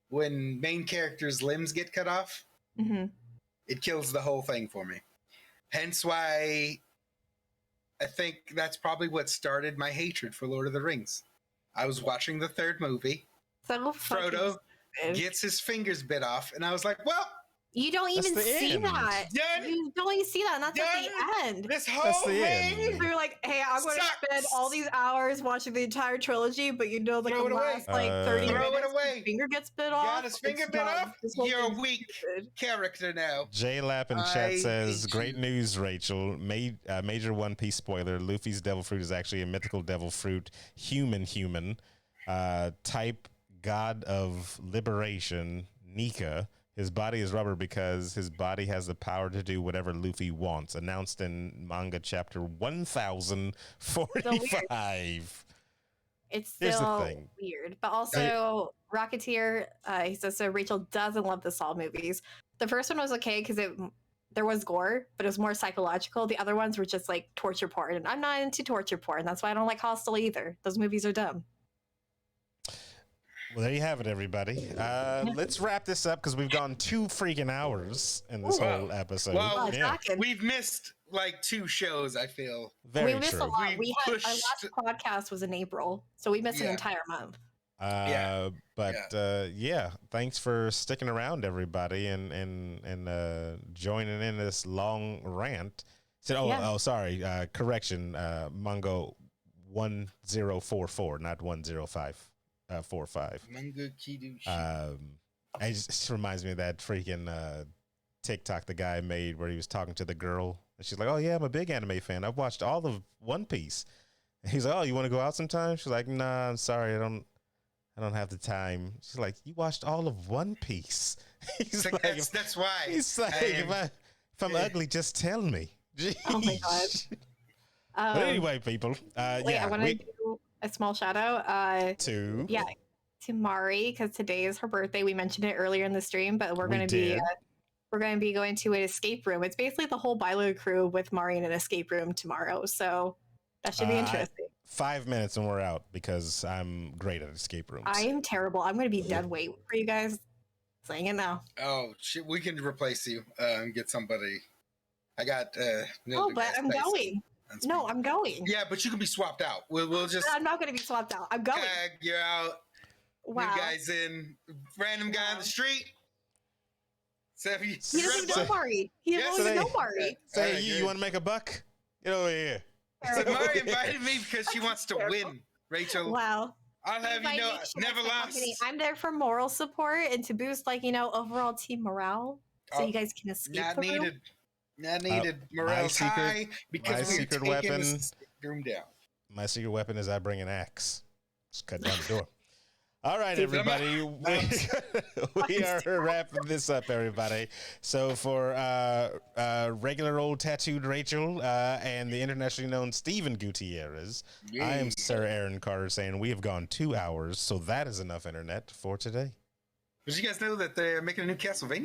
when main characters' limbs get cut off, it kills the whole thing for me. Hence why I think that's probably what started my hatred for Lord of the Rings. I was watching the third movie. Frodo gets his fingers bit off, and I was like, well, you don't even see that. You don't even see that, and that's at the end. This whole thing. You're like, hey, I'm going to spend all these hours watching the entire trilogy, but like the last 30 minutes, his finger gets bit off. Got his finger bit off? You're a weak character now. JLap in chat says, great news, Rachel. Major One Piece spoiler. Luffy's devil fruit is actually a mythical devil fruit. Human. Type god of liberation, Nika. His body is rubber because his body has the power to do whatever Luffy wants. Announced in manga chapter 1045. It's still weird. But also, Rocketeer, he says, so Rachel doesn't love the Saw movies. The first one was okay because there was gore, but it was more psychological. The other ones were just like torture porn. And I'm not into torture porn. That's why I don't like Hostel either. Those movies are dumb. Well, there you have it, everybody. Let's wrap this up because we've gone 2 freaking hours in this whole episode. Well, we've missed like 2 shows, I feel. We missed a lot. Our last podcast was in April, so we missed an entire month. Thanks for sticking around, everybody, and joining in this long rant. Sorry, correction, Mongo 1044, not 105. 45. It just reminds me of that freaking TikTok the guy made where he was talking to the girl and she's like, oh yeah, I'm a big anime fan. I've watched all of One Piece. And he's like, oh, you want to go out sometime? She's like, nah, I'm sorry, I don't have the time. She's like, you watched all of One Piece? He's like, that's why. He's like, if I'm ugly, just tell me. Jeez. Oh my god. But anyway, people, I want to do a small shout out to Mari because today is her birthday. We mentioned it earlier in the stream, but we're going to be we're going to be going to an escape room. It's basically the whole BYLO crew with Mari in an escape room tomorrow. So that should be interesting. 5 minutes and we're out because I'm great at escape rooms. I am terrible. I'm going to be dead weight for you guys. Saying it now. Oh, shit. We can replace you and get somebody. I got. But I'm going. No, I'm going. Yeah, but you can be swapped out. We'll just. I'm not going to be swapped out. I'm going. You're out. Wow. New guys in. Random guy on the street. He doesn't know Mari. He doesn't even know Mari. Say, you want to make a buck? Get over here. So Mari invited me because she wants to win, Rachel. Wow. I'll have you know, never lost. I'm there for moral support and to boost, overall team morale, so you guys can escape. Not the needed. room. Not needed. Morale's high because we're taking weapon. the room down. My secret weapon is I bring an axe. Just cut down the door. All right, everybody. We are wrapping this up, everybody. So for regular old tattooed Rachel and the internationally known Steven Gutierrez, I am Sir Aaron Carter saying we have gone 2 hours, so that is enough internet for today. Did you guys know that they're making a new Castlevania?